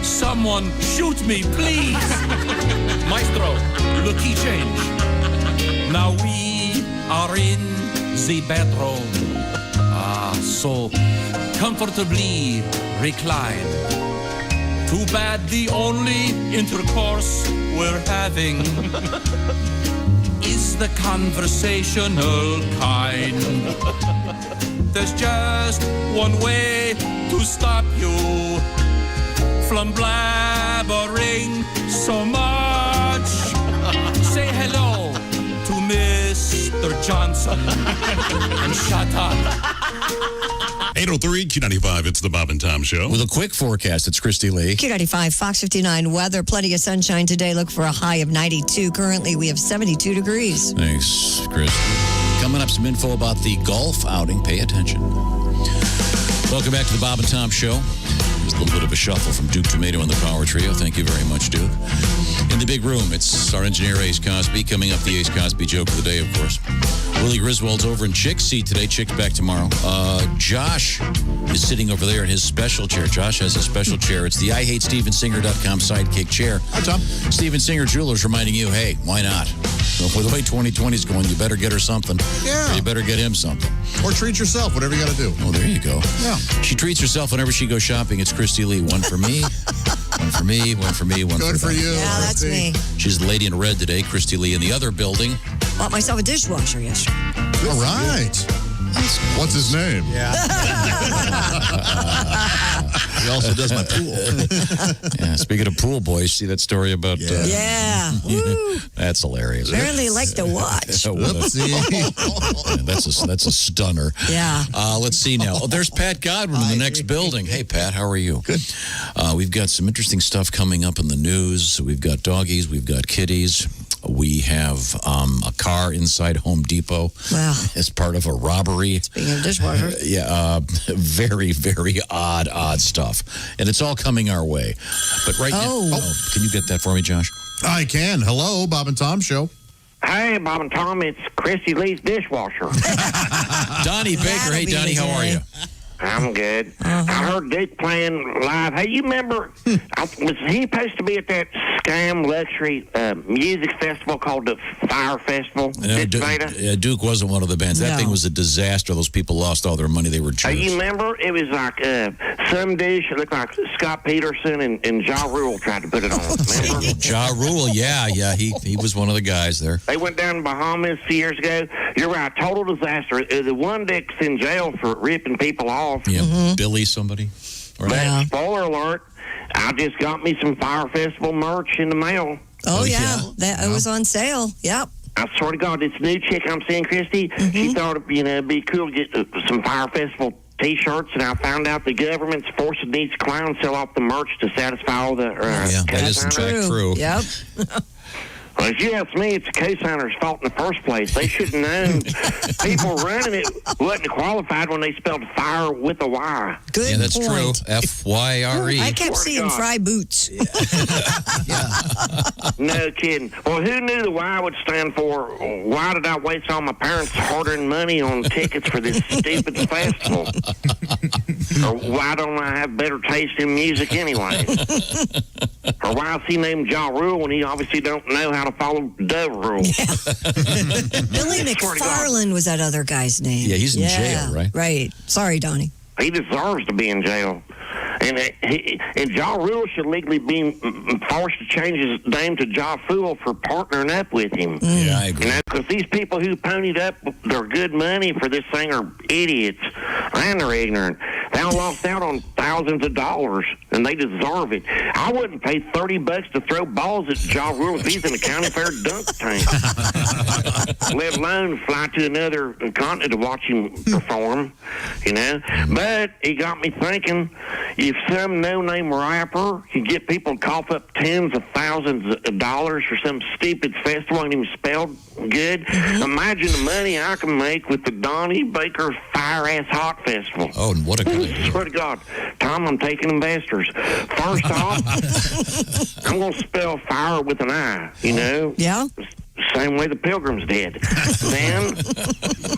Someone shoot me, please. Maestro, the key change. Now we are in the bedroom. So comfortably reclined. Too bad the only intercourse we're having is the conversational kind. There's just one way to stop you from blabbering so much. Say hello to Mr. Johnson and shut up. 803 Q95, it's the Bob and Tom Show. With a quick forecast, it's Christy Lee. Q95, Fox 59 weather. Plenty of sunshine today. Look for a high of 92. Currently, we have 72 degrees. Thanks, Chris. Coming up, some info about the golf outing. Pay attention. Welcome back to the Bob and Tom Show. There's a little bit of a shuffle from Duke Tomato and the Power Trio. Thank you very much, Duke. In the big room, it's our engineer, Ace Cosby. Coming up, the Ace Cosby joke of the day, of course. Willie Griswold's over in Chick's seat today. Chick's back tomorrow. Josh is sitting over there in his special chair. Josh has a special chair. It's the IHateStevenSinger.com sidekick chair. Hi, Tom. Steven Singer Jewelers reminding you, hey, why not? Well, with the way 2020 is going, you better get her something. Yeah. Or you better get him something. Or treat yourself, whatever you got to do. Oh, there you go. Yeah. She treats herself whenever she goes shopping. It's Christy Lee. One for me, one for me, one for me, one Good for them. you. Yeah, that's me. She's the lady in red today. Christy Lee in the other building. Bought myself a dishwasher yesterday. All right. What's his name? Yeah. He also does my pool. Yeah, speaking of pool boys, see that story about... Yeah. Woo. That's hilarious. Apparently like to watch. That's a stunner. Yeah. Let's see now. Oh, there's Pat Godwin in the next building. Hey, Pat, how are you? Good. We've got some interesting stuff coming up in the news. We've got doggies. We've got kitties. We have a car inside Home Depot. Wow. As part of a robbery. Speaking of dishwasher. Very, very odd stuff. And it's all coming our way. But right now... can you get that for me, Josh? I can. Hello, Bob and Tom Show. Hey, Bob and Tom, it's Christy Lee's dishwasher. Donnie Baker. Hey, Donnie, how are you? I'm good. I heard Duke playing live. Hey, you remember, was he supposed to be at that scam luxury music festival called the Fire Festival? No, Duke wasn't one of the bands. That thing was a disaster. Those people lost all their money. They were jerks. You remember? It was like some douche that looked like Scott Peterson and Ja Rule tried to put it on. Remember? Ja Rule, yeah. He was one of the guys there. They went down to Bahamas a few years ago. You're right, total disaster. The one that's in jail for ripping people off. Yeah, Billy somebody. But spoiler alert, I just got me some Fire Festival merch in the mail. Oh, yeah. It was on sale. Yep. I swear to God, this new chick I'm seeing, Christy, she thought it'd be cool to get some Fire Festival T-shirts, and I found out the government's forcing these clowns to sell off the merch to satisfy all the that is in fact true. Yep. Well, if you ask me, it's the co-signer's fault in the first place. They should have known. People running it wasn't qualified when they spelled fire with a Y. Good Yeah, that's point. true. F-Y-R-E. I kept seeing fry boots. No kidding. Well, who knew the Y would stand for, why did I waste all my parents' hard-earned money on tickets for this stupid festival? Or why don't I have better taste in music anyway? Or why is he named Ja Rule when he obviously don't know how to follow Dove Rule? Billy McFarland was that other guy's name. Yeah, he's in jail, right? Right. Sorry, Donnie. He deserves to be in jail. And Ja Rule should legally be forced to change his name to Ja Fool for partnering up with him. Yeah, I agree. Because these people who ponied up their good money for this thing are idiots and they're ignorant. They all lost out on thousands of dollars, and they deserve it. I wouldn't pay $30 to throw balls at Ja Rule if he's in the county fair dunk tank. Let alone fly to another continent to watch him perform, But he got me thinking, if some no-name rapper can get people to cough up tens of thousands of dollars for some stupid festival ain't even spelled good, imagine the money I can make with the Donnie Baker Fire-Ass Hot Festival. Oh, and what a good idea. Swear to God, Tom, I'm taking investors. First off, I'm going to spell fire with an I, Yeah? same way the Pilgrims did. Then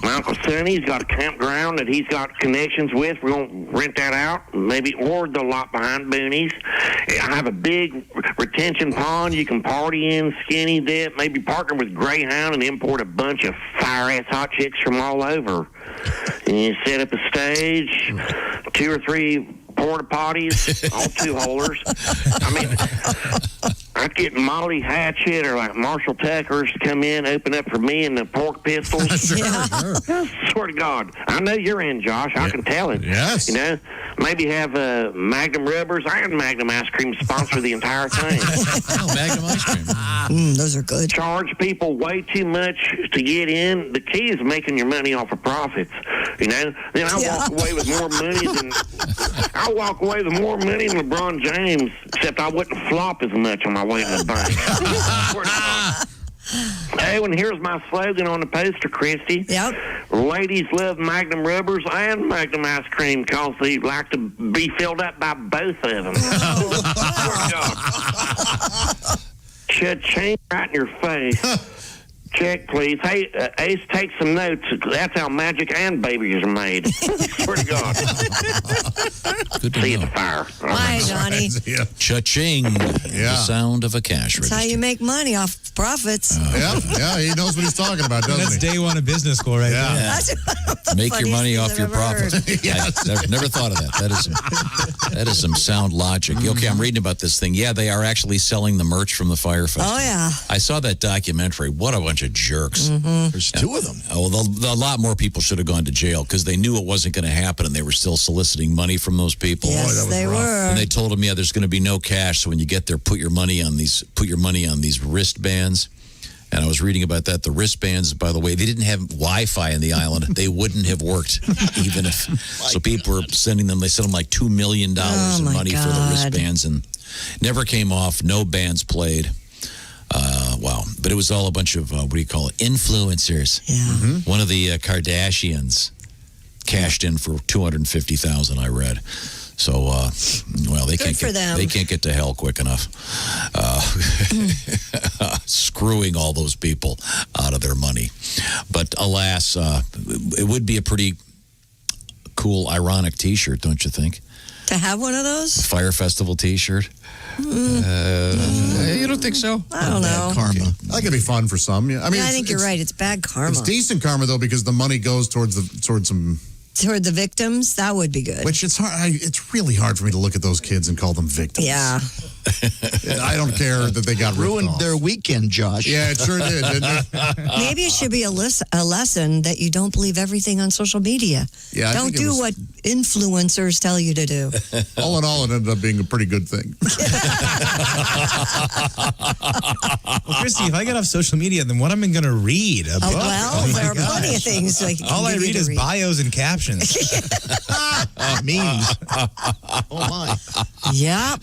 my Uncle Sonny's got a campground that he's got connections with. We're going to rent that out, maybe, or the lot behind Boonies. I have a big retention pond you can party in, skinny dip, maybe partner with Greyhound and import a bunch of fire-ass hot chicks from all over. And you set up a stage, 2 or 3 porta potties, all 2-holers. I mean, I'd get Molly Hatchet or like Marshall Tuckers to come in, open up for me and the Pork Pistols. Sure. I swear to God, I know you're in, Josh. I can tell it. Yes. You know, maybe have Magnum rubbers and Magnum ice cream sponsor the entire thing. Oh, Magnum ice cream. Those are good. Charge people way too much to get in. The key is making your money off of profits. You know, then I walk away with more money than LeBron James, except I wouldn't flop as much on my way to the bank. Hey, and here's my slogan on the poster, Christy. Yep. Ladies love Magnum rubbers and Magnum ice cream because they like to be filled up by both of them. Cha-ching right in your face. Check, please. Hey, Ace, take some notes. That's how magic and babies are made. Swear to God. Good to See you know. at the fire. Hi, Johnny. Cha-ching. The sound of a cash That's register. how you make money off profits. Yeah, he knows what he's talking about, doesn't That's he? day one of business school right there. That's the Make your funniest money thing off I've your ever profits. heard. I've never thought of that. That is some sound logic. Okay, I'm reading about this thing. Yeah, they are actually selling the merch from the Fire Festival. Oh, yeah. I saw that documentary. What a bunch of jerks. There's 2 of them. Oh, a lot more people should have gone to jail because they knew it wasn't going to happen and they were still soliciting money from those people. Yes, they were. And they told them, yeah, there's going to be no cash. So when you get there, put your money on these wristbands. And I was reading about that. The wristbands, by the way, they didn't have Wi-Fi in the island. They wouldn't have worked even if. So people were sending them. They sent them like $2 million in money for the wristbands, and never came off. No bands played. Wow. But it was all a bunch of, what do you call it, influencers. Yeah. One of the Kardashians cashed in for $250,000, I read. So, well, they can't for them. They can't get to hell quick enough. Screwing all those people out of their money. But alas, it would be a pretty cool, ironic T-shirt, don't you think? To have one of those? Fire Festival T-shirt. You don't think so? I don't know. Karma. That could be fun for some. Yeah. I mean, I think you're right. It's bad karma. It's decent karma though because the money goes towards some. Toward the victims, that would be good. Which it's hard. It's really hard for me to look at those kids and call them victims. Yeah. I don't care that they got Ruined ripped off. their weekend, Josh. Yeah, it sure did, didn't it? Maybe it should be a lesson that you don't believe everything on social media. Yeah, I don't think it do was- what influencers tell you to do. All in all, it ended up being a pretty good thing. Well, Christy, if I get off social media, then what am I going to read? A book? Well, Oh my there are gosh. plenty of things. Like All I read is bios and captions. Memes. Oh, my. Yep.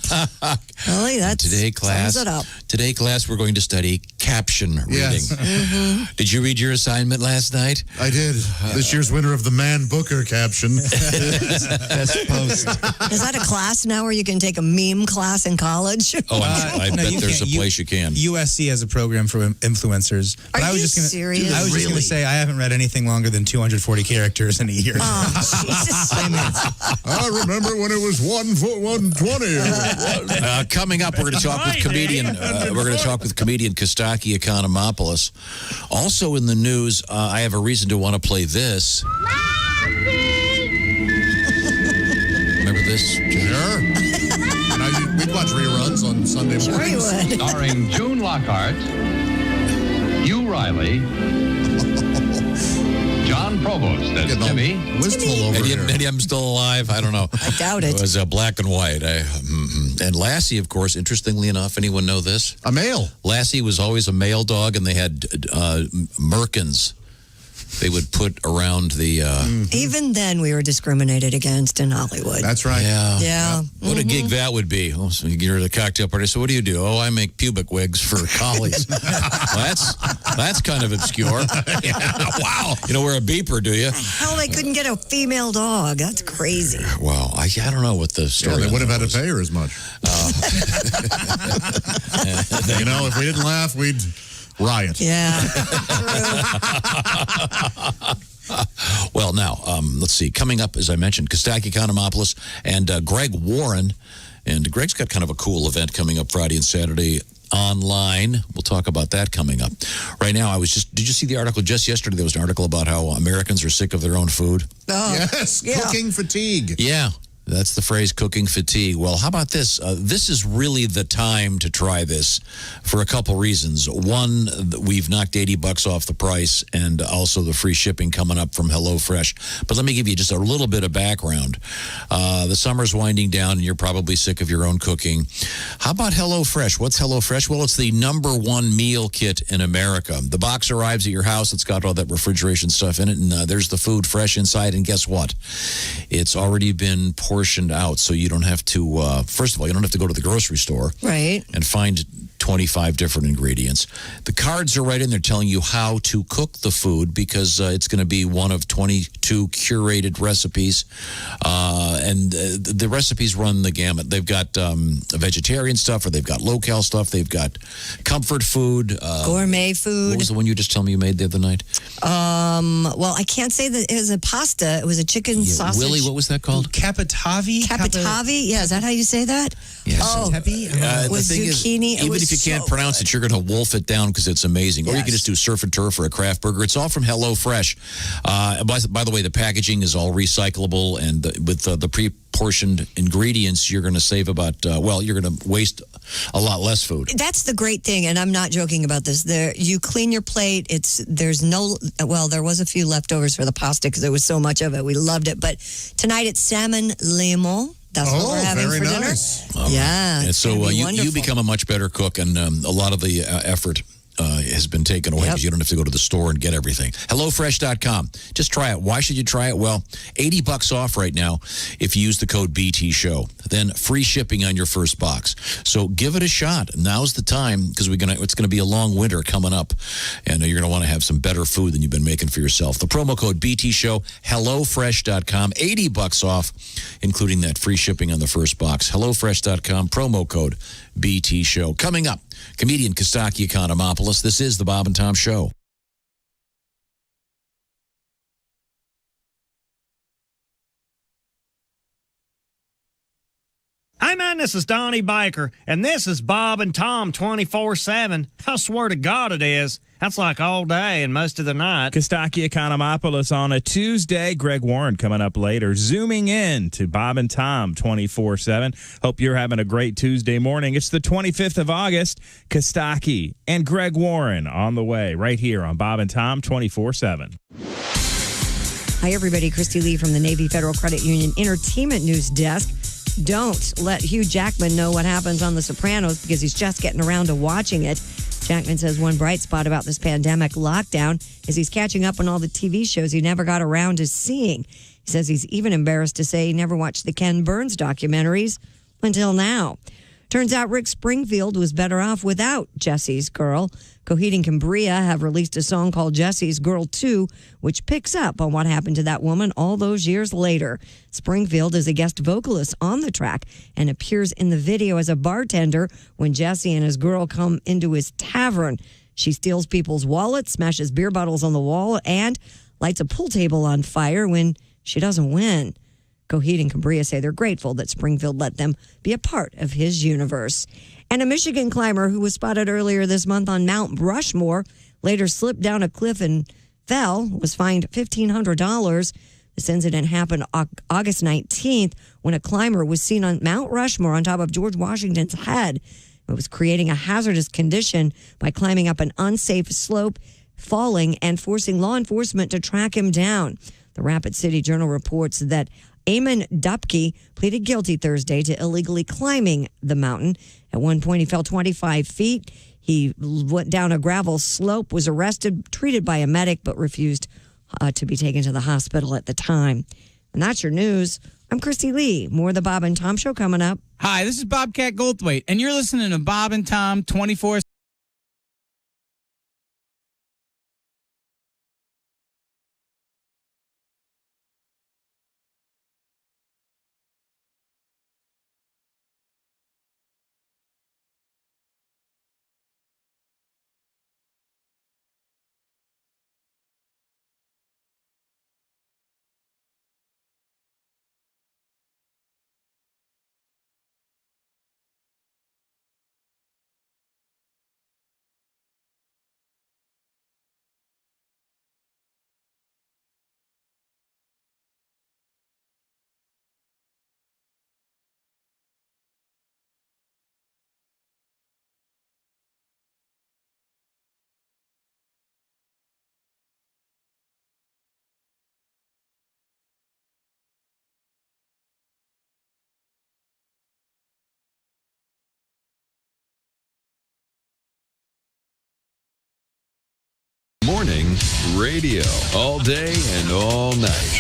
Really, that's Today class. sums it up. Today class, we're going to study caption reading. Yes. Did you read your assignment last night? I did. This year's winner of the Man Booker caption. Best post. Is that a class now where you can take a meme class in college? Oh, I No, bet you there's a can't. place you can. USC has a program for influencers. But Are I was you just gonna, serious? I was just going to say I haven't read anything longer than 240 characters in a year. Oh, Jesus. I remember when it was 1 foot 120. Coming up, we're going to talk with comedian. We're going to talk with comedian Kostaki Economopoulos. Also in the news, I have a reason to want to play this. Remember this? Sure. We'd watch reruns on Sunday Sure you mornings. would. Starring June Lockhart, Hugh Riley, John Provost as Getting all Timmy. wistful over here. Maybe I'm still alive. I don't know. I doubt it. It was black and white. And Lassie, of course, interestingly enough, anyone know this? A male. Lassie was always a male dog, and they had merkins. They would put around the. Even then, we were discriminated against in Hollywood. That's right. Yeah. What a gig that would be. Oh, so you're at a cocktail party. So what do you do? Oh, I make pubic wigs for collies. Well, that's kind of obscure. Wow. You don't wear a beeper, do you? Hell, they couldn't get a female dog. That's crazy. Wow. I don't know what the story Yeah, they on would have that had to pay her as much. If we didn't laugh, we'd riot. Yeah. Well, now, let's see. Coming up, as I mentioned, Kostaki Economopoulos and Greg Warren. And Greg's got kind of a cool event coming up Friday and Saturday online. We'll talk about that coming up. Right now, did you see the article just yesterday? There was an article about how Americans are sick of their own food. Oh, yes, cooking fatigue. Yeah. That's the phrase, cooking fatigue. Well, how about this? This is really the time to try this for a couple reasons. One, we've knocked $80 off the price, and also the free shipping coming up from HelloFresh. But let me give you just a little bit of background. The summer's winding down, and you're probably sick of your own cooking. How about HelloFresh? What's HelloFresh? Well, it's the #1 meal kit in America. The box arrives at your house. It's got all that refrigeration stuff in it, and there's the food fresh inside. And guess what? It's already been portioned out, so you don't have to, first of all, you don't have to go to the grocery store and find 25 different ingredients. The cards are right in there telling you how to cook the food because it's going to be one of 22 curated recipes. And the recipes run the gamut. They've got vegetarian stuff, or they've got low-cal stuff. They've got comfort food. Gourmet food. What was the one you just told me you made the other night? Well, I can't say that it was a pasta. It was a chicken sausage. Willie, what was that called? Capitavi? Capitavi? Yeah, is that how you say that? Yes. Oh, the thing zucchini. is, even if you can't pronounce it, you're going to wolf it down because it's amazing. Or you can just do surf and turf or a craft burger. It's all from HelloFresh. By the way, the packaging is all recyclable, and with the pre-portioned ingredients, you're going to save about, you're going to waste a lot less food. That's the great thing, and I'm not joking about this. You clean your plate. There was a few leftovers for the pasta because there was so much of it. We loved it. But tonight it's salmon limon. That's what we're having for dinner. Yeah. And so you become a much better cook, and a lot of the effort has been taken away because you don't have to go to the store and get everything. HelloFresh.com. Just try it. Why should you try it? Well, $80 off right now if you use the code BT Show. Then free shipping on your first box. So give it a shot. Now's the time because it's going to be a long winter coming up, and you're going to want to have some better food than you've been making for yourself. The promo code BT Show, HelloFresh.com, $80 off, including that free shipping on the first box. HelloFresh.com, promo code BT Show. Coming up, comedian Kostaki Economopoulos. This is the Bob and Tom Show. Hey man, this is Donnie Baker, and this is Bob and Tom 24/7. I swear to God it is. That's like all day and most of the night. Kostaki Economopoulos on a Tuesday. Greg Warren coming up later. Zooming in to Bob and Tom 24/7. Hope you're having a great Tuesday morning. It's the 25th of August. Kostaki and Greg Warren on the way right here on Bob and Tom 24/7. Hi, everybody. Christy Lee from the Navy Federal Credit Union Entertainment News Desk. Don't let Hugh Jackman know what happens on The Sopranos because he's just getting around to watching it. Jackman says one bright spot about this pandemic lockdown is he's catching up on all the TV shows he never got around to seeing. He says he's even embarrassed to say he never watched the Ken Burns documentaries until now. Turns out Rick Springfield was better off without Jesse's Girl. Coheed and Cambria have released a song called Jesse's Girl 2, which picks up on what happened to that woman all those years later. Springfield is a guest vocalist on the track and appears in the video as a bartender when Jesse and his girl come into his tavern. She steals people's wallets, smashes beer bottles on the wall, and lights a pool table on fire when she doesn't win. Coheed and Cambria say they're grateful that Springfield let them be a part of his universe. And a Michigan climber who was spotted earlier this month on Mount Rushmore later slipped down a cliff and fell, was fined $1,500. This incident happened August 19th when a climber was seen on Mount Rushmore on top of George Washington's head. It was creating a hazardous condition by climbing up an unsafe slope, falling, and forcing law enforcement to track him down. The Rapid City Journal reports that Eamon Dupke pleaded guilty Thursday to illegally climbing the mountain. At one point, he fell 25 feet. He went down a gravel slope, was arrested, treated by a medic, but refused to be taken to the hospital at the time. And that's your news. I'm Christy Lee. More of the Bob and Tom Show coming up. Hi, this is Bobcat Goldthwait, and you're listening to Bob and Tom 24/7. radio all day and all night.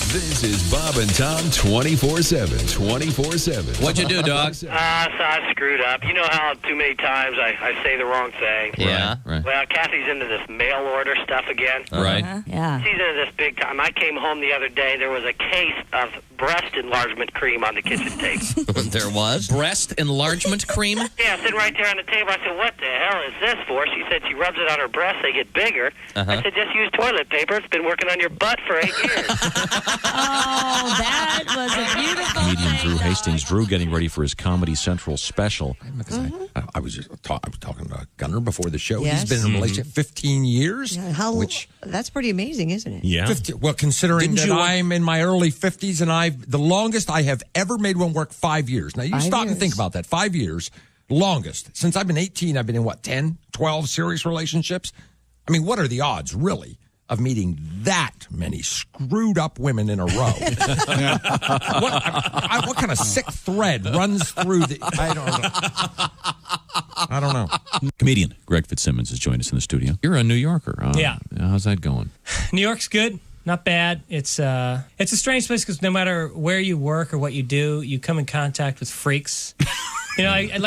This is Bob and Tom 24/7. 24/7. What'd you do, dog? So I screwed up. You know how too many times I say the wrong thing? Yeah. Right. Well, Kathy's into this mail order stuff again. Right. Yeah. She's into this big time. I came home the other day. There was a case of breast enlargement cream on the kitchen table. There was? Breast enlargement cream? Yeah, sitting right there on the table. I said, what the hell is this for? She said she rubs it on her breasts. They get bigger. I said, just use toilet paper. It's been working on your butt for 8 years. Oh, that was a beautiful Comedian thing. Drew Hastings. Drew getting ready for his Comedy Central special. I was talking to Gunnar before the show. Yes. He's been in a relationship 15 years. Yeah, that's pretty amazing, isn't it? Yeah. Well, considering that I'm in my early 50s and the longest I have ever made one work 5 years. Now, you 5 stop and years. think about that. 5 years, longest. Since I've been 18, I've been in, 10, 12 serious relationships? I mean, what are the odds, really, of meeting that many screwed up women in a row? What kind of sick thread runs through the... I don't know. Comedian Greg Fitzsimmons has joined us in the studio. You're a New Yorker. Yeah. How's that going? New York's good. Not bad. It's a strange place because no matter where you work or what you do, you come in contact with freaks. You know, I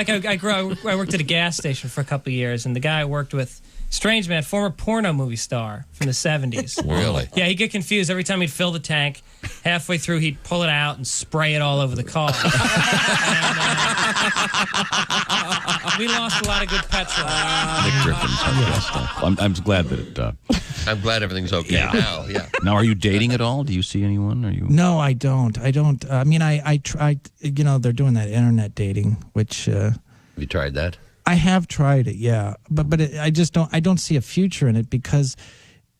worked at a gas station for a couple of years, and the guy I worked with, strange man, former porno movie star from the 70s. Really? Yeah, he'd get confused every time he'd fill the tank. Halfway through, he'd pull it out and spray it all over the car. We lost a lot of good petrol. Nick Griffin's our guest. I'm glad that it. I'm glad everything's okay now. Yeah. Now, are you dating at all? Do you see anyone? Are you? No, I don't. I mean, I tried. You know, they're doing that internet dating, which. Have you tried that? I have tried it, yeah, but I just don't. I don't see a future in it because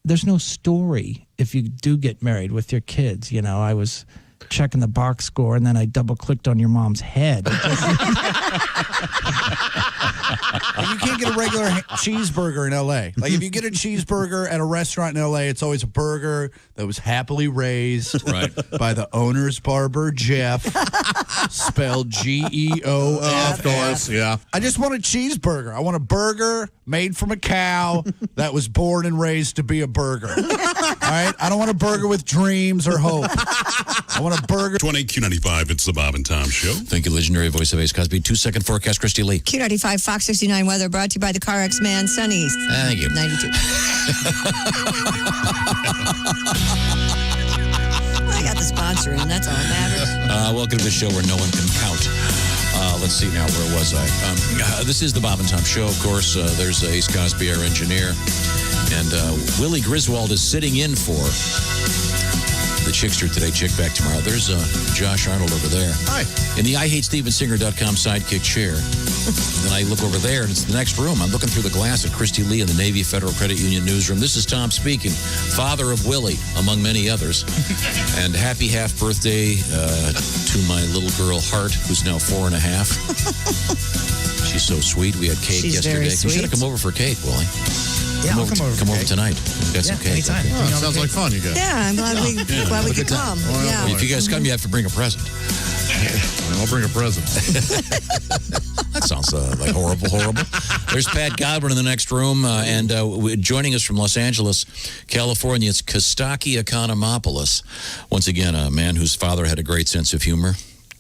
there's no story if you do get married with your kids. You know, I was checking the box score and then I double clicked on your mom's head. You can't get a regular cheeseburger in L.A. Like, if you get a cheeseburger at a restaurant in L.A., it's always a burger that was happily raised by the owner's barber, Jeff, spelled Geof. Of course, yeah. I just want a cheeseburger. I want a burger made from a cow that was born and raised to be a burger. All right? I don't want a burger with dreams or hope. I want a burger. 20 Q95, it's the Bob and Tom Show. Thank you, legendary voice of Ace Cosby. 2-second forecast, Christy Lee. Q95 Fox 69 weather brought to you by the CarX Man, Sunny. Thank you. 92. I got the sponsor in. That's all that matters. Welcome to the show where no one can count. Let's see now. Where was I? This is the Bob and Tom Show, of course. There's Ace Cosby, our engineer. And Willie Griswold is sitting in for the Chickster today. Chick back tomorrow. There's Josh Arnold over there. Hi. In the IHateStevensinger.com sidekick chair. And then I look over there, and it's the next room. I'm looking through the glass at Christy Lee in the Navy Federal Credit Union newsroom. This is Tom speaking, father of Willie, among many others. And happy half birthday to my little girl, Hart, who's now 4.5. She's so sweet. We had cake yesterday. You should have come over for cake, Willie. Yeah, I'll come over tonight. We've got some cake. Anytime. Oh, sounds like fun, you guys. Yeah, I'm glad we could come. Yeah. If you guys come, you have to bring a present. I'll bring a present. That sounds like horrible. There's Pat Godwin in the next room, and joining us from Los Angeles, California, it's Kostaki Economopoulos. Once again, a man whose father had a great sense of humor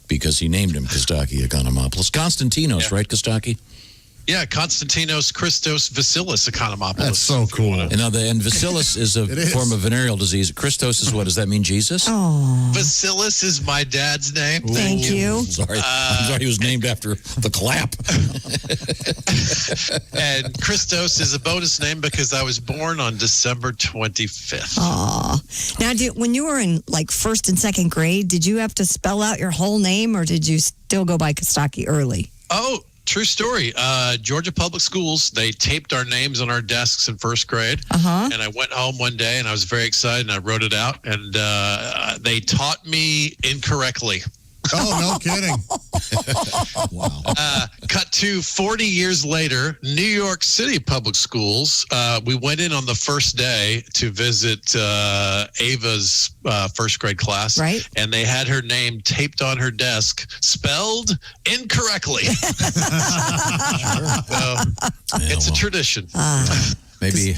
because he named him Kostaki Economopoulos. Konstantinos, right, Kostaki? Yeah, Konstantinos Christos Vasilis Economopoulos. That's so cool. And Vasilis is a form of venereal disease. Christos is what? Does that mean Jesus? Oh. Vasilis is my dad's name. Thank you. Sorry. I'm sorry he was named after the clap. And Christos is a bonus name because I was born on December 25th. Aw. Now, when you were in like first and second grade, did you have to spell out your whole name or did you still go by Kostaki early? Oh, true story. Georgia Public Schools, they taped our names on our desks in first grade. And I went home one day and I was very excited and I wrote it out. And they taught me incorrectly. Oh, no kidding. Wow. Cut to 40 years later, New York City Public Schools. We went in on the first day to visit Ava's first grade class. Right. And they had her name taped on her desk, spelled incorrectly. So, it's a tradition. Maybe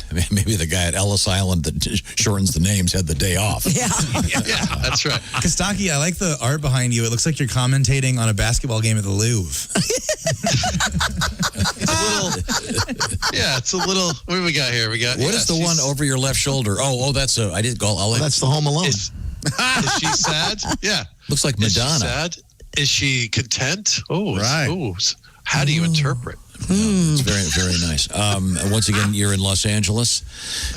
the guy at Ellis Island that shortens the names had the day off. Yeah, that's right. Kostaki, I like the art behind you. It looks like you're commentating on a basketball game at the Louvre. It's a little. What do we got here? What is the one over your left shoulder? Oh, that's I did go. That's the Home Alone. Is she sad? Yeah. Looks like Madonna. Is she sad? Is she content? Oh, right. How do you interpret? It's very, very nice. Once again, you're in Los Angeles,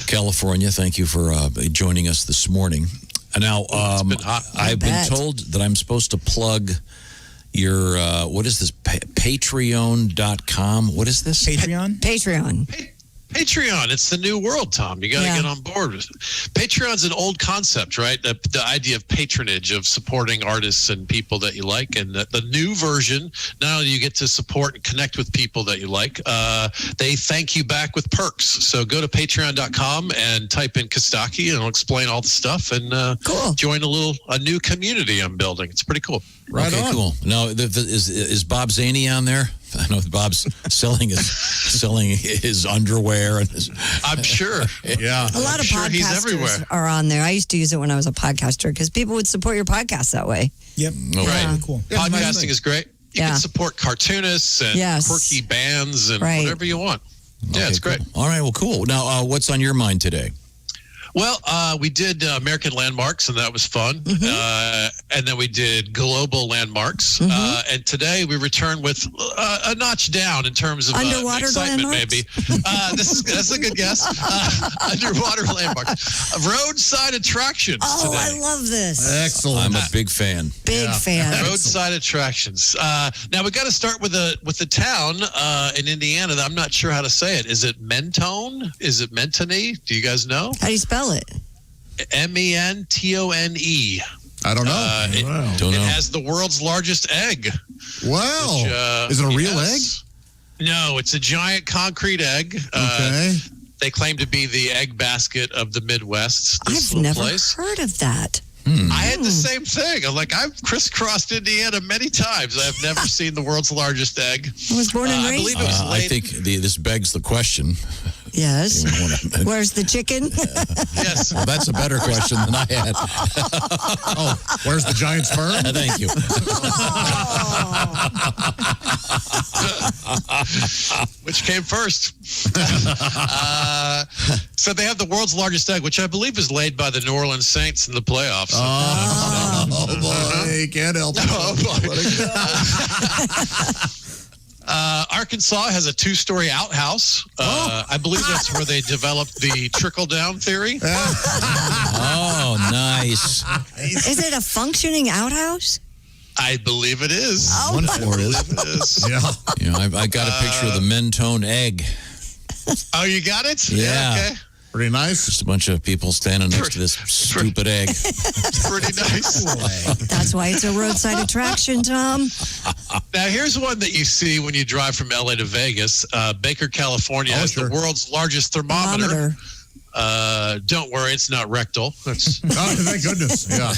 California. Thank you for joining us this morning. Now, I've been told that I'm supposed to plug your, what is this, Patreon.com? What is this? Patreon? Patreon, it's the new world, Tom. You got to get on board with it. Patreon's an old concept, right? The idea of patronage, of supporting artists and people that you like. And the new version, not only do you get to support and connect with people that you like, they thank you back with perks. So go to patreon.com and type in Kostaki, and it'll explain all the stuff, and join a new community I'm building. It's pretty cool. Right on. Cool. Now, is Bob Zaney on there? I know Bob's selling his underwear and his. I'm sure. Yeah, a lot of podcasters are on there. I used to use it when I was a podcaster because people would support your podcast that way. Yep. Right. Cool. Podcasting is great. You can support cartoonists and quirky bands and whatever you want. Yeah, it's great. All right. Well, cool. Now, what's on your mind today? Well, we did American landmarks, and that was fun. And then we did global landmarks. And today we return with a notch down in terms of underwater excitement, landmarks? maybe. That's a good guess. Underwater landmarks. Roadside attractions today. I love this. Excellent. I'm a big fan. Big fan. Roadside attractions. Now, we got to start with the town in Indiana. I'm not sure how to say it. Is it Mentone? Is it Mentone? Do you guys know? How do you spell it? Mentone. I don't know. It has the world's largest egg. Wow. Is it a real egg? No, it's a giant concrete egg. Okay. They claim to be the egg basket of the Midwest. I've never heard of that. I had the same thing. I've crisscrossed Indiana many times. I've never seen the world's largest egg. I was born and raised. I believe it was I think this begs the question. Yes. Where's the chicken? Yes. Well, that's a better question than I had. Where's the giant sperm? Thank you. Which came first? So they have the world's largest egg, which I believe is laid by the New Orleans Saints in the playoffs. Oh, boy. Can't help it. Oh, boy. Arkansas has a 2-story outhouse. I believe that's where they developed the trickle-down theory. Oh, nice. Is it a functioning outhouse? I believe it is. Oh, one floor is. Yeah. I got a picture of the Mentone egg. Oh, you got it? Yeah. Okay. Pretty nice. Just a bunch of people standing next to this stupid egg. Pretty nice. That's why it's a roadside attraction, Tom. Now, here's one that you see when you drive from LA to Vegas. Baker, California has the world's largest thermometer. Don't worry, it's not rectal. That's thank goodness. Yeah.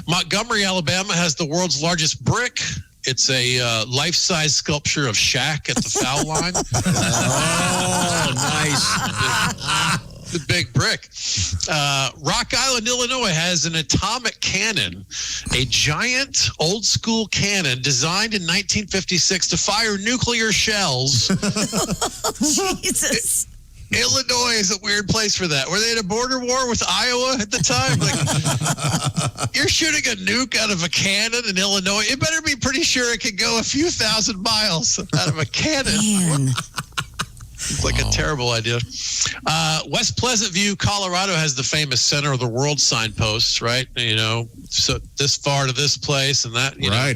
Montgomery, Alabama has the world's largest brick. It's a life-size sculpture of Shaq at the foul line. Oh, nice. The big brick. Rock Island, Illinois has an atomic cannon, a giant old-school cannon designed in 1956 to fire nuclear shells. Jesus. Illinois is a weird place for that. Were they in a border war with Iowa at the time? Like, you're shooting a nuke out of a cannon in Illinois. It better be pretty sure it can go a few thousand miles out of a cannon. Man. It's like a terrible idea. West Pleasant View, Colorado has the famous center of the world signposts, right? You know, so this far to this place and that, you know.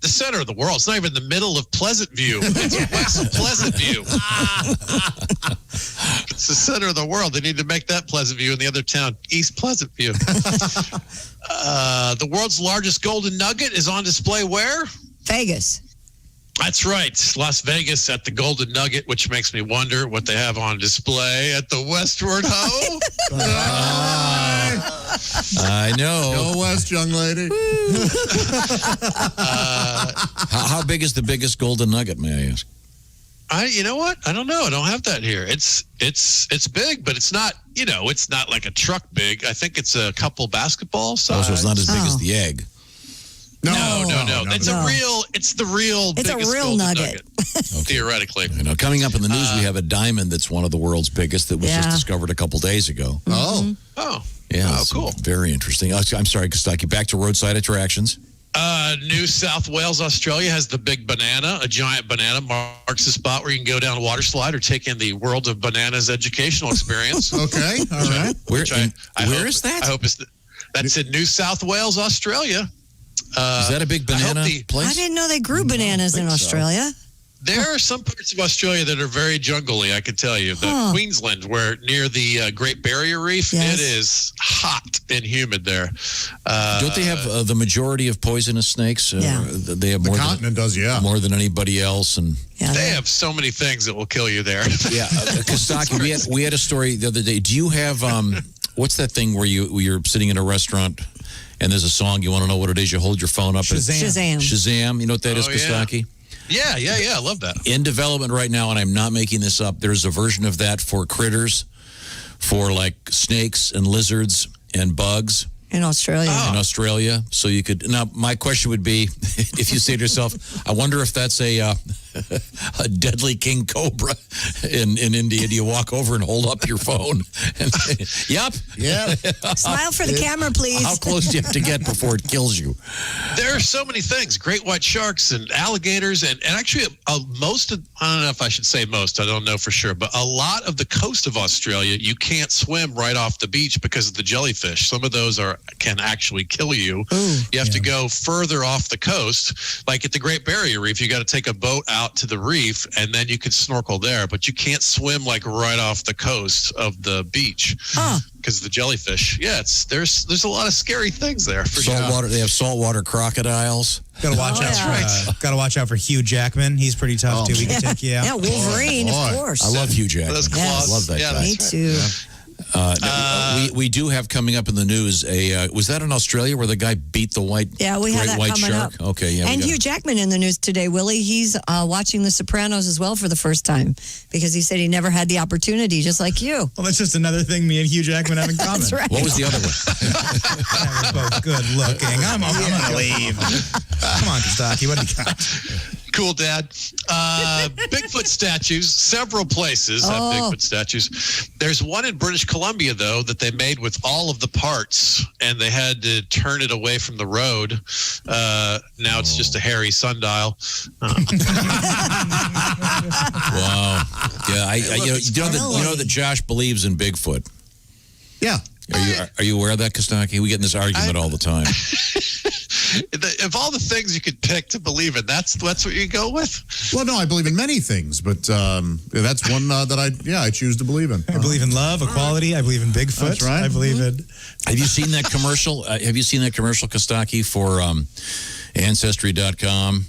The center of the world. It's not even the middle of Pleasant View. It's West Pleasant View. It's the center of the world. They need to make that Pleasant View in the other town, East Pleasant View. The world's largest golden nugget is on display where? Vegas. That's right. Las Vegas at the Golden Nugget, which makes me wonder what they have on display at the Westward Ho. I know. Go west, young lady. How big is the biggest golden nugget, may I ask? You know what? I don't know. I don't have that here. It's big, but it's not. It's not like a truck big. I think it's a couple basketball size. So it's not as big as the egg. No. It's a real. It's the real. It's biggest a real golden nugget. Theoretically. Coming up in the news, we have a diamond that's one of the world's biggest that was just discovered a couple days ago. Oh. Yeah. Cool. Very interesting. I'm sorry, Kostaki. Back to roadside attractions. New South Wales, Australia has the big banana. A giant banana marks a spot where you can go down a water slide or take in the World of Bananas educational experience. Okay, all right. Where is that? I hope that's in New South Wales, Australia. Is that a big banana place? I didn't know they grew bananas in Australia. There are some parts of Australia that are very jungly, I can tell you. But Queensland, where near the Great Barrier Reef, it is hot and humid there. Don't they have the majority of poisonous snakes? They have more. The continent does, more than anybody else, and they have so many things that will kill you there. Yeah, Kostaki, we had a story the other day. Do you have what's that thing where you're sitting in a restaurant and there's a song, you want to know what it is? You hold your phone up. Shazam. You know what that is, Kostaki? Yeah. I love that. In development right now, and I'm not making this up, there's a version of that for critters, for like snakes and lizards and bugs. In Australia. In Australia. So you could. Now, my question would be, if you say to yourself, I wonder if that's a deadly king cobra in India. Do you walk over and hold up your phone and say, yep. Yeah. Smile for the camera, please. How close do you have to get before it kills you? There are so many things. Great white sharks and alligators. And actually, most of, I don't know if I should say most. I don't know for sure. But a lot of the coast of Australia, you can't swim right off the beach because of the jellyfish. Some of those can actually kill you. You have to go further off the coast. Like at the Great Barrier Reef, you got to take a boat out to the reef, and then you can snorkel there. But you can't swim like right off the coast of the beach because of the jellyfish. Yeah, there's a lot of scary things there. For saltwater. They have saltwater crocodiles. Got to watch out. Got to watch out for Hugh Jackman. He's pretty tough too. He can take you out. Yeah, Wolverine, of course. I love Hugh Jackman. Those claws. I love that guy. Me too. We do have coming up in the news was that in Australia where the guy beat the white we have great that white coming shark? up. Okay, yeah. And Hugh Jackman in the news today, Willie. He's watching The Sopranos as well for the first time because he said he never had the opportunity, just like you. Well, that's just another thing me and Hugh Jackman have in common. That's right. What was the other one? We're both good looking. I'm gonna leave. Come on, Kostaki. What do you got? Cool, Dad. Bigfoot statues, several places have Bigfoot statues. There's one in British Columbia, though, that they made with all of the parts, and they had to turn it away from the road. Now it's just a hairy sundial. Wow. Yeah, you know that Josh believes in Bigfoot. Yeah. Are you aware of that, Kostaki? We get in this argument all the time. Of all the things you could pick to believe in, that's what you go with? Well, no, I believe in many things, but that's one that I choose to believe in. I believe in love, equality. I believe in Bigfoot. That's right. I believe in... Have you seen that commercial? Kostaki, for Ancestry.com,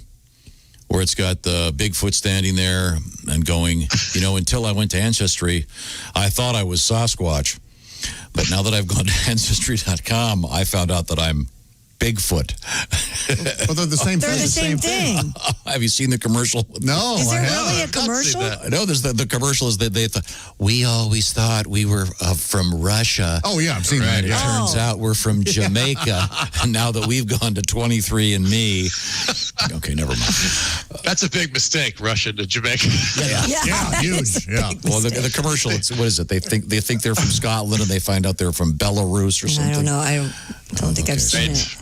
where it's got the Bigfoot standing there and going, until I went to Ancestry, I thought I was Sasquatch. But now that I've gone to Ancestry.com, I found out that I'm Bigfoot. Well, they're the same thing. They're the same thing. Have you seen the commercial? No, Is there I really a haven't. commercial? No, there's the commercial is that they thought, we always thought we were from Russia. Oh, yeah, I've seen that. It Yeah. turns out we're from Jamaica. And now that we've gone to 23andMe. Okay, never mind. That's a big mistake, Russia to Jamaica. Yeah, huge. Yeah. Well, the commercial, what is it? They think they're from Scotland and they find out they're from Belarus or something. I don't know. I don't think I've seen it.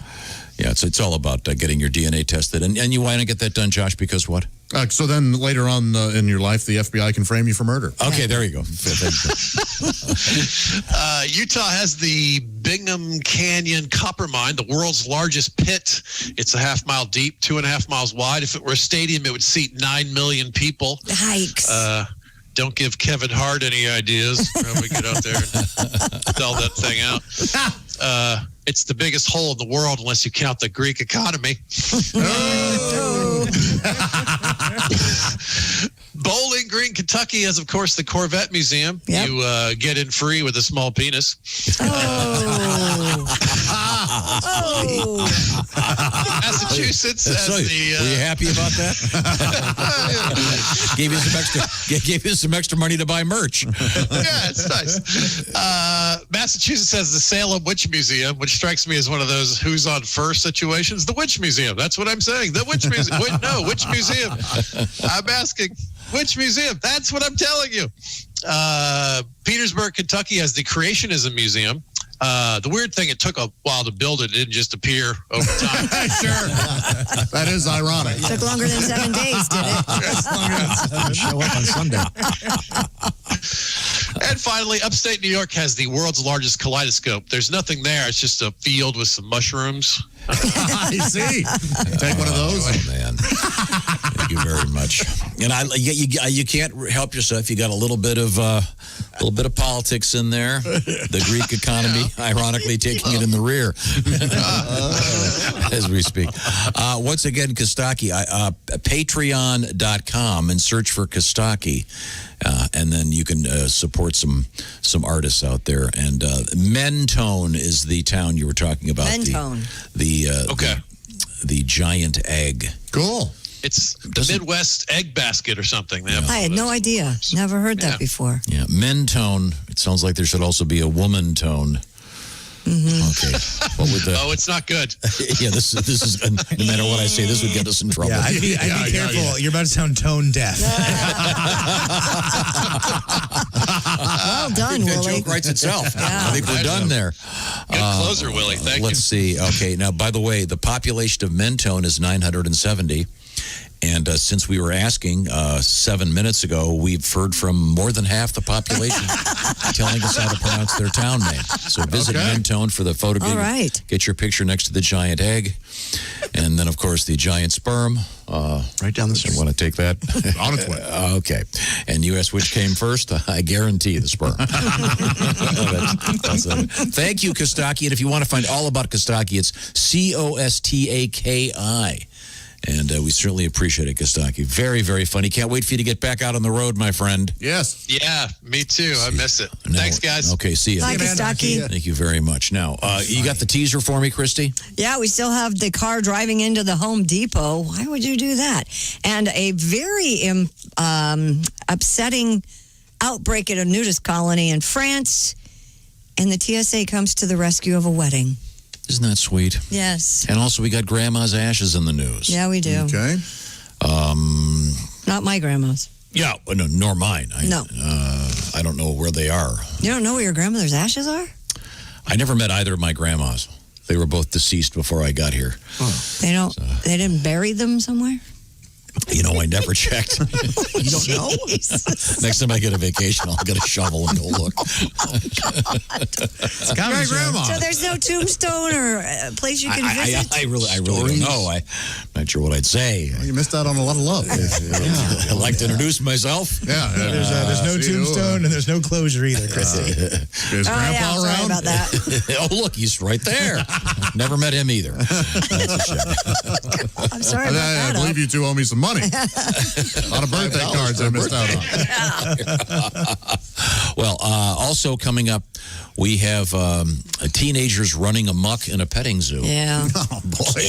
Yeah, it's all about getting your DNA tested. And you want to get that done, Josh, because what? So then later on in your life, the FBI can frame you for murder. Okay, there you go. Utah has the Bingham Canyon copper mine, the world's largest pit. It's a half-mile deep, 2.5 miles wide. If it were a stadium, it would seat 9 million people. Yikes. Don't give Kevin Hart any ideas when we get out there and sell that thing out. It's the biggest hole in the world unless you count the Greek economy. Bowling Green, Kentucky has, of course, the Corvette Museum. Yep. You get in free with a small penis. Massachusetts has So, were you happy about that? Gave you some extra money to buy merch. Yeah, it's nice. Massachusetts has the Salem Witch Museum, which strikes me as one of those who's on first situations. The Witch Museum. That's what I'm saying. The Witch Museum. Wait, no, Witch Museum. I'm asking, which museum? That's what I'm telling you. Petersburg, Kentucky has the Creationism Museum. The weird thing, it took a while to build it. It didn't just appear over time. Sure. That is ironic. Took longer than 7 days, did it? Show up on Sunday. And finally, upstate New York has the world's largest kaleidoscope. There's nothing there. It's just a field with some mushrooms. I see. Take one of those. Oh, man. Thank you very much. And you can't help yourself. You got a little bit of politics in there. The Greek economy, ironically, taking it in the rear as we speak. Once again, Kostaki, patreon.com and search for Kostaki. And then you can support some artists out there. And Mentone is the town you were talking about. Mentone. The giant egg. Cool. It's the Midwest egg basket or something. I had no idea. Never heard that before. Yeah, Mentone. It sounds like there should also be a woman tone. Okay. What would Oh, it's not good. Yeah, this is no matter what I say, this would get us in trouble. Yeah, I'd be careful. Yeah. You're about to sound tone deaf. Well done, That Willie. joke writes itself. I think we're done there. Good closer, Willie. Thank you. Let's see. Okay, now, by the way, the population of Mentone is 970. And since we were asking 7 minutes ago, we've heard from more than half the population telling us how to pronounce their town name. So visit Mentone for the photo. All right. Get your picture next to the giant egg. And then, of course, the giant sperm. Right down the street. Want to take that? On its way. Okay. And you asked which came first? I guarantee the sperm. Thank you, Kostaki. And if you want to find all about Kostaki, it's Costaki. And we certainly appreciate it, Kostaki. Very, very funny. Can't wait for you to get back out on the road, my friend. Yes. Yeah, me too. I miss it. Thanks, guys. Okay, see you. Bye, Kostaki. Thank you very much. Now, you got the teaser for me, Christy? Yeah, we still have the car driving into the Home Depot. Why would you do that? And a very upsetting outbreak at a nudist colony in France. And the TSA comes to the rescue of a wedding. Isn't that sweet? Yes. And also, we got Grandma's ashes in the news. Yeah, we do. Okay. Not my grandma's. Yeah, no, nor mine. No. I don't know where they are. You don't know where your grandmother's ashes are? I never met either of my grandmas. They were both deceased before I got here. They don't. They didn't bury them somewhere? You know, I never checked. You don't know? Next time I get a vacation, I'll get a shovel and go look. Great grandma. So there's no tombstone or a place you can visit? I really don't know. I'm not sure what I'd say. Well, you missed out on a lot of love. I'd like to introduce myself. Yeah. There's no tombstone and there's no closure either, Chrissy. Is Grandpa yeah, around? sorry about that. Oh, look, he's right there. Never met him either. That's a shame. I'm sorry about I that. believe you two owe me some money. A lot of birthday cards I missed out on. Well, also coming up, we have teenagers running amok in a petting zoo. Yeah. Oh, boy.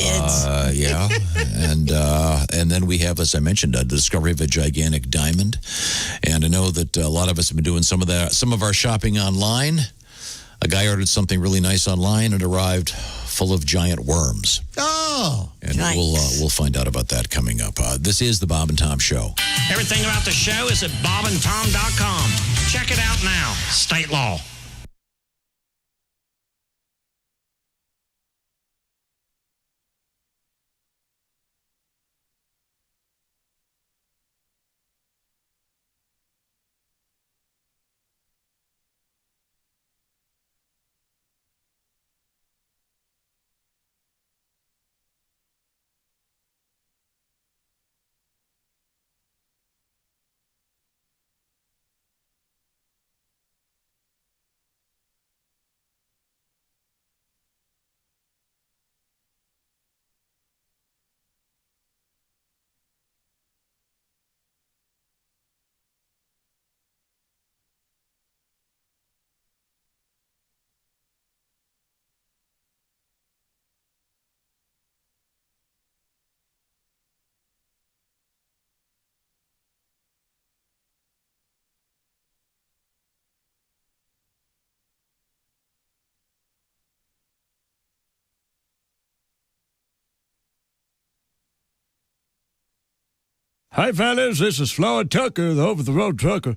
Yeah. And then we have, as I mentioned, the discovery of a gigantic diamond. And I know that a lot of us have been doing some of our shopping online. A guy ordered something really nice online and arrived full of giant worms. Oh. And nice. we'll find out about that coming up. This is the Bob and Tom Show. Everything about the show is at bobandtom.com. Check it out now. State law. Hi, fellas. This is Floyd Tucker, the over-the-road trucker.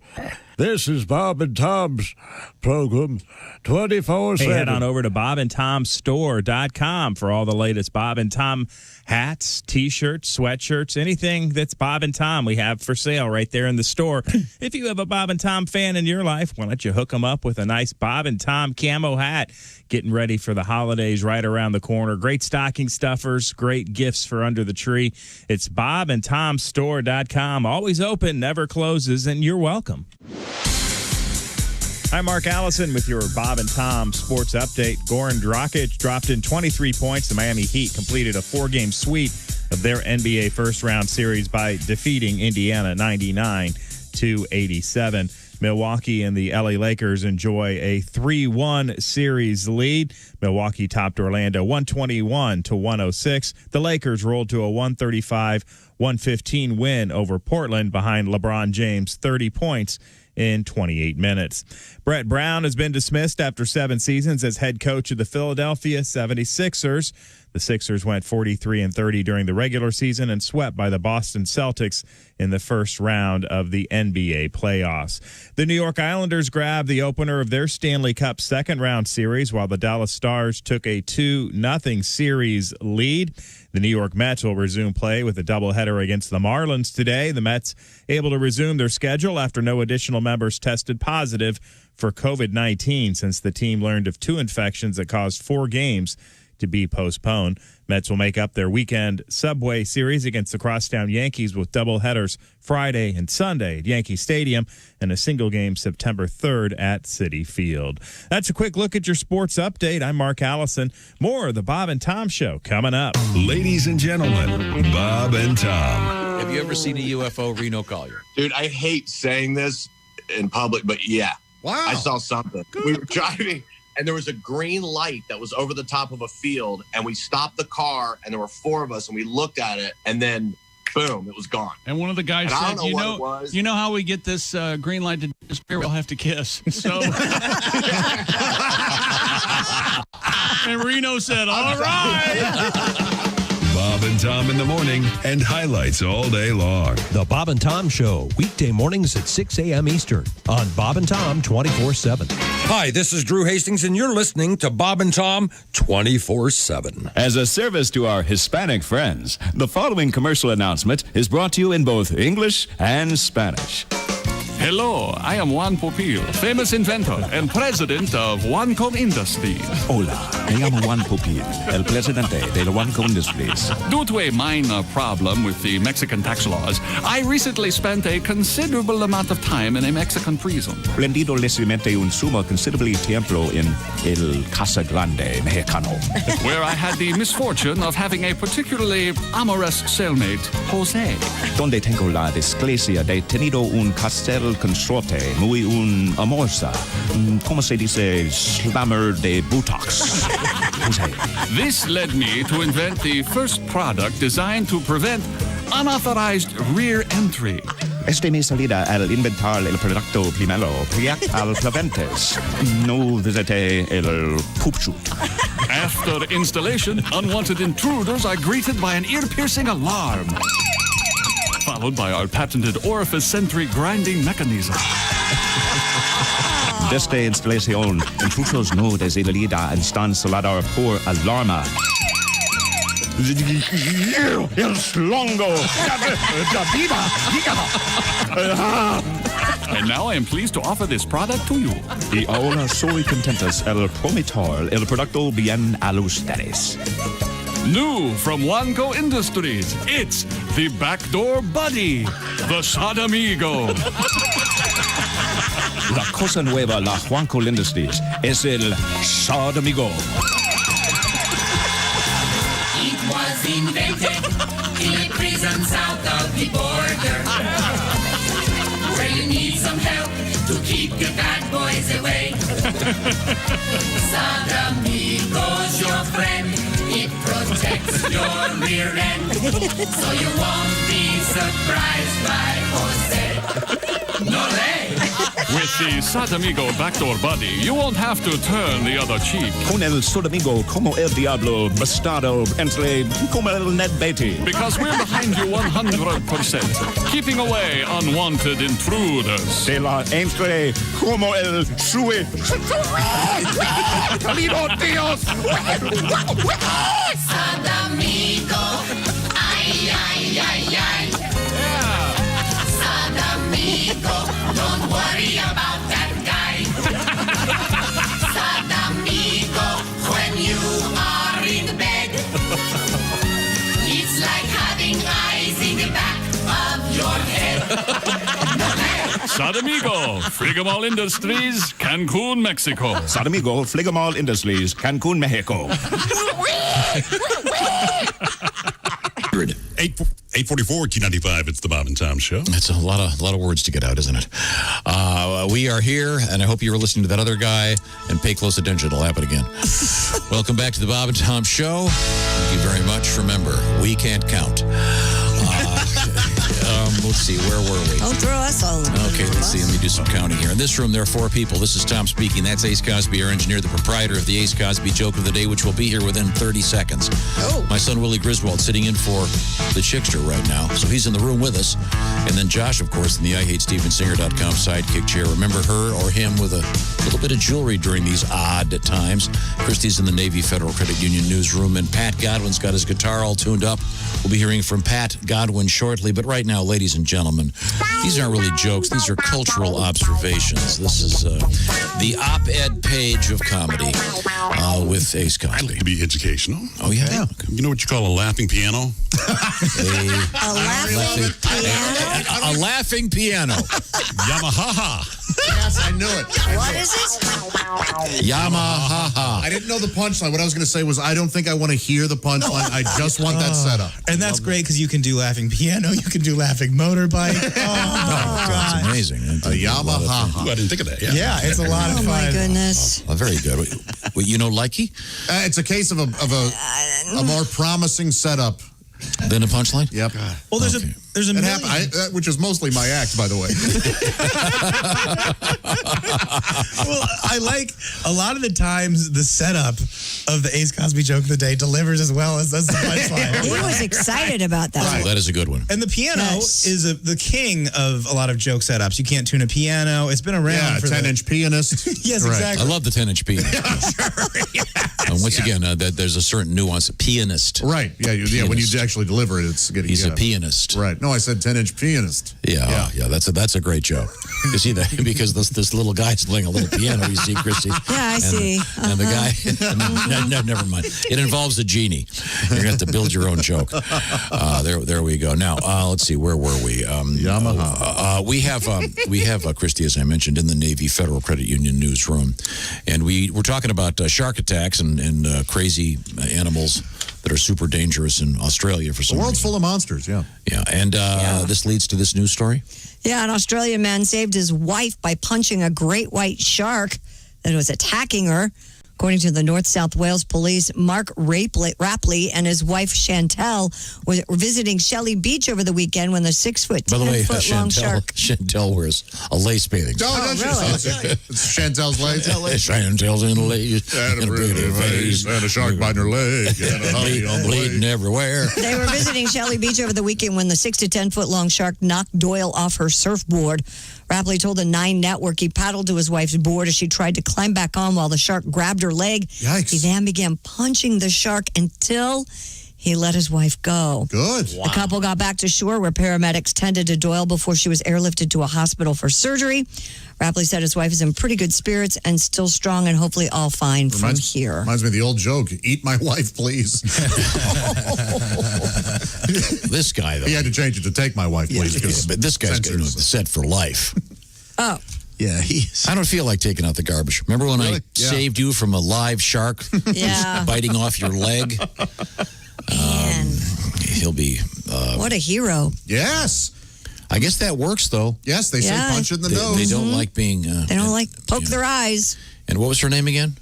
This is Bob and Tom's program, 24/7. Hey, head on over to bobandtomstore.com for all the latest Bob and Tom hats, T-shirts, sweatshirts, anything that's Bob and Tom we have for sale right there in the store. If you have a Bob and Tom fan in your life, why don't you hook them up with a nice Bob and Tom camo hat? Getting ready for the holidays right around the corner. Great stocking stuffers, great gifts for under the tree. It's bobandtomstore.com. Always open, never closes, and you're welcome. I'm Mark Allison with your Bob and Tom sports update. Goran Dragic dropped in 23 points. The Miami Heat completed a 4-game sweep of their NBA first-round series by defeating Indiana 99-87. Milwaukee and the LA Lakers enjoy a 3-1 series lead. Milwaukee topped Orlando 121-106. The Lakers rolled to a 135-115 win over Portland behind LeBron James' 30 points in 28 minutes. Brett Brown has been dismissed after 7 seasons as head coach of the Philadelphia 76ers. The Sixers went 43-30 during the regular season and swept by the Boston Celtics in the first round of the NBA playoffs. The New York Islanders grabbed the opener of their Stanley Cup second-round series while the Dallas Stars took a 2-0 series lead. The New York Mets will resume play with a doubleheader against the Marlins today. The Mets able to resume their schedule after no additional members tested positive for COVID-19 since the team learned of 2 infections that caused 4 games to be postponed. Mets will make up their weekend Subway Series against the Crosstown Yankees with doubleheaders Friday and Sunday at Yankee Stadium and a single game September 3rd at Citi Field. That's a quick look at your sports update. I'm Mark Allison. More of the Bob and Tom Show coming up. Ladies and gentlemen, Bob and Tom. Have you ever seen a UFO, Reno Collier? Dude, I hate saying this in public, but yeah. Wow. I saw something. We were driving, and there was a green light that was over the top of a field, and we stopped the car, and there were 4 of us, and we looked at it, and then, boom, it was gone. And one of the guys said, you know how we get this green light to disappear? We'll have to kiss. So, and Reno said, all right. Bob and Tom in the morning and highlights all day long. The Bob and Tom Show, weekday mornings at 6 a.m. Eastern on Bob and Tom 24/7. Hi, this is Drew Hastings, and you're listening to Bob and Tom 24/7. As a service to our Hispanic friends, the following commercial announcement is brought to you in both English and Spanish. Hello, I am Juan Popil, famous inventor and president of Juanco Industries. Hola, me llamo Juan Popil, el presidente de la Juanco Industries. Due to a minor problem with the Mexican tax laws, I recently spent a considerable amount of time in a Mexican prison. Prendido recientemente un sumo considerable tiempo en el Casa Grande Mexicano, where I had the misfortune of having a particularly amorous cellmate, Jose. Donde tengo la desgracia de tenido un castel consorte muy un amorsa, como se dice, slammer de buttocks. This led me to invent the first product designed to prevent unauthorized rear entry. Este mi salida al inventar el producto primero, proyect al Flatulentes. No visité el poop shoot. After installation, unwanted intruders are greeted by an ear-piercing alarm, followed by our patented orifice-centric grinding mechanism. Desde instalación, intrusos no desalida están salada por alarma. El slongo. And now I am pleased to offer this product to you. Y ahora soy contentos el prometer el producto bien a ustedes. New from Juanco Industries, it's the Backdoor Buddy, the Sodomigo. La cosa nueva la Juanco Industries es el Sodomigo. It was invented in a prison south of the border, where you need some help to keep your bad boys away. Sodomigo's your friend. It protects your rear end, so you won't be surprised by Jose. No way! With the Sadamigo backdoor buddy, you won't have to turn the other cheek. Con el Sodamigo como el diablo bastardo entre como el Ned Beatty. Because we're behind you 100%, keeping away unwanted intruders. De la entre como el sue. ¡Calido Dios! Sadamigo, ay, ay, ay, ay. Sadamigo, don't worry about that guy. Sadamigo, when you are in bed, it's like having eyes in the back of your head. Sadamigo, Frigamall Industries, Cancun, Mexico. Sadamigo, Fligamall Industries, Cancun, Mexico. 844 Q95. It's the Bob and Tom Show. That's a lot of words to get out, isn't it? We are here, and I hope you were listening to that other guy, and pay close attention. It'll happen again. Welcome back to the Bob and Tom Show. Thank you very much. Remember, we can't count. Let's see, where were we? Don't throw us all. Okay, let's see. Let me do some counting here. In this room, there are 4 people. This is Tom speaking. That's Ace Cosby, our engineer, the proprietor of the Ace Cosby Joke of the Day, which will be here within 30 seconds. Oh. My son, Willie Griswold, sitting in for the Chickster right now. So he's in the room with us. And then Josh, of course, in the IHateStevenSinger.com sidekick chair. Remember her or him with a little bit of jewelry during these odd times. Christy's in the Navy Federal Credit Union newsroom. And Pat Godwin's got his guitar all tuned up. We'll be hearing from Pat Godwin shortly. But right now, ladies and gentlemen, these aren't really jokes. These are cultural observations. This is the op-ed page of comedy with Ace Cosby. I'd like to be educational. Oh, yeah? You know what you call a laughing piano? A laughing piano? A laughing piano. Yamaha. Yes, I knew it. What is it? Yamaha. I didn't know the punchline. What I was going to say was, I don't think I want to hear the punchline. I just want that setup. And that's great because you can do laughing piano, you can do laughing motorbike. Oh, my God. That's amazing. A Yamaha. Ooh, I didn't think of that. Yeah, it's a lot of fun. Oh, my goodness. Oh, very good. Well, you know Likey? It's a case of a more promising setup. Then a punchline? Yep. Well, there's a million. Which is mostly my act, by the way. Well, I like a lot of the times the setup of the Ace Cosby Joke of the Day delivers as well as does the punchline. He was excited about that. Well, that is a good one. And the piano is the king of a lot of joke setups. You can't tune a piano. It's been around for 10-inch pianist. Yes, exactly. I love the 10-inch piano. And once again, there's a certain nuance. Pianist. Right. Yeah. When you actually deliver it, it's getting. He's a pianist. Right. No, I said 10-inch pianist. Yeah. That's a great joke. You see that because this little guy's playing a little piano. You see, Christy. Yeah, I see. And the guy. No, never mind. It involves a genie. You're gonna have to build your own joke. There we go. Now let's see. Where were we? Yamaha. We have Christy, as I mentioned, in the Navy Federal Credit Union newsroom, and we're talking about shark attacks and crazy animals that are super dangerous in Australia for some reason. The world's full of monsters, yeah. Yeah, and this leads to this news story. Yeah, an Australian man saved his wife by punching a great white shark that was attacking her. According to the North South Wales police, Mark Rapley and his wife Chantel were visiting Shelley Beach over the weekend when the 6-foot, 10-foot-long shark. Chantel wears a lace bathing. Oh, really? It's Chantel's lace. Chantel's in a lace. And a pretty face. And a shark biting her leg. And a honey on the bleeding everywhere. They were visiting Shelley Beach over the weekend when the 6 to 10-foot-long shark knocked Doyle off her surfboard. Rapley told the 9 Network he paddled to his wife's board as she tried to climb back on while the shark grabbed her leg. Yikes. He then began punching the shark until he let his wife go. Good. Wow. The couple got back to shore where paramedics tended to Doyle before she was airlifted to a hospital for surgery. Rapley said his wife is in pretty good spirits and still strong and hopefully all fine from here. Reminds me of the old joke, eat my wife, please. This guy, though. He had to change it to take my wife, please. But this guy's set for life. Oh. Yeah, I don't feel like taking out the garbage. Remember when I saved you from a live shark biting off your leg? He'll be... what a hero. Yes. I guess that works, though. Yes, they say punch in the nose. They don't like being... they don't like poke their eyes. And what was her name again?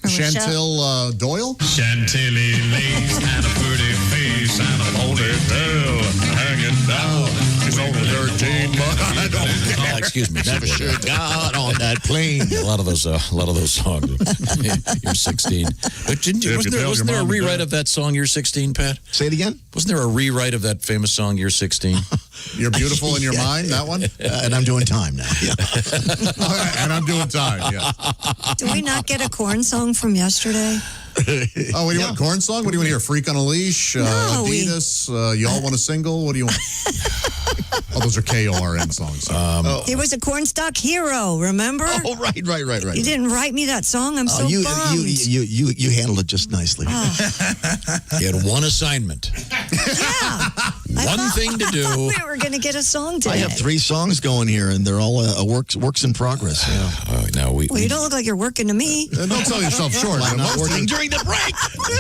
Chantel Doyle? Chantilly lace and a pretty face and a ponytail hanging down. She's only 13 months. I don't care. Excuse me. Never sure got on that plane. Yeah, a lot of those songs. You're 16. But wasn't there a rewrite of that song, You're 16, Pat? Say it again? Wasn't there a rewrite of that famous song, You're 16? You're beautiful in your mind, that one? And I'm doing time now. Yeah. All right, and I'm doing time, yeah. Do we not get a corn song from yesterday? Oh, what do you want? Corn song? What do you want to hear? Freak on a Leash? Adidas? Y'all want a single? What do you want? Oh, those are KORN songs. He was a cornstalk hero, remember? Oh, right. You didn't write me that song. I'm so bummed. You handled it just nicely. You had one assignment. One thing to do. We were going to get a song today. I have 3 songs going here, and they're all works in progress. Yeah. Well, you don't look like you're working to me. Don't sell yourself short. I'm not working during the break.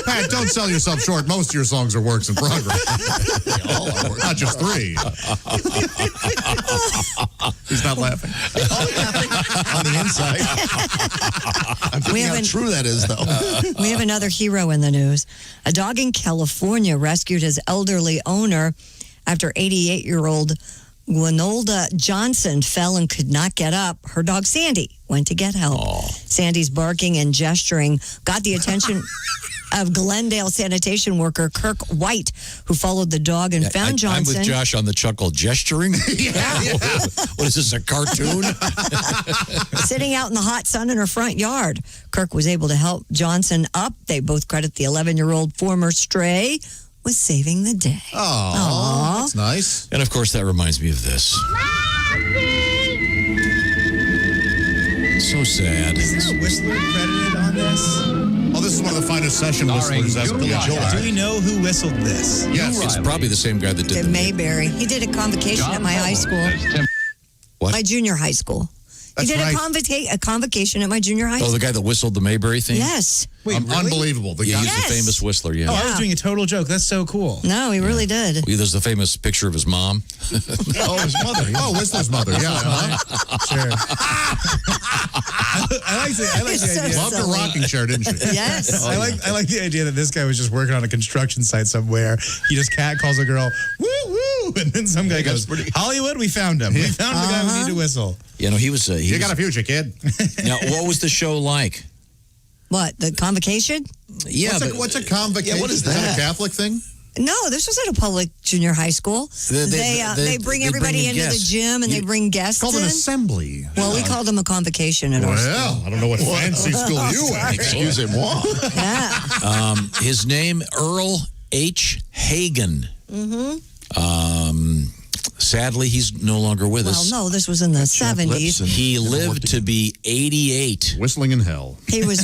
Pat, don't sell yourself short. Most of your songs are works in progress. Not just 3. He's not laughing. On the inside. I'm thinking how true that is, though. We have another hero in the news. A dog in California rescued his elderly owner after 88-year-old Gwynolda Johnson fell and could not get up. Her dog, Sandy, went to get help. Sandy's barking and gesturing got the attention of Glendale sanitation worker Kirk White, who followed the dog and found Johnson. I'm with Josh on the chuckle. Gesturing? What is this, a cartoon? Sitting out in the hot sun in her front yard. Kirk was able to help Johnson up. They both credit the 11-year-old former stray with saving the day. Oh, that's nice. And of course, that reminds me of this. So sad. Is there a whistler credited on this? Oh, this is one of the finest session whistlers ever. Do we know who whistled this? Yes. It's probably the same guy that did the Mayberry. He did a convocation at my high school. What? My junior high school. He did a convocation at my junior high school. Oh, the guy that whistled the Mayberry thing? Yes. Wait, really? Unbelievable. The guy. He's the famous whistler, Oh, I was doing a total joke. That's so cool. No, he really did. There's the famous picture of his mom. Oh, his mother. Oh, Whistler's mother. Yeah. Sure. I like the idea. Loved a rocking chair, didn't she? Yes. I like the idea that this guy was just working on a construction site somewhere. He just cat calls a girl, woo woo, and then some guy goes, Hollywood, we found him. We found the guy who need to whistle. You know, he was. You got a future, kid. Now, what was the show like? What, the convocation? Yeah. What's a convocation? Yeah, what is Is that that? a Catholic thing? No, this was at a public junior high school. They bring everybody into the gym and they bring guests. It's called in. an assembly. Well, we called them a convocation at our school. Well, I don't know what fancy school you went. Excusez-moi. Yeah. His name, Earl H. Hagen. Sadly, he's no longer with us. Well, no, this was in the 70s. He lived to be 88. Whistling in hell. He was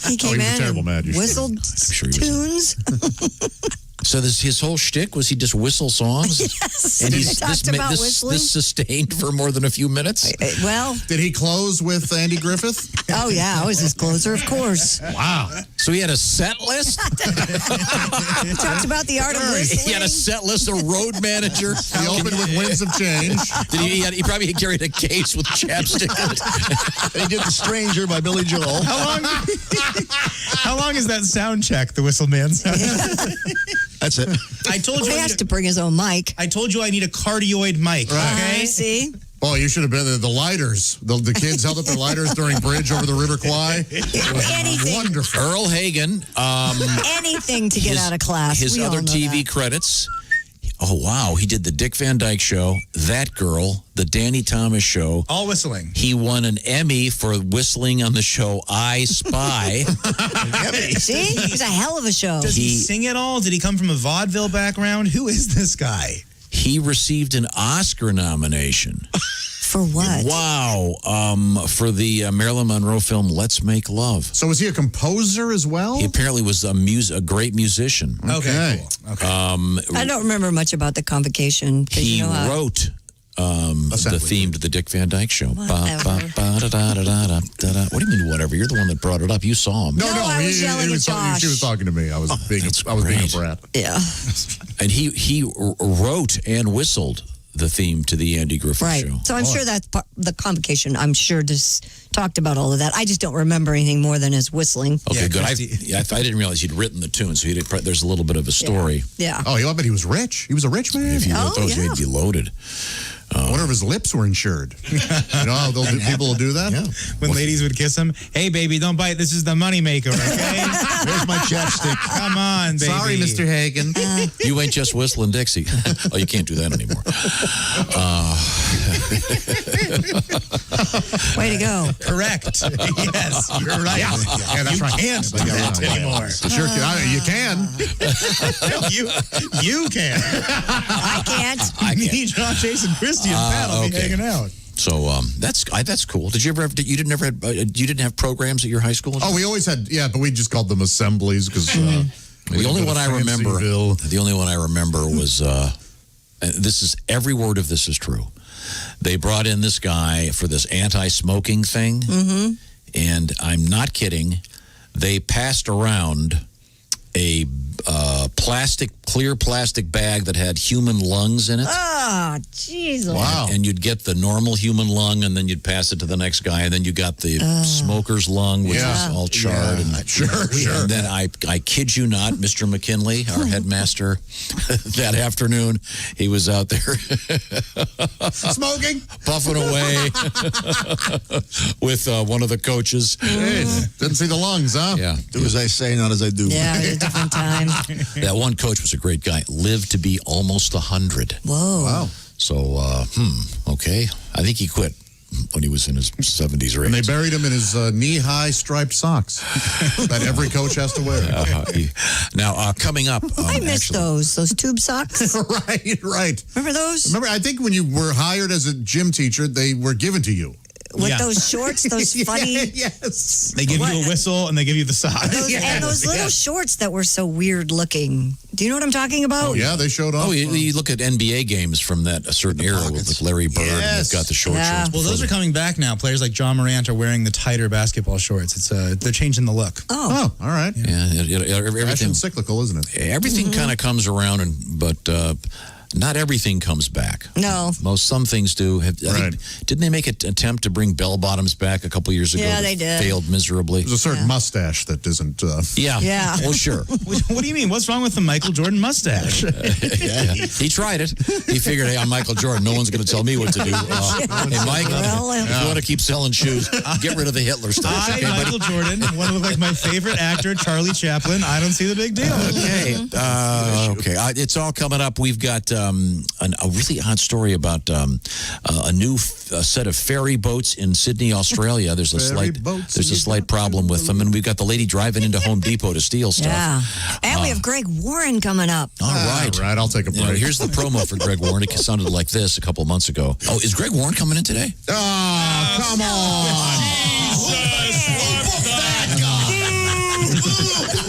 he came he was a in terrible and magician. whistled sure he was. tunes. So his whole shtick was he just whistle songs? Yes. And He talked about whistling. this sustained for more than a few minutes? Well, Did he close with Andy Griffith? oh yeah, I was his closer, of course. Wow. So he had a set list? He talked about the art of whistling. He had a set list, a road manager. He opened with Winds of Change. He probably carried a case with chapstick in it. He did The Stranger by Billy Joel. How long is that sound check, the whistle man sound? That's it. I told you He has to bring his own mic. I told you I need a cardioid mic. Okay. See? Oh, you should have been the lighters. The kids held up their lighters during Bridge over the River Kwai. It was Anything. wonderful. Earl Hagen. Anything to get out of class. His We all other know TV that. credits. Oh, wow. He did the Dick Van Dyke Show, That Girl, the Danny Thomas Show. All whistling. He won an Emmy for whistling on the show I Spy. See? It was a hell of a show. Does he sing at all? Did he come from a vaudeville background? Who is this guy? He received an Oscar nomination. For what? Wow. For the Marilyn Monroe film Let's Make Love. So was he a composer as well? He apparently was a great musician. Okay. Cool. Okay. I don't remember much about the convocation. He wrote the theme to the Dick Van Dyke Show. What do you mean whatever? You're the one that brought it up. You saw him. No, I was yelling at Josh. She was talking to me. I was being a brat. Yeah. And he wrote and whistled the theme to the Andy Griffith Right. Show. So I'm sure that's the convocation. I'm sure just talked about all of that. I just don't remember anything more than his whistling. Okay, good. I didn't realize he'd written the tune, so there's a little bit of a story. Yeah. Oh, I bet he was rich. He was a rich man. If he wrote those, he'd be loaded. I wonder if his lips were insured. You know how people will do that? Yeah. When ladies would kiss him, hey, baby, don't bite. This is the moneymaker, okay? Where's my chapstick? Come on, baby. Sorry, Mr. Hagen. You ain't just whistling Dixie. Oh, you can't do that anymore. Way to go. Correct. Yes, you're right. Yeah, that's right. Can't do that anymore. Sure, you can. You can. I can't. Me, John, Jason, Christy, and Pat will be hanging out. So that's cool. Did you ever have? You didn't have programs at your high school? Oh, we always had. Yeah, but we just called them assemblies because the only one I remember. The only one I remember was. This is every word of this is true. They brought in this guy for this anti-smoking thing, and I'm not kidding. They passed around a clear plastic bag that had human lungs in it. Oh, jeez. Wow. And you'd get the normal human lung, and then you'd pass it to the next guy, and then you got the smoker's lung, which was all charred. Yeah. And, Sure. And then I kid you not, Mr. McKinley, our headmaster, that afternoon, he was out there smoking, puffing away with one of the coaches. Didn't see the lungs, huh? Yeah. Do as I say, not as I do. Yeah, it was a different time. That one coach was a great guy. Lived to be almost 100. Whoa. Wow. So, okay. I think he quit when he was in his 70s or 80s. And they buried him in his knee-high striped socks that every coach has to wear. Now, coming up. I missed those tube socks. Right. Remember those? Remember, I think when you were hired as a gym teacher, they were given to you. With those shorts, those funny. Yes. They give you a whistle and they give you the socks. And those little shorts that were so weird looking. Do you know what I'm talking about? Oh, yeah, they showed up. Oh, you look at NBA games from that a certain era with like Larry Bird, and they've got the short shorts. Well, those are coming back now. Players like John Morant are wearing the tighter basketball shorts. It's they're changing the look. Oh, all right. Yeah, everything Fashion's cyclical, isn't it? Everything kind of comes around, but not everything comes back. No. Some things do. Didn't they make an attempt to bring bell bottoms back a couple years ago? Yeah, they did. Failed miserably. There's a certain mustache that isn't. Yeah. Well, sure. What do you mean? What's wrong with the Michael Jordan mustache? Yeah. He tried it. He figured, hey, I'm Michael Jordan. No one's going to tell me what to do. Hey, Mike, if you want to keep selling shoes, get rid of the Hitler stuff. Michael Jordan, want to look like my favorite actor, Charlie Chaplin. I don't see the big deal. Okay. It's all coming up. We've got a really odd story about a new set of ferry boats in Sydney, Australia. There's a slight problem with them, and we've got the lady driving into Home Depot to steal stuff. Yeah. And we have Greg Warren coming up. All right. All right, I'll take a break. Here's the promo for Greg Warren. It sounded like this a couple of months ago. Oh, is Greg Warren coming in today? Oh, come on.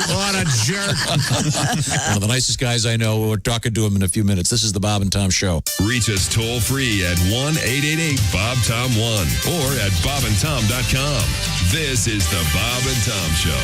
What a jerk. One of the nicest guys I know. We're talking to him in a few minutes. This is the Bob and Tom Show. Reach us toll free at 1-888-BOB-TOM-1 or at bobandtom.com. This is the Bob and Tom Show.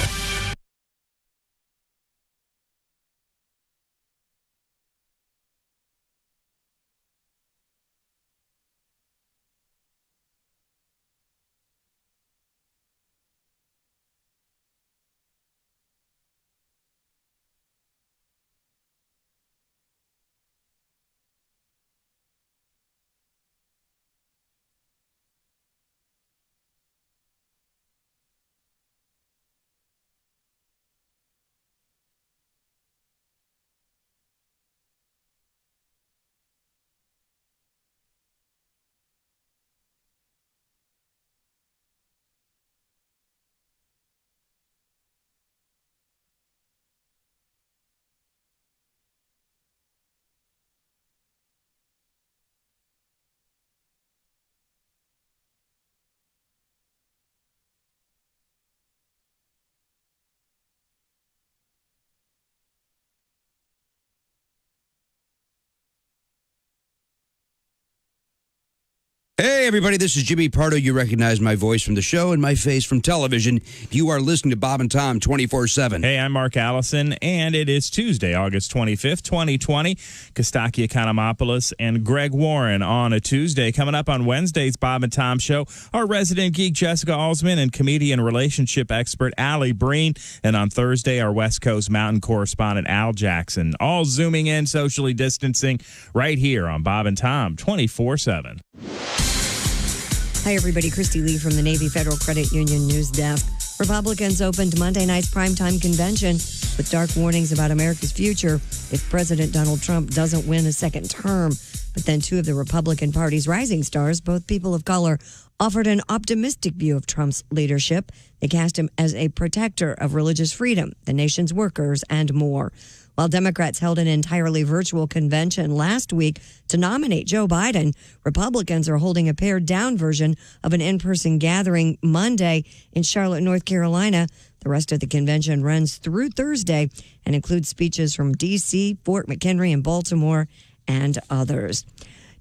Hey, everybody, this is Jimmy Pardo. You recognize my voice from the show and my face from television. You are listening to Bob and Tom 24/7. Hey, I'm Mark Allison, and it is Tuesday, August 25th, 2020. Kostaki Economopoulos and Greg Warren on a Tuesday. Coming up on Wednesday's Bob and Tom show, our resident geek Jessica Alsman and comedian relationship expert Allie Breen. And on Thursday, our West Coast Mountain correspondent Al Jackson. All zooming in, socially distancing, right here on Bob and Tom 24/7. Hi, everybody. Christy Lee from the Navy Federal Credit Union News Desk. Republicans opened Monday night's primetime convention with dark warnings about America's future if President Donald Trump doesn't win a second term. But then two of the Republican Party's rising stars, both people of color, offered an optimistic view of Trump's leadership. They cast him as a protector of religious freedom, the nation's workers, and more. While Democrats held an entirely virtual convention last week to nominate Joe Biden, Republicans are holding a pared-down version of an in-person gathering Monday in Charlotte, North Carolina. The rest of the convention runs through Thursday and includes speeches from D.C., Fort McHenry, and Baltimore, and others.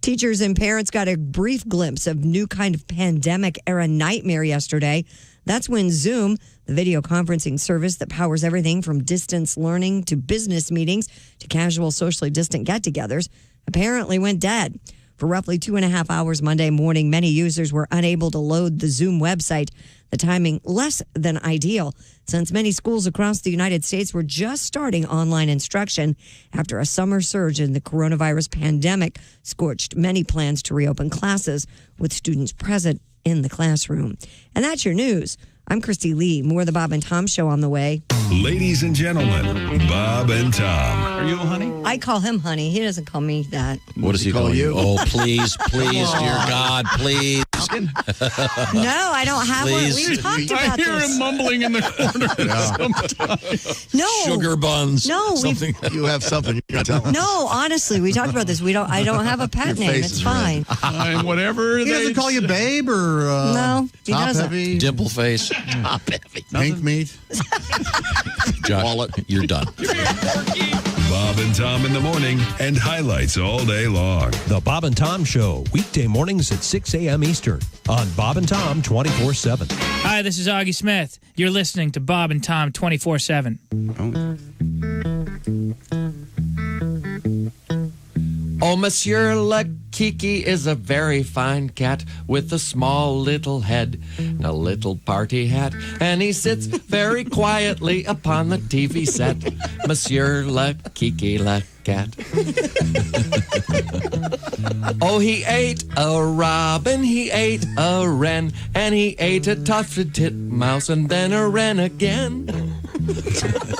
Teachers and parents got a brief glimpse of new kind of pandemic-era nightmare yesterday. That's when Zoom, the video conferencing service that powers everything from distance learning to business meetings to casual socially distant get-togethers, apparently went dead. For roughly 2.5 hours Monday morning, many users were unable to load the Zoom website, the timing less than ideal, since many schools across the United States were just starting online instruction after a summer surge in the coronavirus pandemic scorched many plans to reopen classes with students present in the classroom. And that's your news. I'm Christy Lee. More of the Bob and Tom show on the way. Ladies and gentlemen, Bob and Tom. Are you honey? I call him honey. He doesn't call me that. What does he call you? Oh, please, please, dear God, please. No, I don't have one. Please. We've talked I about hear this. him mumbling in the corner sometimes. No. Sugar buns. No, something. You have something you're not telling. No, honestly, we talked about this. I don't have a pet Your name. face It's is fine. Fine, whatever. He doesn't call you babe or No, he top doesn't. heavy, Dimple face. top heavy, pink meat. Wallet. You're done. Bob and Tom in the morning and highlights all day long. The Bob and Tom Show, weekday mornings at 6 a.m. Eastern on Bob and Tom 24/7. Hi, this is Augie Smith. You're listening to Bob and Tom 24/7. Oh, Monsieur Le Kiki is a very fine cat with a small little head and a little party hat, and he sits very quietly upon the TV set. Monsieur Le Kiki Le Cat. Oh, he ate a robin, he ate a wren, and he ate a tufted titmouse and then a wren again.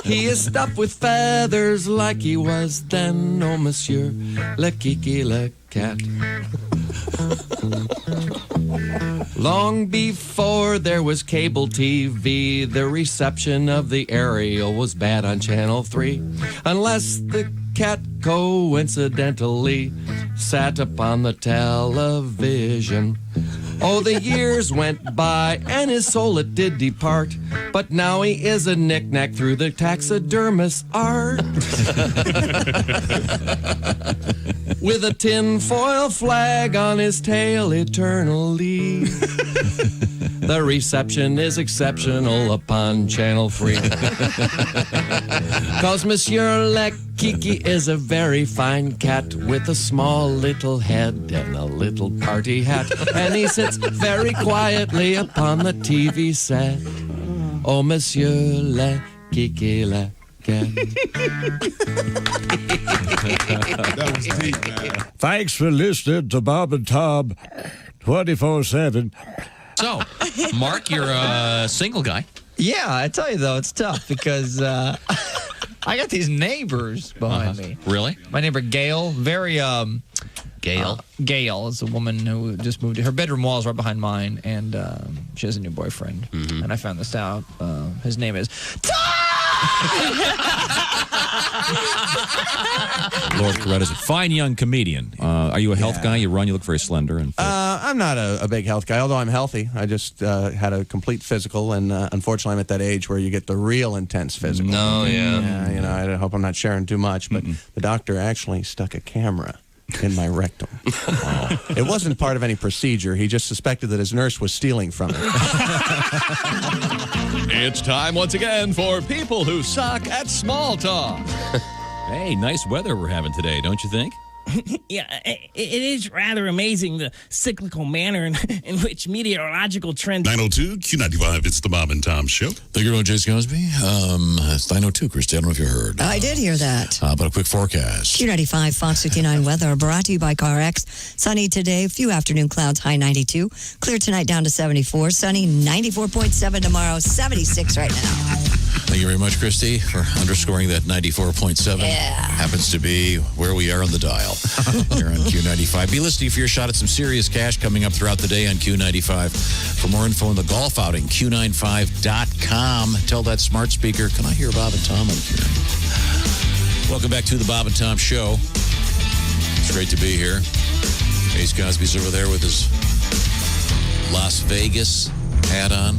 He is stuffed with feathers like he was then. Oh, Monsieur Le Kiki Le Cat. Long before there was cable TV, the reception of the aerial was bad on Channel 3. Unless the cat coincidentally sat upon the television. Oh, the years went by and his soul it did depart, but now he is a knick-knack through the taxidermist art. With a tinfoil flag on his tail eternally. The reception is exceptional upon Channel 3. 'Cause Monsieur Le Kiki is a very fine cat with a small little head and a little party hat, and he sits very quietly upon the TV set. Oh, Monsieur Le Kiki Le Cat. That was deep, man. Thanks for listening to Bob and Tom 24/7. So, Mark, you're a single guy. Yeah, I tell you though, it's tough because I got these neighbors behind me. Really? My neighbor Gail, very Gail. Gail is a woman who just moved. Her bedroom wall is right behind mine, and she has a new boyfriend. And I found this out. His name is Lord Coretta's a fine young comedian. Are you a health guy? You run, you look very slender. And I'm not a big health guy, although I'm healthy. I just had a complete physical, and unfortunately I'm at that age where you get the real intense physical. No, yeah. You know, I hope I'm not sharing too much, but the doctor actually stuck a camera in my rectum. It wasn't part of any procedure. He just suspected that his nurse was stealing from him. It's time once again for people who suck at small talk. Hey, nice weather we're having today, don't you think? Yeah, it is rather amazing the cyclical manner in which meteorological trends. 902 Q95. It's the Bob and Tom Show. Thank you very much, Jason Cosby. It's 9:02, Christy. I don't know if you heard. I did hear that. But a quick forecast. Q95 Fox 59 weather brought to you by CarX. Sunny today, few afternoon clouds, high 92. Clear tonight down to 74. Sunny 94.7 tomorrow, 76 right now. Thank you very much, Christy, for underscoring that 94.7. Yeah. Happens to be where we are on the dial here on Q95. Be listening for your shot at some serious cash coming up throughout the day on Q95. For more info on the golf outing, Q95.com. Tell that smart speaker, can I hear Bob and Tom on Q? Welcome back to the Bob and Tom Show. It's great to be here. Ace Cosby's over there with his Las Vegas hat on.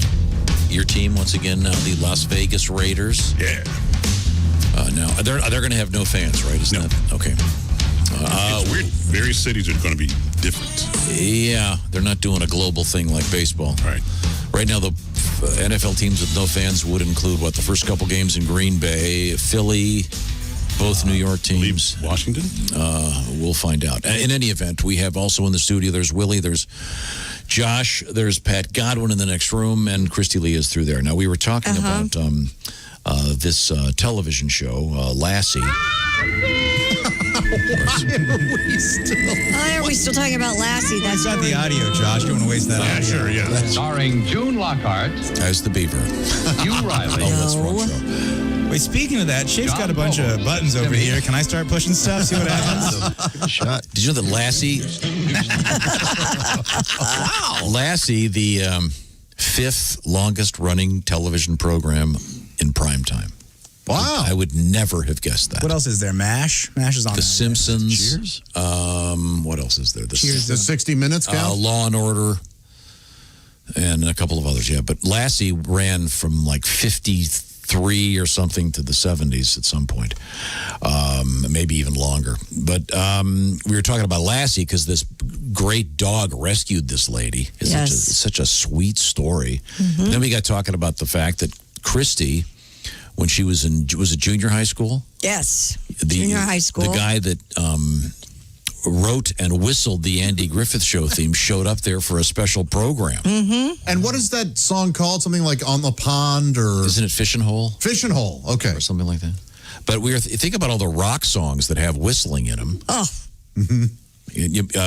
Your team, once again, now the Las Vegas Raiders. Yeah. Now, they're going to have no fans, right? Isn't that? Okay. It's weird. Various cities are going to be different. Yeah, they're not doing a global thing like baseball. Right. Right now, the NFL teams with no fans would include, the first couple games in Green Bay, Philly, both New York teams. Washington? We'll find out. In any event, we have also in the studio, there's Willie, there's Josh, there's Pat Godwin in the next room, and Christy Lee is through there. Now, we were talking about this television show, Lassie. Why are we still talking about Lassie? That's not the audio, Josh. You want to waste that audio? Sure, yeah. Starring June Lockhart. As the Beaver. Hugh Riley. Oh, that's wrong show. Wait, speaking of that, Shape's got a bunch of buttons over here. Can I start pushing stuff? See what happens? Give it a shot. Did you know that Lassie... Wow. Lassie, the fifth longest running television program in prime time. Wow. I would never have guessed that. What else is there? MASH? MASH is on The that. Simpsons. Cheers. What else is there? The 60 Minutes count? Law and Order. And a couple of others, yeah. But Lassie ran from 53 or something to the 70s at some point. Maybe even longer. But we were talking about Lassie because this great dog rescued this lady. It's such a sweet story. Mm-hmm. Then we got talking about the fact that Christy, when she was it junior high school? Yes, junior high school. The guy that wrote and whistled the Andy Griffith Show theme showed up there for a special program. Mm-hmm. And what is that song called? Something like On the Pond or... Isn't it Fish and Hole? Fish and Hole, okay. Or something like that. But think about all the rock songs that have whistling in them. Oh. Mm-hmm.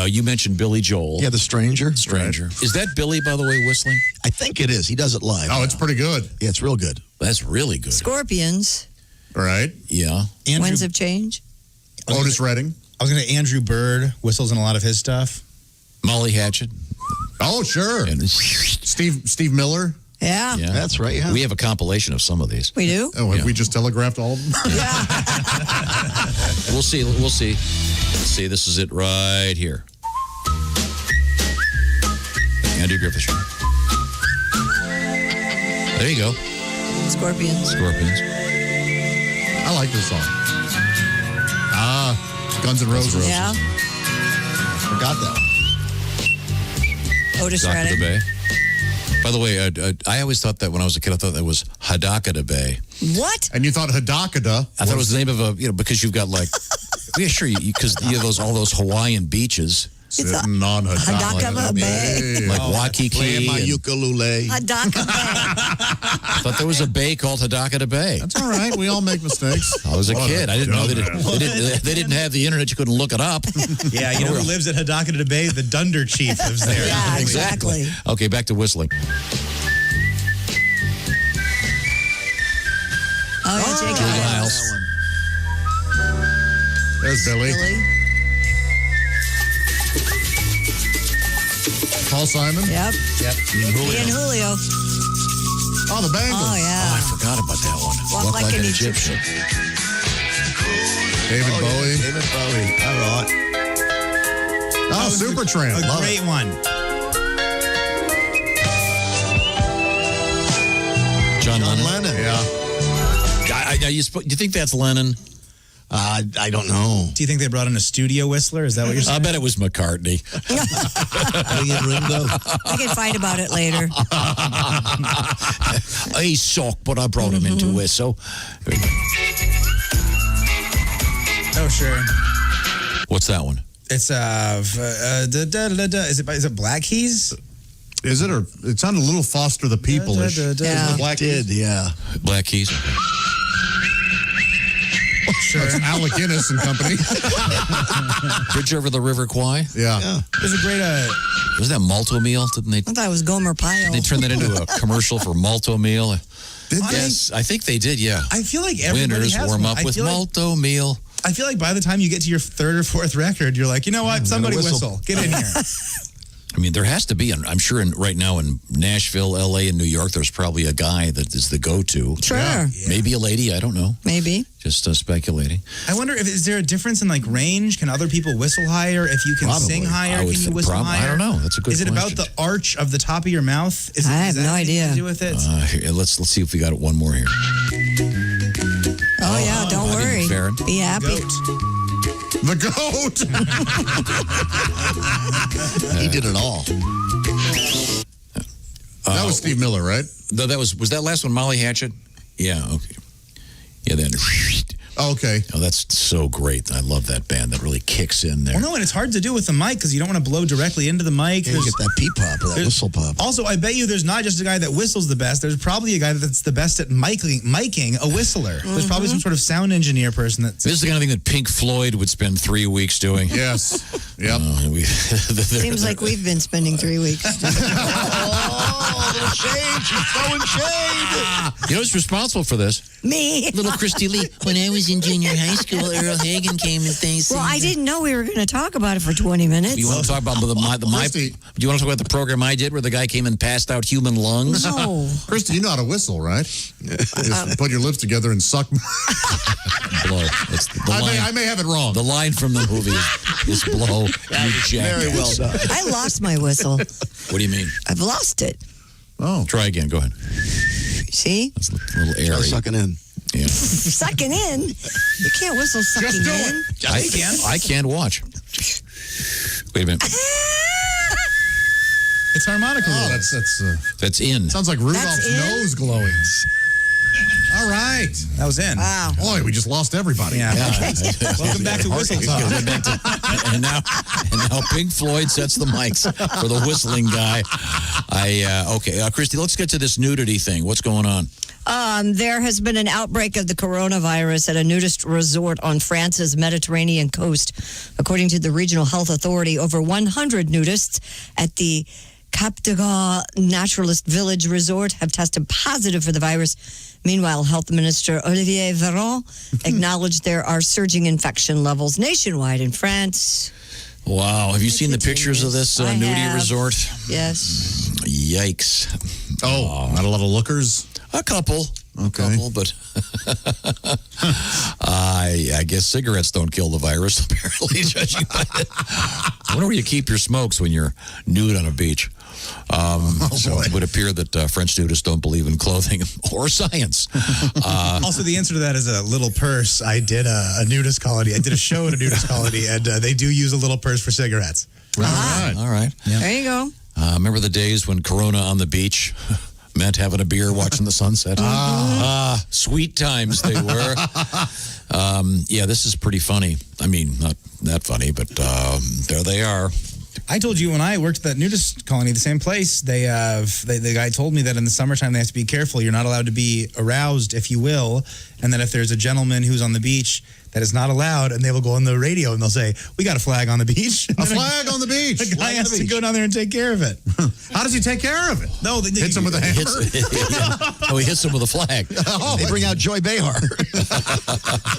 You mentioned Billy Joel. Yeah, the Stranger. Stranger. Right. Is that Billy, by the way, whistling? I think it is. He does it live. Oh, it's pretty good. Yeah, it's real good. That's really good. Scorpions. Right. Yeah. Winds of Change. Otis Redding. I was going to Andrew Bird whistles in a lot of his stuff. Molly Hatchet. Oh, sure. And Steve Miller. Yeah. That's right. Yeah. We have a compilation of some of these. We do? Oh, have we just telegraphed all of them? Yeah. We'll see. Let's see. This is it right here. Andy Griffith Show. There you go. Scorpions. I like this song. Guns N' Roses. Yeah. Forgot that one. Otis Dock of the Redding. Bay. By the way, I always thought that when I was a kid, I thought that was Hadakada Bay. What? And you thought Hadakada? I thought it was the name of because you've got yeah, sure, because you have all those Hawaiian beaches. Sitting on Hadakada Bay. Like Waikiki. Playing my ukulele. Hadakada Bay. I thought there was a bay called Hadakada Bay. That's all right. We all make mistakes. I was a kid. I didn't know they didn't have the internet. You couldn't look it up. Yeah, you know who lives at Hadakada Bay? The Dunder Chief lives there. Yeah, exactly. Okay, back to whistling. Oh, yeah, Jake Giles. There's Billy. Paul Simon. Yep. Ian Julio. Oh, the Bangles. Oh, yeah. Oh, I forgot about that one. Walk like an Egyptian. David Bowie. David Bowie. All right. Oh, Supertramp. A great one. John Lennon. Yeah. You think that's Lennon? I don't know. Do you think they brought in a studio whistler? Is that what you're saying? I bet it was McCartney. I can fight about it later. He sucked, but I brought him into whistle. Oh, sure. What's that one? It's is it Black Keys? Is it, or it sounded a little Foster the People-ish? Yeah. Black Did, yeah. Black Keys. Okay. Sure. That's Alec Guinness and Company. Bridge over the River Kwai. Yeah. There's a great. Was that Malto Meal? Didn't they? I thought it was Gomer Pyle. They turned that into a commercial for Malto Meal. Did they? Yes, I think they did. Yeah. I feel like everybody Winners has warm one. up I with feel like- Malto Meal. I feel like by the time you get to your third or fourth record, you're like, you know what? Somebody whistle. Get in here. I mean, there has to be. I'm sure right now in Nashville, L.A., and New York, there's probably a guy that is the go-to. Sure. Yeah. Maybe a lady. I don't know. Maybe. Just speculating. I wonder is there a difference in like range? Can other people whistle higher? If you can sing higher, can you whistle higher? I don't know. That's a good question. Is it about the arch of the top of your mouth? I have no idea. To do with it? Here, let's see if we got one more here. Oh, yeah. Don't worry. McFerrin. Be happy. The goat. He did it all. That was Steve Miller, right? No, was that last one Molly Hatchet? Yeah, okay. Yeah, then. Okay. Oh, that's so great. I love that band. That really kicks in there. Well, no, and it's hard to do with the mic because you don't want to blow directly into the mic. You get that peep pop or that whistle pop. Also, I bet you there's not just a guy that whistles the best. There's probably a guy that's the best at miking a whistler. There's probably some sort of sound engineer person that's... This is the kind of thing that Pink Floyd would spend 3 weeks doing. Yes. Yep. Seems like we've been spending 3 weeks. Oh, little shade. She's throwing shade. You know who's responsible for this? Me. Little Christy Lee. When I was in junior high school, Earl Hagen came and things. Well, I didn't know we were going to talk about it for 20 minutes. You want to talk about do you want to talk about the program I did where the guy came and passed out human lungs? No. Christy, you know how to whistle, right? Just put your lips together and suck. Blow. It's the line. I may have it wrong. The line from the movie is blow. You Very well done. I lost my whistle. What do you mean? I've lost it. Oh. Try again. Go ahead. See? That's a little airy. Sucking in. Yeah. Sucking in? You can't whistle sucking Just do in. it. I can't watch. Wait a minute. It's harmonica. Oh, That's in. sounds like Rudolph's in? nose glowing. All right. That was in. Wow. Boy, we just lost everybody. Yeah. Welcome back to Whistle Talk. and now Pink Floyd sets the mics for the whistling guy. Okay, Christy, let's get to this nudity thing. What's going on? There has been an outbreak of the coronavirus at a nudist resort on France's Mediterranean coast. According to the regional health authority, over 100 nudists at the Cap de Gaulle Naturalist Village Resort have tested positive for the virus. Meanwhile, Health Minister Olivier Véran acknowledged there are surging infection levels nationwide in France. Wow. Have you seen the pictures of this nudity resort? Yes. Yikes. Oh, not a lot of lookers? A couple. Okay. A couple, but I guess cigarettes don't kill the virus, apparently, judging by it. I wonder where you keep your smokes when you're nude on a beach. So it would appear that French nudists don't believe in clothing or science. Also, the answer to that is a little purse. I did a nudist colony. I did a show at a nudist colony, and they do use a little purse for cigarettes. All right. Yeah. There you go. Remember the days when Corona on the beach meant having a beer, watching the sunset? Sweet times they were. Yeah, this is pretty funny. I mean, not that funny, but there they are. I told you when I worked at that nudist colony, the same place, the guy told me that in the summertime they have to be careful. You're not allowed to be aroused, if you will, and that if there's a gentleman who's on the beach, that is not allowed, and they will go on the radio and they'll say, "We got a flag on the beach." A flag on the beach. The guy has to go down there and take care of it. How does he take care of it? No, hits him with a hammer. He hits him with a flag. They bring out Joy Behar.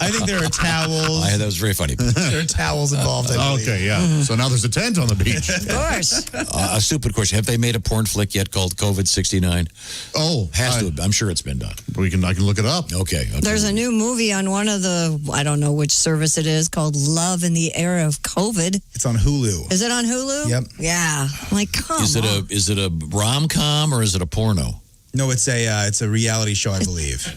I think there are towels. That was very funny. There are towels involved. I believe. Okay, yeah. So now there's a tent on the beach. Of course. A stupid question. Have they made a porn flick yet called COVID-69? Oh. Has to. I'm sure it's been done. I can look it up. Okay. There's a new movie on one of the, I don't know which service it is, called Love in the Era of COVID. It's on Hulu. Is it on Hulu? Yep. Yeah. I'm like, come on. Is it a rom-com or is it a porno? No, it's a reality show, I believe.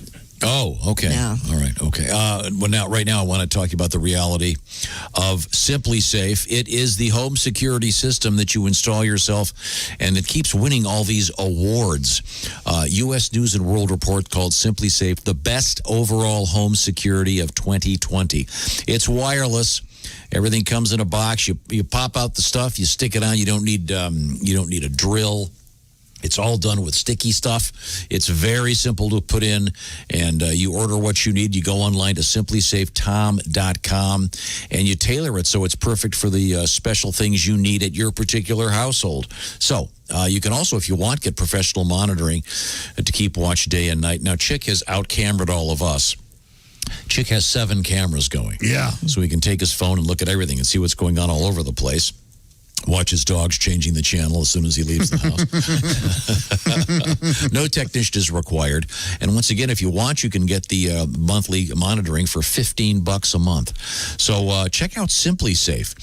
Oh, okay. Yeah. All right. Okay. Right now, I want to talk to you about the reality of Simply Safe. It is the home security system that you install yourself, and it keeps winning all these awards. U.S. News and World Report called Simply Safe the best overall home security of 2020. It's wireless. Everything comes in a box. You pop out the stuff. You stick it on. You don't need a drill. It's all done with sticky stuff. It's very simple to put in, and you order what you need. You go online to simplysafetom.com, and you tailor it so it's perfect for the special things you need at your particular household. So you can also, if you want, get professional monitoring to keep watch day and night. Now, Chick has out-camered all of us. Chick has 7 cameras going. Yeah. So he can take his phone and look at everything and see what's going on all over the place. Watch his dogs changing the channel as soon as he leaves the house. No technician is required. And once again, if you want, you can get the monthly monitoring for $15 a month. So check out Simply Safe.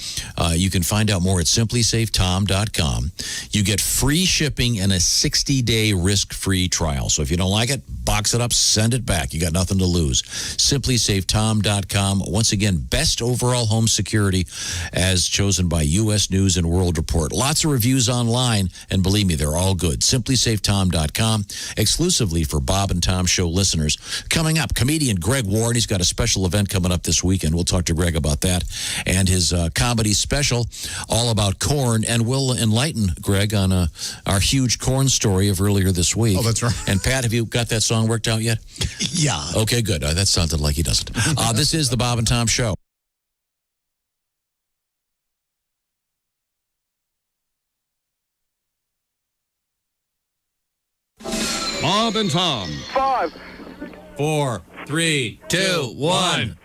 You can find out more at simplysafetom.com. You get free shipping and a 60-day risk-free trial. So if you don't like it, box it up, send it back. You got nothing to lose. Simplysafetom.com. Once again, best overall home security as chosen by U.S. News and World Report. Lots of reviews online, and believe me, they're all good. SimplySafeTom.com, exclusively for Bob and Tom Show listeners. Coming up, comedian Greg Ward. He's got a special event coming up this weekend. We'll talk to Greg about that and his comedy special all about corn, and we'll enlighten Greg on our huge corn story of earlier this week. Oh, that's right. And Pat, have you got that song worked out yet? Yeah. Okay, good. That sounded like he doesn't. This is the Bob and Tom Show. Bob and Tom. 5, 4, 3, 2, 1.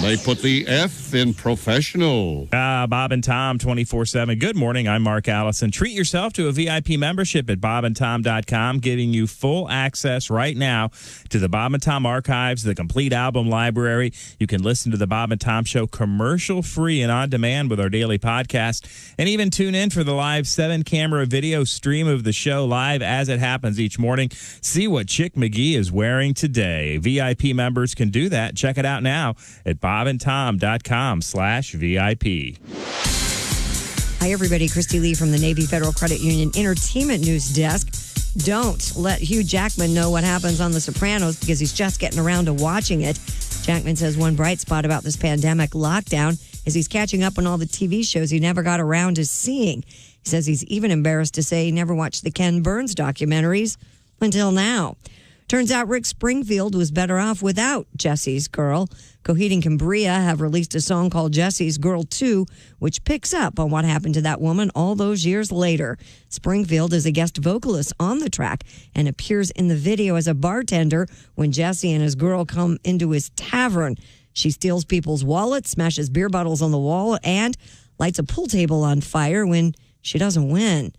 They put the F in professional. Bob and Tom 24/7. Good morning. I'm Mark Allison. Treat yourself to a VIP membership at bobandtom.com, giving you full access right now to the Bob and Tom archives, the complete album library. You can listen to the Bob and Tom Show commercial free and on demand with our daily podcast, and even tune in for the live 7-camera video stream of the show live as it happens each morning. See what Chick McGee is wearing today. VIP members can do that. Check it out now at bobandtom.com/VIP. Hi, everybody. Christy Lee from the Navy Federal Credit Union Entertainment News Desk. Don't let Hugh Jackman know what happens on The Sopranos because he's just getting around to watching it. Jackman says one bright spot about this pandemic lockdown is he's catching up on all the TV shows he never got around to seeing. He says he's even embarrassed to say he never watched the Ken Burns documentaries until now. Turns out Rick Springfield was better off without Jesse's Girl. Coheed and Cambria have released a song called Jesse's Girl 2, which picks up on what happened to that woman all those years later. Springfield is a guest vocalist on the track and appears in the video as a bartender when Jesse and his girl come into his tavern. She steals people's wallets, smashes beer bottles on the wall, and lights a pool table on fire when she doesn't win.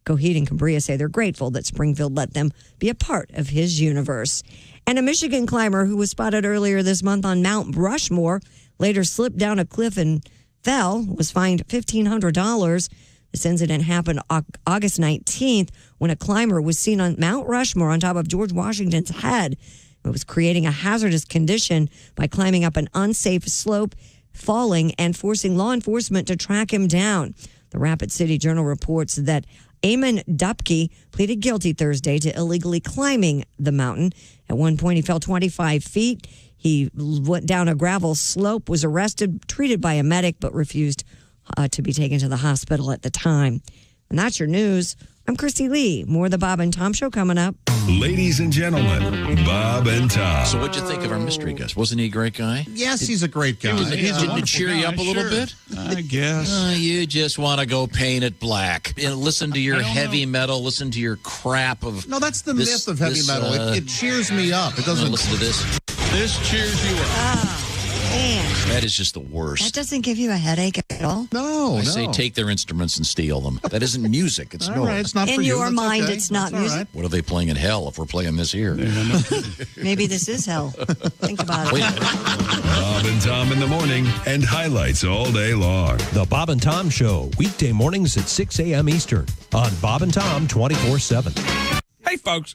Coheed and Cambria say they're grateful that Springfield let them be a part of his universe. And a Michigan climber who was spotted earlier this month on Mount Rushmore later slipped down a cliff and fell, was fined $1,500. This incident happened August 19th when a climber was seen on Mount Rushmore on top of George Washington's head. It was creating a hazardous condition by climbing up an unsafe slope, falling, and forcing law enforcement to track him down. The Rapid City Journal reports that Eamon Dupke pleaded guilty Thursday to illegally climbing the mountain. At one point, he fell 25 feet. He went down a gravel slope, was arrested, treated by a medic, but refused to be taken to the hospital at the time. And that's your news. I'm Christy Lee. More of the Bob and Tom Show coming up. Ladies and gentlemen, Bob and Tom. So what'd you think of our mystery guest? Wasn't he a great guy? Yes, he's a great guy. Didn't it cheer you up a little bit? I guess. You just want to go paint it black. Listen to your heavy metal. Listen to your crap of... No, that's the myth of heavy metal. It cheers me up. It doesn't... Listen to this. This cheers you up. Oh, man. That is just the worst. That doesn't give you a headache at all? No, I say take their instruments and steal them. That isn't music. It's All noise. right, it's not In for you. your That's mind, okay. it's not That's all music? right. What are they playing in hell if we're playing this here? Maybe this is hell. Think about it. Bob and Tom in the the morning and highlights all day long. The Bob and Tom Show, weekday mornings at 6 a.m. Eastern on Bob and Tom 24/7. Hey, folks.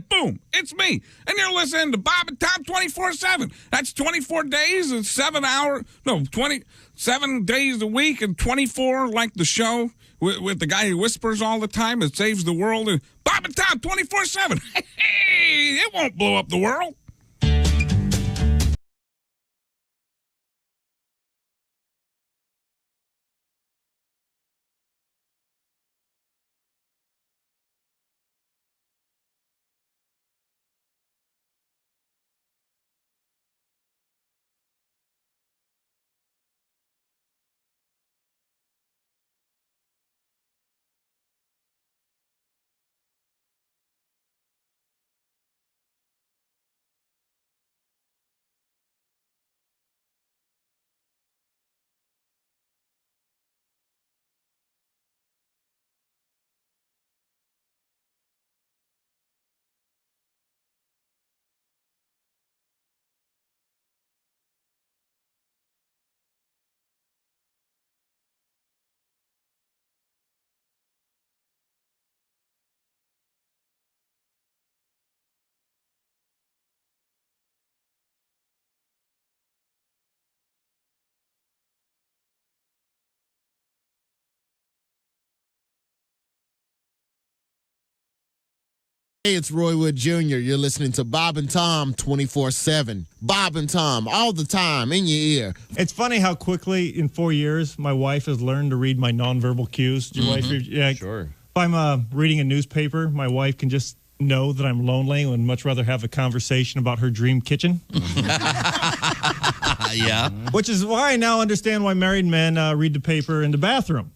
Boom. It's me. And you're listening to Bob and Tom 24/7. That's 24 days and 27 days a week and 24 like the show with the guy who whispers all the time and saves the world. And Bob and Tom 24/7. Hey, it won't blow up the world. Hey, it's Roy Wood Jr. You're listening to Bob and Tom 24/7. Bob and Tom, all the time, in your ear. It's funny how quickly, in 4 years, my wife has learned to read my nonverbal cues. Your wife, yeah, sure. If I'm reading a newspaper, my wife can just know that I'm lonely and would much rather have a conversation about her dream kitchen. Yeah. Which is why I now understand why married men read the paper in the bathroom.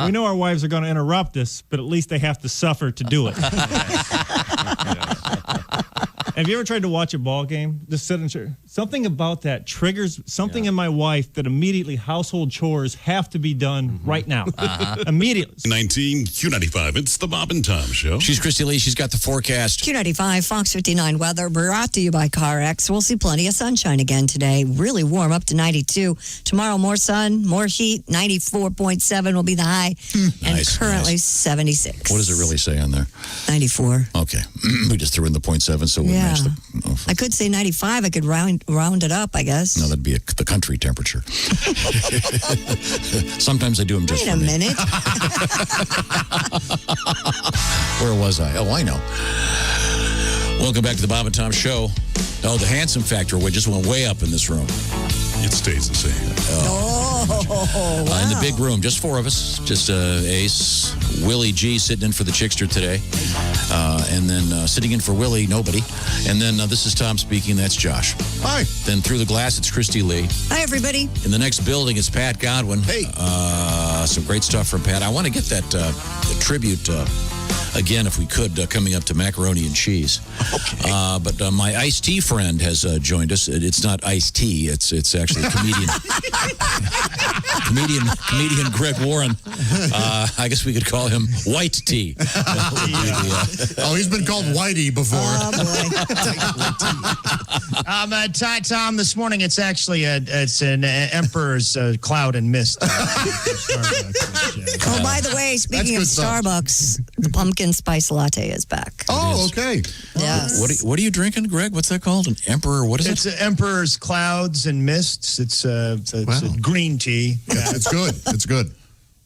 We know our wives are going to interrupt us, but at least they have to suffer to do it. Have you ever tried to watch a ball game? Just sit and share. Something about that triggers something in my wife that immediately household chores have to be done right now. Immediately. 19 Q95. It's the Bob and Tom Show. She's Christy Lee. She's got the forecast. Q95, Fox 59 weather brought to you by CarX. We'll see plenty of sunshine again today. Really warm, up to 92. Tomorrow, more sun, more heat. 94.7 will be the high. And currently 76. What does it really say on there? 94. Okay. We just threw in the 0.7, so we matched the... Oh. I could say 95. I could round it up, I guess. No, that'd be the country temperature. Sometimes I do them just Wait a minute. Where was I? Oh, I know. Welcome back to the Bob and Tom Show. Oh, the handsome factor just went way up in this room. It stays the same. In the big room, just four of us. Just Ace, Willie G sitting in for the Chickster today. And then sitting in for Willie, nobody. And then this is Tom speaking. That's Josh. Hi. Then through the glass, it's Christy Lee. Hi, everybody. In the next building, it's Pat Godwin. Hey. Some great stuff from Pat. I want to get that tribute again, if we could, coming up to macaroni and cheese. Okay. But my iced tea friend has joined us. It's not iced tea. It's actually comedian Greg Warren. I guess we could call him White Tea. He's been called Whitey before. Oh, boy. Tom, this morning it's actually it's an Emperor's Cloud and Mist. Oh, by the way, speaking of Starbucks, the pumpkin spice latte is back. Oh, okay. Yes. What are you drinking, Greg? What's that called? An Emperor? What is it? It's Emperor's Clouds and Mists. It's a green tea. It's good. It's good.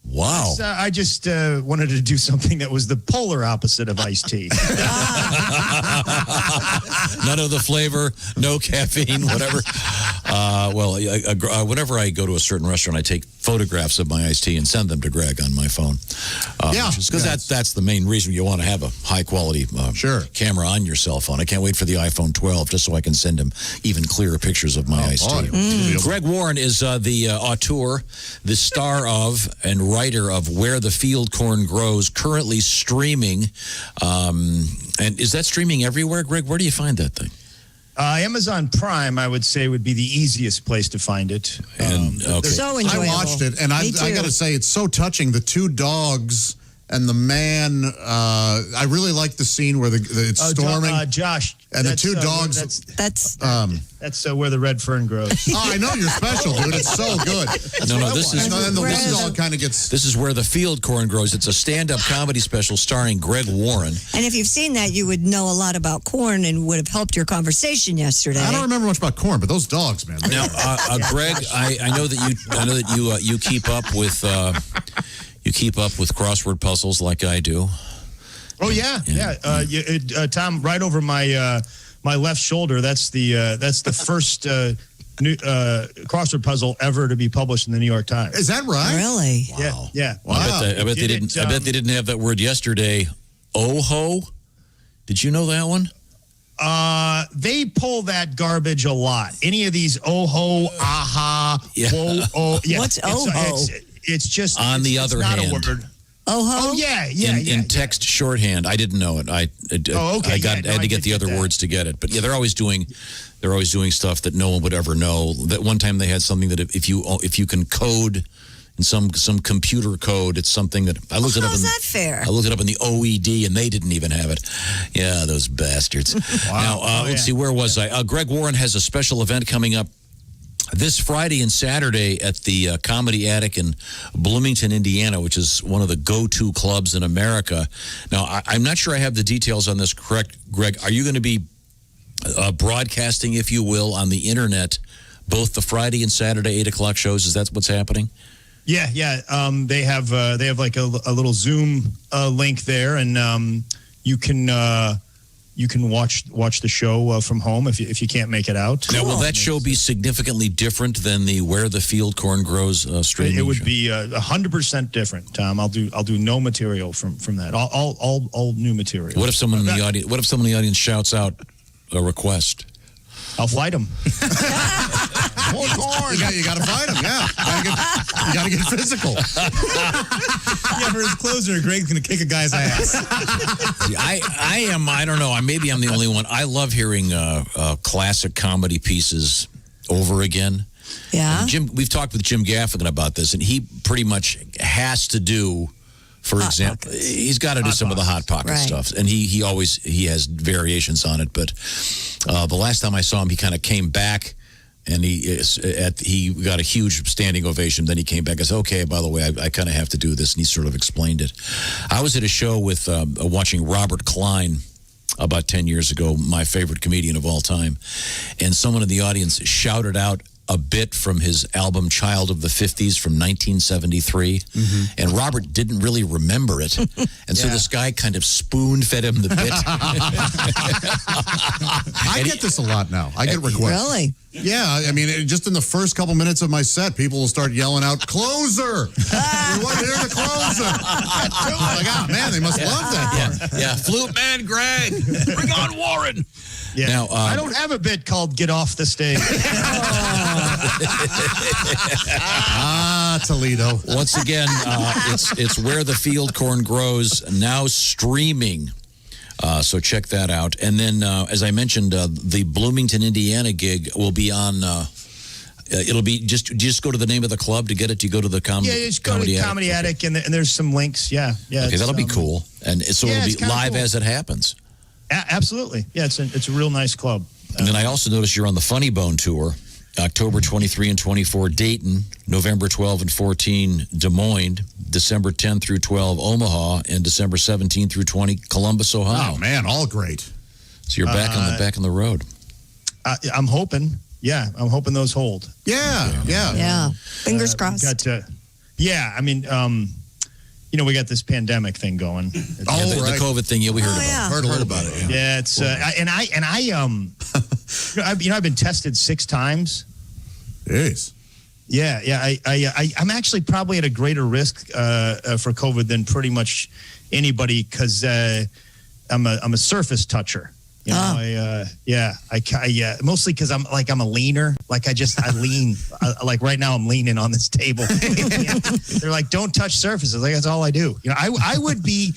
Wow. I just wanted to do something that was the polar opposite of iced tea. None of the flavor, no caffeine, whatever. Whenever I go to a certain restaurant, I take photographs of my iced tea and send them to Greg on my phone. Because that's the main reason you want to have a high-quality camera on your cell phone. I can't wait for the iPhone 12 just so I can send him even clearer pictures of my iced tea. Greg Warren is the auteur, the star of, and writer of Where the Field Corn Grows, currently streaming. And is that streaming everywhere, Greg? Where do you find that thing? Amazon Prime, I would say, would be the easiest place to find it. So enjoyable. I watched it, and I got to say, it's so touching. The two dogs and the man. I really like the scene where it's storming. Josh. And the two dogs. That's where the red fern grows. Oh, I know you're special, dude. It's so good. No, this is. And the one dog kind of gets. This is where the field corn grows. It's a stand-up comedy special starring Greg Warren. And if you've seen that, you would know a lot about corn and would have helped your conversation yesterday. I don't remember much about corn, but those dogs, man. Now, Greg, I know that you keep up with crossword puzzles like I do. Oh yeah. Tom, right over my my left shoulder. That's the first new crossword puzzle ever to be published in the New York Times. Is that right? Really? Wow. Yeah. Wow. I bet they didn't. I bet they didn't have that word yesterday. Oho. Did you know that one? They pull that garbage a lot. Any of these oho, aha, whoa, oh, yeah. What's oho? It's just on the other not hand. A word. Oho? Oh yeah. In text shorthand, I didn't know it. I had to get the other words to get it. But yeah, they're always doing stuff that no one would ever know. That one time they had something that if you can code in some computer code, it's something that I looked it up. How's that fair? I looked it up in the OED, and they didn't even have it. Yeah, those bastards. Wow. Now let's see, where was I? Greg Warren has a special event coming up this Friday and Saturday at the Comedy Attic in Bloomington, Indiana, which is one of the go-to clubs in America. Now, I'm not sure I have the details on this correct, Greg. Are you going to be broadcasting, if you will, on the internet, both the Friday and Saturday 8 o'clock shows? Is that what's happening? Yeah. They have like a little Zoom link there, and you can watch the show from home if you can't make it out. Now, will that show be significantly different than the Where the Field Corn Grows streaming? It would be 100% different, Tom. I'll do no material from that. All new material. What if someone in the audience shouts out a request? I'll fight him. More corn. You got to fight him. Yeah, you got to get physical. Yeah, for his closer, Greg's going to kick a guy's ass. See, I am. I don't know. Maybe I'm the only one. I love hearing classic comedy pieces over again. Yeah. And we've talked with Jim Gaffigan about this, and he pretty much has to do. For example, he's got to do some of the Hot Pocket stuff, and he has variations on it. But the last time I saw him, he kind of came back, and he got a huge standing ovation. Then he came back and said, "Okay, by the way, I kind of have to do this," and he sort of explained it. I was at a show with watching Robert Klein about 10 years ago, my favorite comedian of all time, and someone in the audience shouted out a bit from his album Child of the 50s from 1973. And Robert didn't really remember it. And so this guy kind of spoon-fed him the bit. I get this a lot now. I get requests. Really? Yeah, I mean, just in the first couple minutes of my set, people will start yelling out, "Closer!" We want to hear the closer. I'm like, oh, man, they must love that. Yeah, Flute Man Greg, bring on Warren. Yeah. Now, I don't have a bit called "Get Off the Stage." Toledo. Once again, it's Where the Field Corn Grows, now streaming. So check that out. And then, as I mentioned, the Bloomington, Indiana gig will be on. It'll be just go to the name of the club to get it. You go to the just go to the Comedy Attic, and there's some links. Yeah. Okay, that'll be cool. And so it'll be live as it happens. Absolutely. Yeah, it's a real nice club. And then I also noticed you're on the Funny Bone tour. October 23 and 24, Dayton. November 12 and 14, Des Moines. December 10 through 12, Omaha. And December 17 through 20, Columbus, Ohio. Oh, man, all great. So you're back on the road. I'm hoping. Yeah, I'm hoping those hold. Yeah. Fingers crossed. I mean, we got this pandemic thing going. The COVID thing. Yeah, we heard about it. Heard a little about it. Yeah, it's I've been tested 6 times. Jeez. Yeah. I'm actually probably at a greater risk for COVID than pretty much anybody because I'm a surface toucher. You know, mostly because I'm a leaner. Like I lean. Like right now I'm leaning on this table. They're like, don't touch surfaces. Like that's all I do. You know, I would be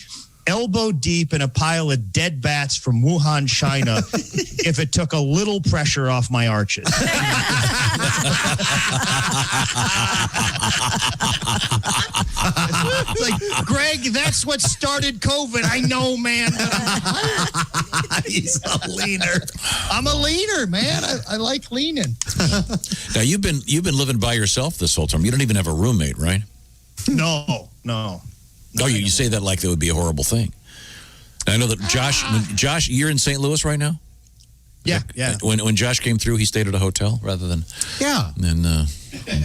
elbow deep in a pile of dead bats from Wuhan, China, if it took a little pressure off my arches. Like, Greg, that's what started COVID. I know, man. He's a leaner. I'm a leaner, man. I like leaning. Now you've been living by yourself this whole time. You don't even have a roommate, right? No. Oh, you say that like that would be a horrible thing. I know that Josh, you're in St. Louis right now? Yeah. When Josh came through, he stayed at a hotel rather than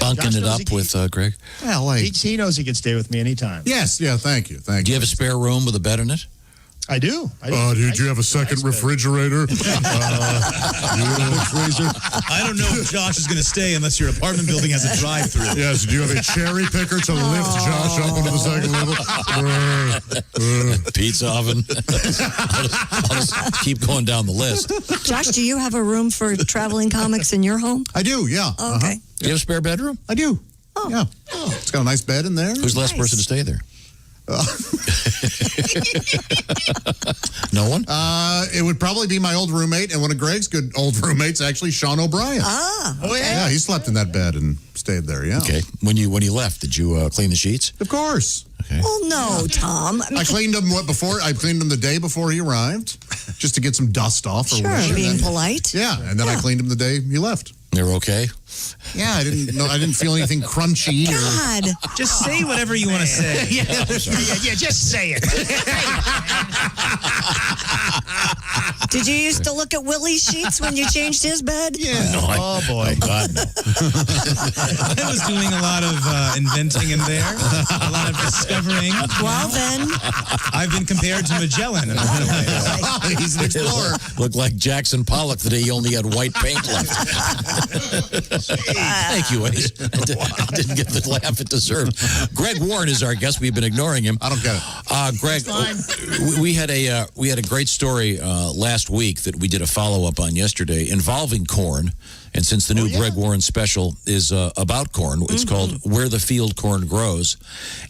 bunking it up with Greg. Well, he knows he can stay with me anytime. Yes, thank you. Do you have a spare room with a bed in it? I do. Did you have a second refrigerator? Freezer? I don't know if Josh is going to stay unless your apartment building has a drive-through. Yes, do you have a cherry picker to lift Josh up onto the second level? Pizza oven. I'll just keep going down the list. Josh, do you have a room for traveling comics in your home? I do, yeah. Oh, okay. Do you have a spare bedroom? I do. Oh. Yeah. It's got a nice bed in there. Who's the last person to stay there? No one? It would probably be my old roommate, and one of Greg's good old roommates, actually, Sean O'Brien. Oh, yeah. He slept in that bed and stayed there. Yeah. Okay. When you left, did you clean the sheets? Of course. Okay. Well, no, Tom. I cleaned them I cleaned them the day before he arrived, just to get some dust off. Sure, being polite. Yeah, and then I cleaned them the day he left. They're okay. Yeah, I didn't feel anything crunchy. God, just say whatever you want to say. Yeah, just say it. Did you used to look at Willie's sheets when you changed his bed? Yeah. No, oh boy. Oh God, no. I was doing a lot of inventing in there, a lot of discovering. Well, then. I've been compared to Magellan in a lot of ways. He's an explorer. Looked like Jackson Pollock the day he only had white paint left. Thank you, Eddie. I didn't get the laugh it deserved. Greg Warren is our guest. We've been ignoring him. I don't get it. Greg, we had a great story last week that we did a follow-up on yesterday involving corn. And since the new Greg Warren special is about corn, it's called Where the Field Corn Grows.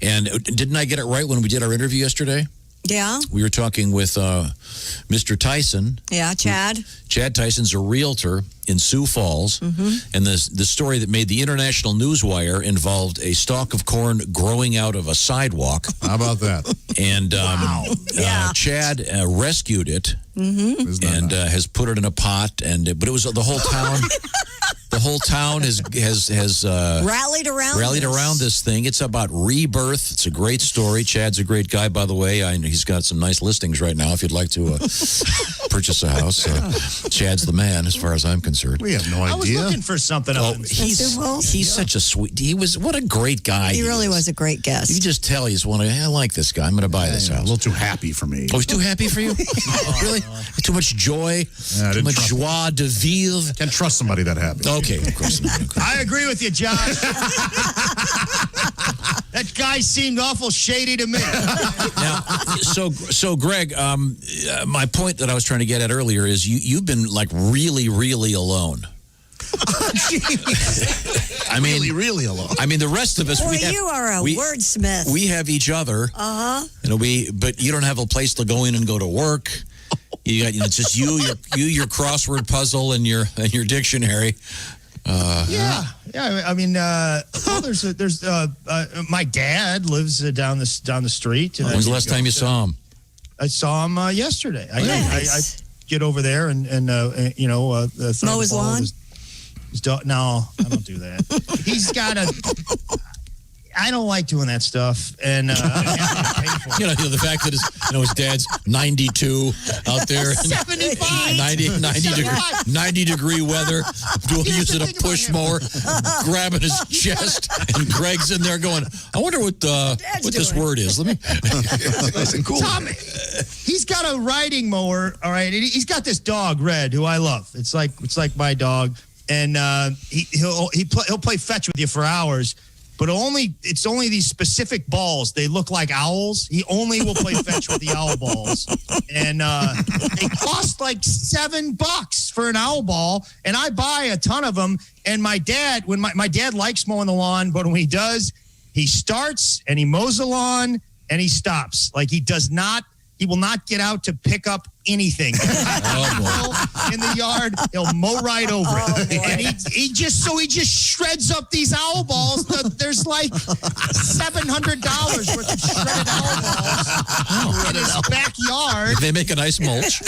And didn't I get it right when we did our interview yesterday? Yeah. We were talking with Mr. Tyson. Yeah, Chad. Chad Tyson's a realtor in Sioux Falls. And the story that made the International Newswire involved a stalk of corn growing out of a sidewalk. How about that? And Chad rescued it and has put it in a pot. But it was the whole town. The whole town has rallied around this thing. It's about rebirth. It's a great story. Chad's a great guy, by the way. He's got some nice listings right now if you'd like to purchase a house. Chad's the man as far as I'm concerned. We have no idea. I was looking for something else. He's such a sweet. What a great guy. He really was a great guest. You just tell he's one of, I like this guy. I'm going to buy this house. A little too happy for me. Oh, he's too happy for you? Really? Too much joy? Too much joie de vivre? Can't trust somebody that happy. Okay, of course not. I agree with you, Josh. That guy seemed awful shady to me. Now, so Greg, my point that I was trying to get at earlier is you've been like really, really alone. I mean, really alone. I mean, the rest of us. Boy, you are a wordsmith. We have each other. But you don't have a place to go in and go to work. You got, it's just you, your crossword puzzle, and your dictionary. I mean, there's my dad lives down the street. When's the last time you saw him? I saw him yesterday. I get over there and mow his lawn. No, I don't do that. He's got I don't like doing that stuff, and the fact that his dad's 92 out there, 75, 90 degree weather, using a push mower, grabbing his chest, and Greg's in there going, I wonder what this word is. Let me. Nice and cool. Tom, he's got a riding mower. All right, he's got this dog, Red, who I love. It's like my dog, and he'll play fetch with you for hours. But it's only these specific balls. They look like owls. He only will play fetch with the owl balls. And they cost like $7 for an owl ball. And I buy a ton of them. And my dad, when my dad likes mowing the lawn, but when he does, he starts and he mows the lawn and he stops. Like he does not He will not get out to pick up anything. In the yard, he'll mow right over it. And he just shreds up these owl balls. There's like $700 worth of shredded owl balls in his backyard. They make a nice mulch.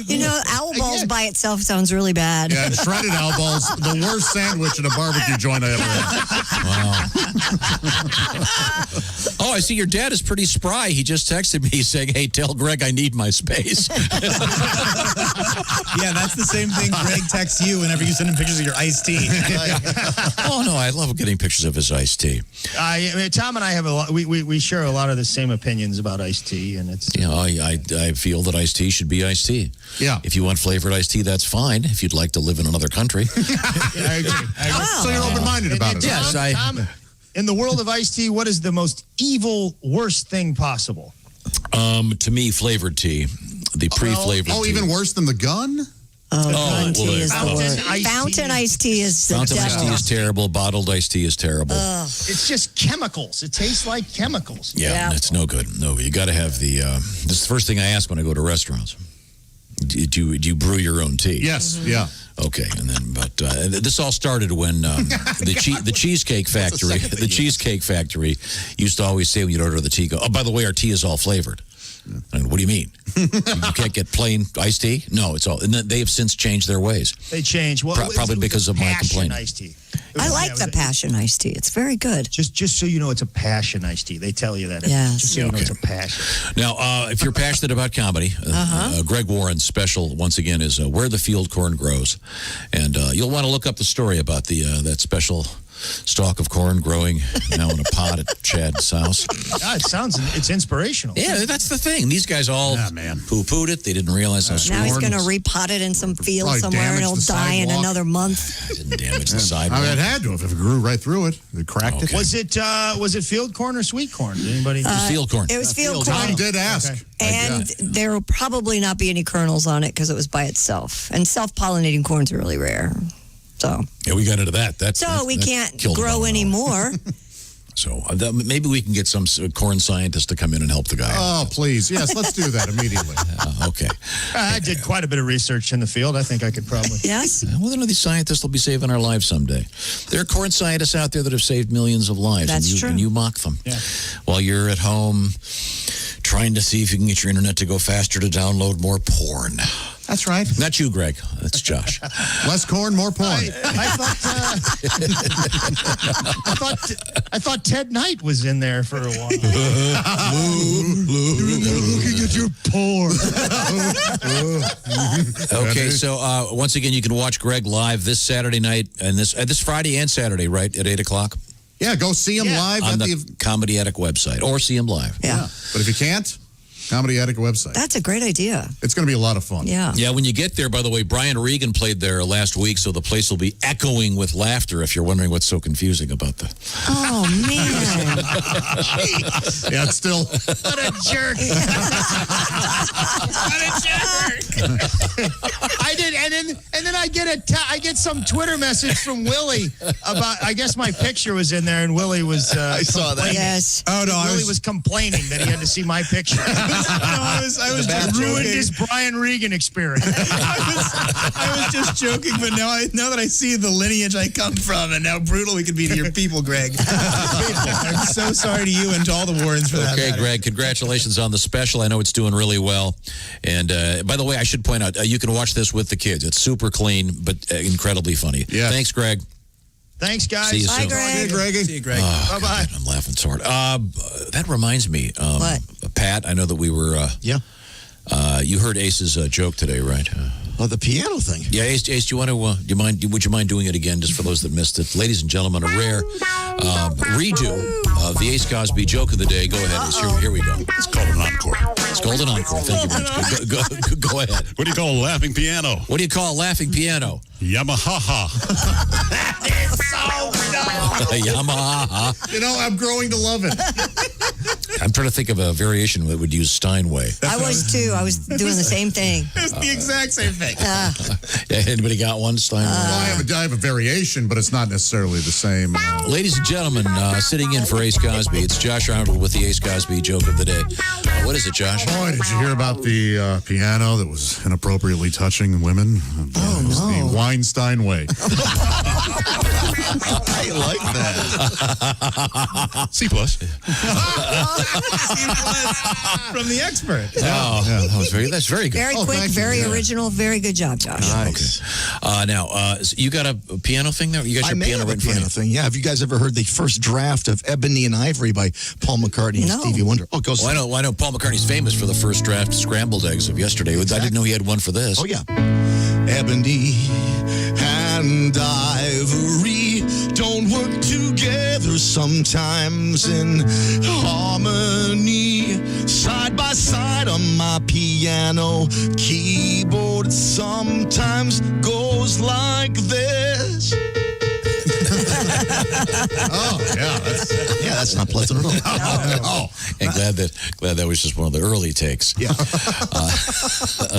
You know, owl balls by itself sounds really bad. Yeah, shredded owl balls, the worst sandwich at a barbecue joint I ever had. Wow. Oh, I see your dad is pretty spry. He just texted me saying, hey, tell Greg I need my space. Yeah, that's the same thing Greg texts you whenever you send him pictures of your iced tea. Oh, no, I love getting pictures of his iced tea. Tom and I have we share a lot of the same opinions about iced tea, and it's I feel that iced tea should be iced tea. Yeah. If you want flavored iced tea, that's fine. If you'd like to live in another country. I agree. So you're open-minded about it. Yes, Tom, in the world of iced tea, what is the most evil, worst thing possible? To me, flavored tea, the pre-flavored tea. Oh, even worse than the gun? Gun tea is the worst. Fountain iced tea is the Fountain iced tea devil. is terrible. Bottled iced tea is terrible. It's just chemicals. It tastes like chemicals. Yeah, that's no good. No, you got to have the. This is the first thing I ask when I go to restaurants. Do you brew your own tea? Yes. Yeah. Okay, and then this all started when the Cheesecake Factory used to always say when you'd order the tea, go, oh, by the way, our tea is all flavored. And what do you mean? You can't get plain iced tea? No, it's all. And they have since changed their ways. They changed. Well, probably because of my complaint. Iced tea. I like the passion iced tea. It's very good. Just so you know, it's a passion iced tea. They tell you that. Yes. Just so you know, it's a passion. Now, if you're passionate about comedy, Greg Warren's special once again is "Where the Field Corn Grows," and you'll want to look up the story about the that special stalk of corn growing now in a pot at Chad's house. It's inspirational. Yeah, that's the thing. These guys all poo-pooed it. They didn't realize how Now he's going to repot it in some field somewhere and it'll die in another month. It didn't damage the sidewalk. I mean, it had to if it grew right through it. It cracked it. Was it field corn or sweet corn? Did anybody? It was field corn. It was field corn. Tom did ask. Okay. And there will probably not be any kernels on it because it was by itself. And self-pollinating corn's really rare. So yeah, we got into that. We can't grow anymore. So maybe we can get some corn scientist to come in and help the guy. Oh, please. Yes, let's do that immediately. Okay. I did quite a bit of research in the field. I think I could probably. Yes. Well, then these scientists will be saving our lives someday. There are corn scientists out there that have saved millions of lives. That's true. And you mock them. Yeah. While you're at home trying to see if you can get your internet to go faster to download more porn. That's right. Not you, Greg. That's Josh. Less corn, more porn. I thought Ted Knight was in there for a while. Looking at your porn. Okay, so once again, you can watch Greg live this Saturday night and this Friday and Saturday, right, at 8 o'clock? Yeah, go see him live on at the Comedy Attic website, or see him live. Yeah. But if you can't, Comedy Attic website. That's a great idea. It's going to be a lot of fun. Yeah. Yeah, when you get there, by the way, Brian Regan played there last week, so the place will be echoing with laughter if you're wondering what's so confusing about the... Oh, man. Yeah, it's still... What a jerk. What a jerk. I did, and then I get some Twitter message from Willie about, I guess my picture was in there, and Willie was I saw that. Yes. Oh, no, Willie was complaining that he had to see my picture. I was just ruined his Brian Regan experience. I was just joking, but now that I see the lineage I come from and how brutal we could be to your people, Greg. I'm so sorry to you and to all the Warrens for that. Okay, Greg, congratulations on the special. I know it's doing really well. And by the way, I should point out, you can watch this with the kids. It's super clean, but incredibly funny. Yeah. Thanks, Greg. Thanks, guys. See you Bye, soon. Greg. See you, Greg. Oh, Bye-bye. God, I'm laughing so hard. That reminds me. What? Pat, I know that we were... Yeah. You heard Ace's joke today, right? Oh, the piano thing. Yeah, Ace, do you want to? Would you mind doing it again, just for those that missed it? Ladies and gentlemen, a rare redo of the Ace Cosby joke of the day. Go ahead, Ace. Here we go. It's called an encore. It's called an encore. Thank you very much. Go ahead. What do you call a laughing piano? What do you call a laughing piano? Yamaha. That is so dumb. Yamaha. You know, I'm growing to love it. trying to think of a variation that would use Steinway. I was too. I was doing the same thing. It's the exact same thing. Yeah, anybody got one, Steinway? Well, I have a variation, but it's not necessarily the same. Ladies and gentlemen, sitting in for Ace Cosby, it's Josh Arnold with the Ace Cosby joke of the day. What is it, Josh? Boy, did you hear about the piano that was inappropriately touching women? Oh, It was no. the Weinstein way. I like that. C plus. From the expert. Oh, yeah, that's very good. Very quick, very original, very good job, Josh. Nice. Now, you got a piano thing there? You got I your may piano have a right in front piano of you? thing. Yeah. Have you guys ever heard the first draft of Ebony and Ivory by Paul McCartney and No. Stevie Wonder? Oh, go. Well, I know Paul McCartney's famous for the first draft scrambled eggs of yesterday. I didn't know he had one for this. Oh, yeah. Ebony and Ivory don't work together sometimes in harmony. Side by side on my piano keyboard, it sometimes goes like this. Oh, yeah. That's not pleasant at all. Oh, and glad that was just one of the early takes. Yeah.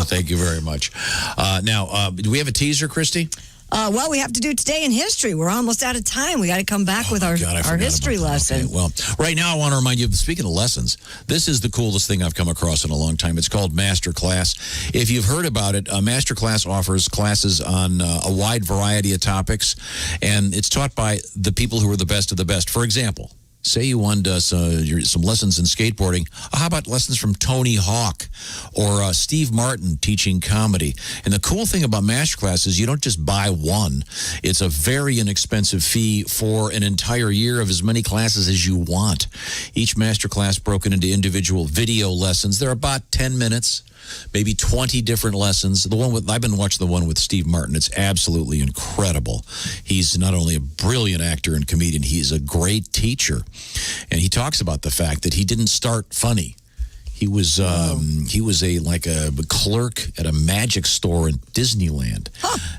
Thank you very much. Now, do we have a teaser, Christy? Well, we have to do today in history. We're almost out of time. We got to come back with our forgot history about that. lesson. Okay, well, right now I want to remind you, speaking of lessons, this is the coolest thing I've come across in a long time. It's called Masterclass. If you've heard about it, Masterclass offers classes on a wide variety of topics, and it's taught by the people who are the best of the best. For example, say you wanted some lessons in skateboarding. How about lessons from Tony Hawk or Steve Martin teaching comedy? And the cool thing about Masterclass is you don't just buy one. It's a very inexpensive fee for an entire year of as many classes as you want. Each Masterclass broken into individual video lessons. They're about 10 minutes. Maybe 20 different lessons. I've been watching the one with Steve Martin. It's absolutely incredible. He's not only a brilliant actor and comedian, he's a great teacher. And he talks about the fact that he didn't start funny. He was a clerk at a magic store in Disneyland.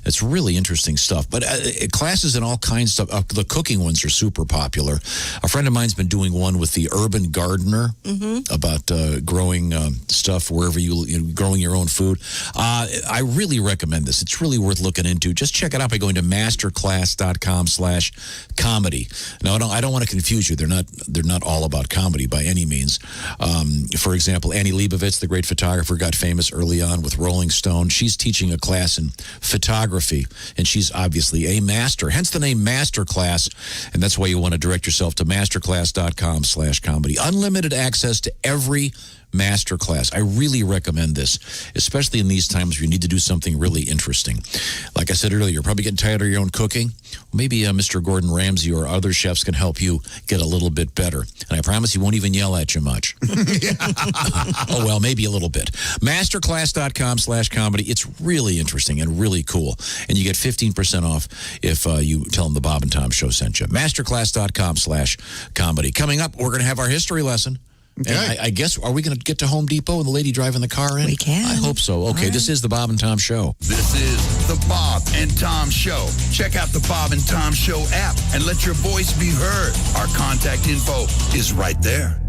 It's really interesting stuff. But classes in all kinds of stuff. The cooking ones are super popular. A friend of mine's been doing one with the urban gardener about growing stuff wherever growing your own food. I really recommend this. It's really worth looking into. Just check it out by going to masterclass.com/comedy. Now, I don't want to confuse you. They're not all about comedy by any means. For example, Annie Leibovitz, the great photographer, got famous early on with Rolling Stone. She's teaching a class in photography, and she's obviously a master, hence the name Masterclass, and that's why you want to direct yourself to masterclass.com/comedy. Unlimited access to every Masterclass. I really recommend this, especially in these times where you need to do something really interesting. Like I said earlier, you're probably getting tired of your own cooking. Maybe Mr. Gordon Ramsay or other chefs can help you get a little bit better. And I promise he won't even yell at you much. Oh, well, maybe a little bit. Masterclass.com/comedy. It's really interesting and really cool. And you get 15% off if you tell them the Bob and Tom Show sent you. Masterclass.com/comedy. Coming up, we're going to have our history lesson. Okay. And I guess, are we going to get to Home Depot and the lady driving the car in? We can. I hope so. Okay, right. This is the Bob and Tom Show. This is the Bob and Tom Show. Check out the Bob and Tom Show app and let your voice be heard. Our contact info is right there.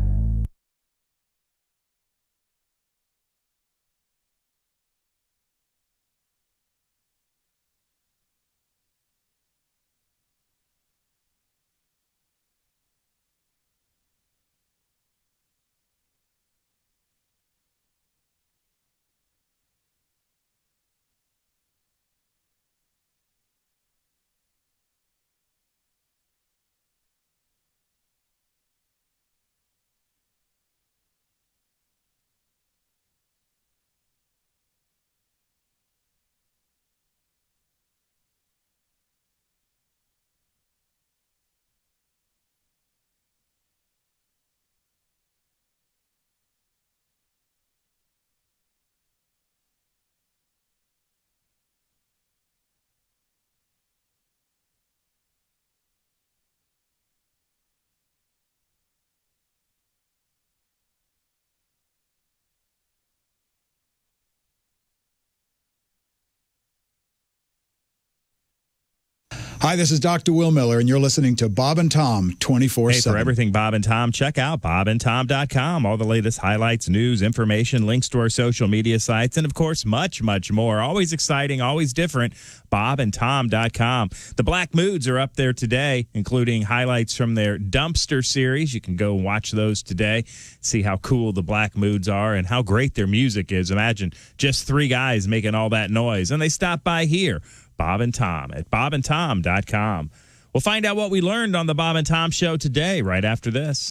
Hi, this is Dr. Will Miller, and you're listening to Bob and Tom 24/7. Hey, for everything Bob and Tom, check out bobandtom.com. All the latest highlights, news, information, links to our social media sites, and, of course, much, much more. Always exciting, always different. bobandtom.com. The Black Moods are up there today, including highlights from their Dumpster series. You can go watch those today, see how cool the Black Moods are and how great their music is. Imagine just three guys making all that noise, and they stop by here. Bob and Tom at bobandtom.com. We'll find out what we learned on the Bob and Tom Show today, right after this.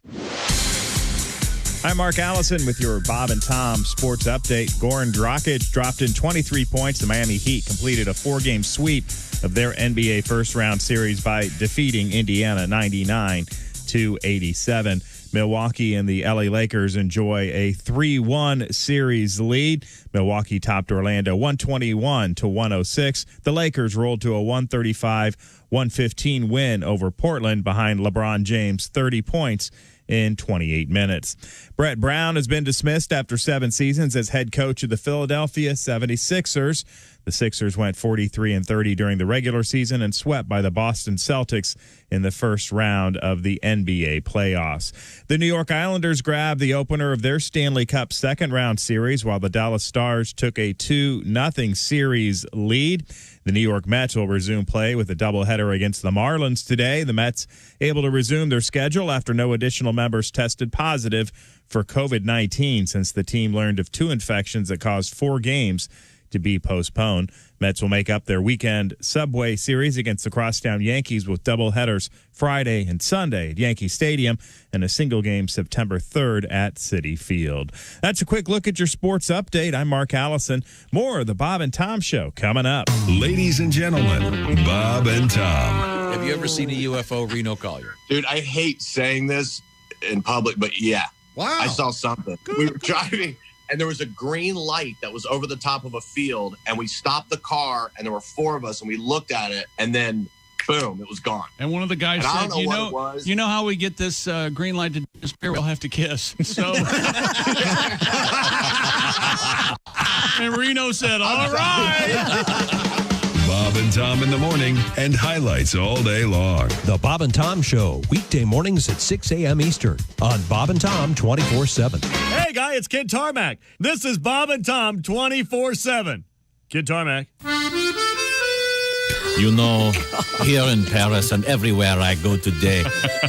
I'm Mark Allison with your Bob and Tom sports update. Goran Dragic dropped in 23 points. The Miami Heat completed a 4-game sweep of their NBA first-round series by defeating Indiana 99-87. Milwaukee and the LA Lakers enjoy a 3-1 series lead. Milwaukee topped Orlando 121-106. The Lakers rolled to a 135-115 win over Portland behind LeBron James' 30 points in 28 minutes. Brett Brown has been dismissed after 7 seasons as head coach of the Philadelphia 76ers. The Sixers went 43-30 during the regular season and swept by the Boston Celtics in the first round of the NBA playoffs. The New York Islanders grabbed the opener of their Stanley Cup second-round series while the Dallas Stars took a 2-0 series lead. The New York Mets will resume play with a doubleheader against the Marlins today. The Mets able to resume their schedule after no additional members tested positive for COVID-19 since the team learned of 2 infections that caused 4 games to be postponed. Mets will make up their weekend Subway Series against the Crosstown Yankees with doubleheaders Friday and Sunday at Yankee Stadium and a single game September 3rd at Citi Field. That's a quick look at your sports update. I'm Mark Allison. More of the Bob and Tom Show coming up. Ladies and gentlemen, Bob and Tom. Have you ever seen a UFO, Reno Collier? Dude, I hate saying this in public, but yeah. Wow. I saw something. We were driving, and there was a green light that was over the top of a field, and we stopped the car, and there were 4 of us, and we looked at it, and then, boom, it was gone. And one of the guys And I said, don't know what it was. you know how we get this green light to disappear? We'll have to kiss. So, and Reno said, all right. Bob and Tom in the morning and highlights all day long. The Bob and Tom Show, weekday mornings at 6 a.m. Eastern on Bob and Tom 24/7. Hey, guy, it's Kid Tarmac. This is Bob and Tom 24/7. Kid Tarmac. You know, here in Paris and everywhere I go today,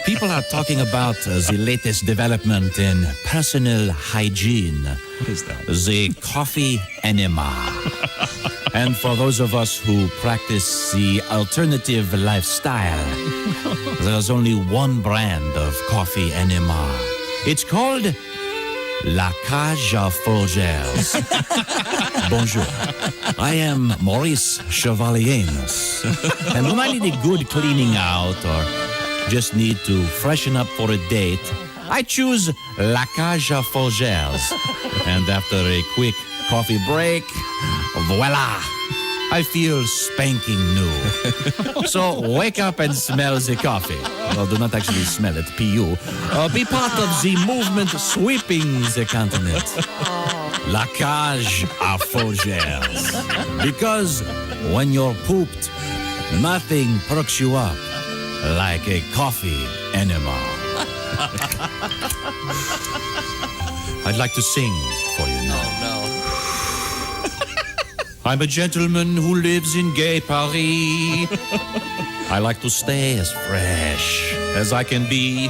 people are talking about the latest development in personal hygiene. What is that? The coffee enema. And for those of us who practice the alternative lifestyle, there's only one brand of coffee enema. It's called La Cage aux Fougères. Bonjour. I am Maurice Chevalier's. And when I need a good cleaning out or just need to freshen up for a date, I choose La Cage aux Fougères. And after a quick coffee break, voila! I feel spanking new. So wake up and smell the coffee. Well, do not actually smell it, P.U. Be part of the movement sweeping the continent. La Cage aux Fougères. Because when you're pooped, nothing perks you up like a coffee enema. I'd like to sing for you now. I'm a gentleman who lives in gay Paris. I like to stay as fresh as I can be.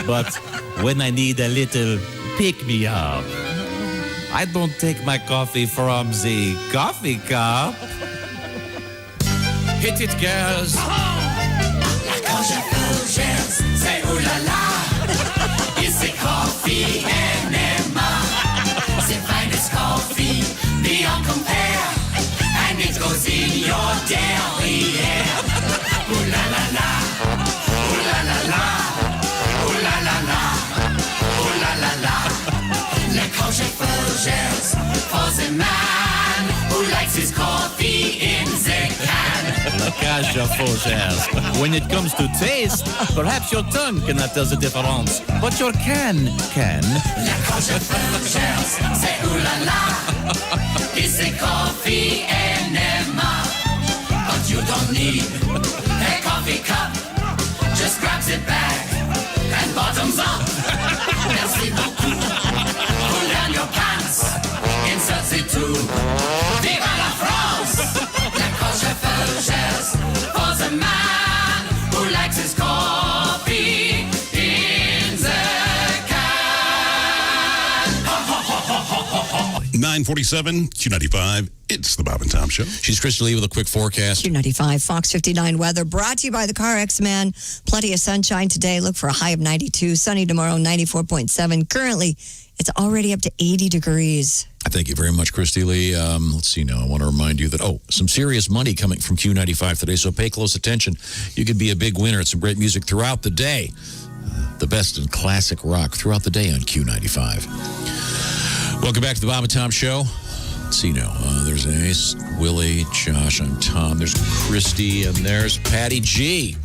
But when I need a little pick-me-up, I don't take my coffee from the coffee cup. Hit it, girls. La Cage aux Fougères, say ooh la la. It's a coffee enema. The finest coffee beyond compare. And it goes in your derrière. Ooh la la la. Ooh la la la. Ooh la la la. Ooh la la la. La Cage aux Fougères for the man who likes his coffee in the can. La Cage aux Fougères. When it comes to taste, perhaps your tongue cannot tell the difference, but your can can. La Cage aux Fougères, say ooh la la. It's a coffee enema, but you don't need a 9:47, Q95. It's the Bob and Tom Show. She's Krista Lee with a quick forecast. Q95, Fox 59 weather brought to you by the Car X-Man. Plenty of sunshine today. Look for a high of 92. Sunny tomorrow, 94.7. Currently, it's already up to 80 degrees. Thank you very much, Christy Lee. Let's see now. I want to remind you that, some serious money coming from Q95 today, so pay close attention. You could be a big winner at some great music throughout the day. The best in classic rock throughout the day on Q95. Welcome back to the Bob and Tom Show. Let's see now. There's Ace, Willie, Josh, I'm Tom. There's Christy, and there's Patty G.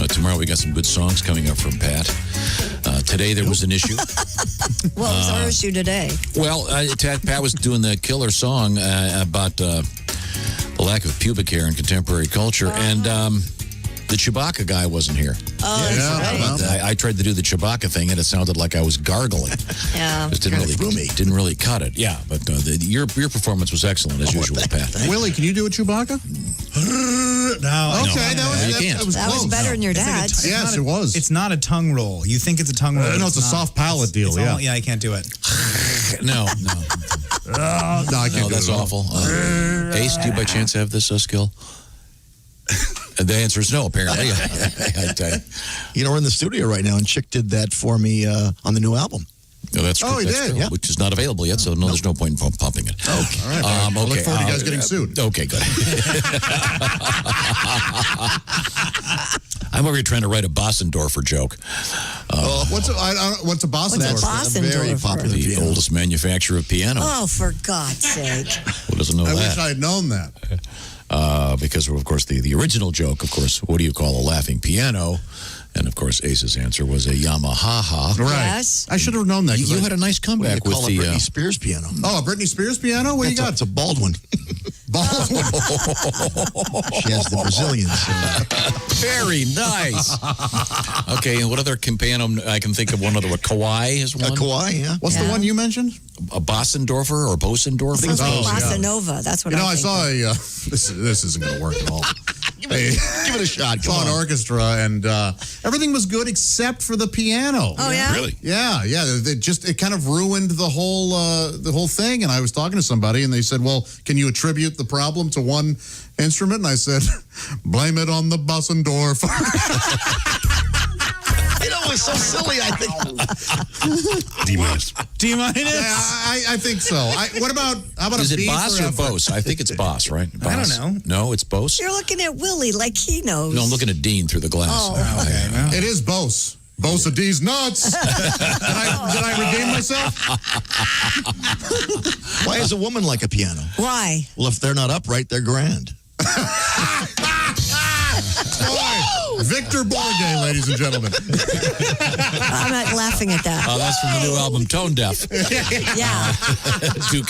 Tomorrow we got some good songs coming up from Pat. Today there was an issue. What was our issue today? Well, Pat was doing the killer song about the lack of pubic hair in contemporary culture, and the Chewbacca guy wasn't here. Oh, that's right. I tried to do the Chewbacca thing, and it sounded like I was gargling. Yeah. Just didn't really cut it. Yeah, but your performance was excellent as usual, Pat. Willie, can you do a Chewbacca? No. Okay, that was better than your dad's. Yes, it was. It's not a tongue roll. You think it's a tongue roll. No, it's a soft palate deal. Yeah, I can't do it. No. No, I can't do that's it. awful. Ace, do you by chance have this skill? The answer is no, apparently. We're in the studio right now, and Chick did that for me on the new album. No, that's he did, true, which is not available yet, so there's no point in pumping it. Okay. All right. I look forward to you guys getting sued. Okay, good. I'm over here trying to write a Bossendorfer joke. What's a Bossendorfer? What's a Very Bossendorfer? popular The piano. oldest manufacturer of piano. Oh, for God's sake. Who doesn't know I that? wish I had known that. Because, of course, the original joke, of course, what do you call a laughing piano? And, of course, Ace's answer was a Yamaha. Right. Yes. I should have known that. You had a nice comeback with call the... a Britney Spears piano. Oh, a Britney Spears piano? What do you got? It's a Baldwin. Baldwin. She has the Brazilians. Very nice. Okay, and what other piano? I can think of one other. What, Kawai is one? A Kawhi, yeah. What's the one you mentioned? A Bossendorfer or Bosendorfer? Sounds like Bossa Nova. That's what I saw a... this isn't going to work at all. Give it a shot. Come Saw on. an orchestra, and everything was good except for the piano. Oh, yeah? Really? Yeah. It kind of ruined the whole thing. And I was talking to somebody, and they said, "Well, can you attribute the problem to one instrument?" And I said, "Blame it on the Bossendorfer." It's so silly, I think. D-minus. D-minus? Yeah, I think so. How about Is a it B Boss for or effort? Bose? I think it's Boss, right? I Boss. don't know. No, it's Bose? You're looking at Willie like he knows. No, I'm looking at Dean through the glass. Oh, okay. Well. It is Bose. Bose of D's nuts. Did I redeem myself? Why is a woman like a piano? Why? Well, if they're not upright, they're grand. Victor Borgay, ladies and gentlemen. I'm not laughing at that. Oh, that's from the new album Tone Deaf. Yeah. to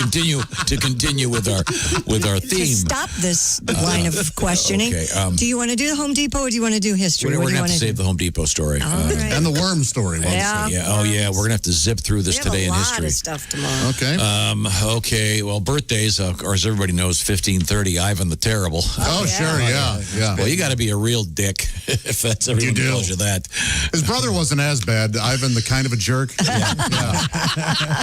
continue with our To theme. stop this line of questioning, okay, do you want to do the Home Depot or do you want to do history? We're What do going to you have to wanna save the Home Depot story. right. And the worm story. Yeah. Oh, yeah. We're going to have to zip through this We have today a in lot history. of stuff tomorrow. Okay. Okay. Well, birthdays, or as everybody knows, 1530, Ivan the Terrible. Oh, sure. Yeah. Well, you got to be a real dick if that's everyone do. tells you that. His brother wasn't as bad. Ivan, the kind of a jerk. Yeah.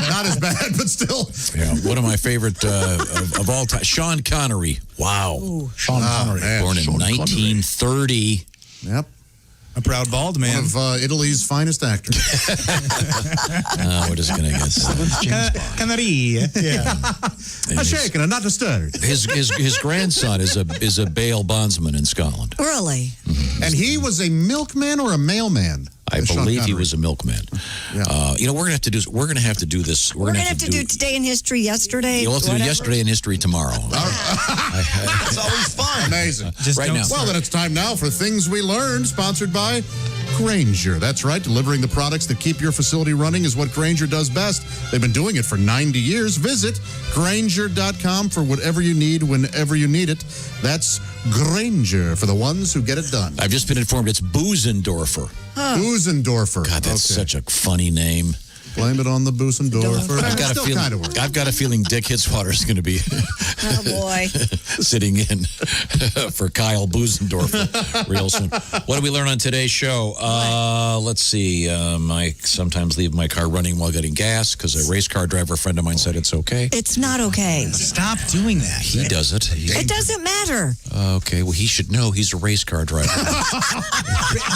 Not as bad, but still. Yeah. One of my favorite of all time, Sean Connery. Wow. Ooh. Sean Connery. Born in 1930. Yep. A proud bald man. One of Italy's finest actors. We're just going to guess. Canary. Yeah. A shaken and not disturbed. His grandson is a bail bondsman in Scotland. Really? And he was a milkman or a mailman? I believe he was a milkman. Yeah. We're going to have to do this. We're going to have to do today in history yesterday. You'll have to do yesterday in history tomorrow. It's always fun. Amazing. Just right don't now. Well, then it's time now for Things We Learned, sponsored by Grainger. That's right. Delivering the products that keep your facility running is what Grainger does best. They've been doing it for 90 years. Visit Grainger.com for whatever you need whenever you need it. That's Grainger for the ones who get it done. I've just been informed it's Boosendorfer. Boosendorfer. God, that's such a funny name. Blame it on the Busendorfer. I've got a feeling Dick Hitswater is going to be Oh, boy. sitting in for Kyle Busendorfer real soon. What did we learn on today's show? Let's see. I sometimes leave my car running while getting gas because a race car driver friend of mine said it's okay. It's not okay. Stop doing that. He does it. It doesn't matter. Okay, well, he should know he's a race car driver.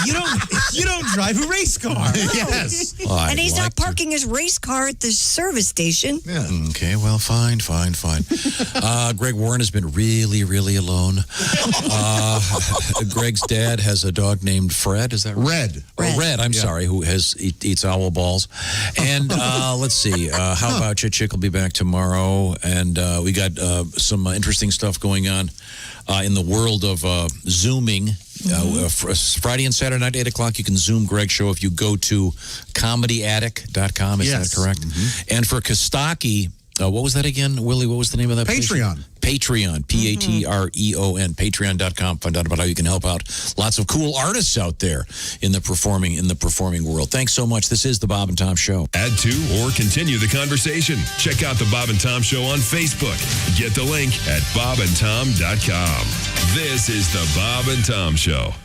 You don't drive a race car. Yes. And he's not parking his race car at the service station. Yeah. Okay, well, fine. Greg Warren has been really, really alone. Greg's dad has a dog named Fred. Is that right? Red. I'm sorry, who eats owl balls. And let's see. How about you? Chick will be back tomorrow. And we got some interesting stuff going on in the world of Zooming. Friday and Saturday night, 8 o'clock, you can Zoom Greg's show if you go to comedyattic.com. Is that correct? Mm-hmm. And for Kostaki, what was that again, Willie? What was the name of that Patreon. Place? Patreon, Patreon, patreon.com. Find out about how you can help out. Lots of cool artists out there in the performing world. Thanks so much. This is the Bob and Tom Show. Add to or continue the conversation. Check out the Bob and Tom Show on Facebook. Get the link at bobandtom.com. This is the Bob and Tom Show.